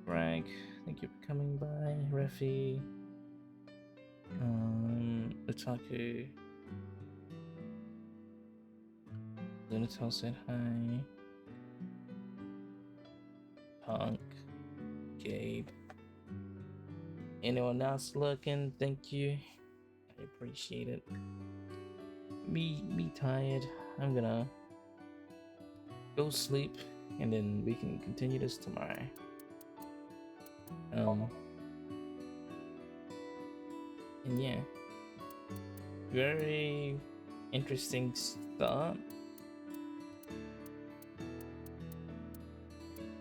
Bragg, thank you for coming by. Refi. Otaku. Lunatel said hi. Punk. Gabe. Anyone else looking? Thank you. I appreciate it. Me tired. I'm gonna go sleep and then we can continue this tomorrow. And yeah. Very interesting start.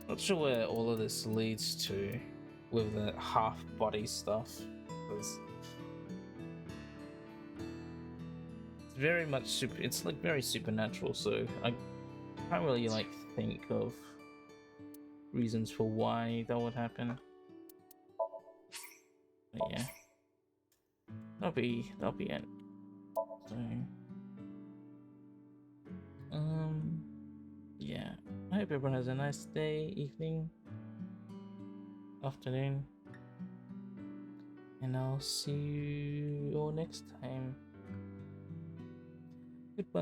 Not sure where all of this leads to with the half body stuff, because it's very much it's like very supernatural, so I can't really like think of reasons for why that would happen. But yeah, that'll be it. So yeah, I hope everyone has a nice day, evening, afternoon, and I'll see you all next time.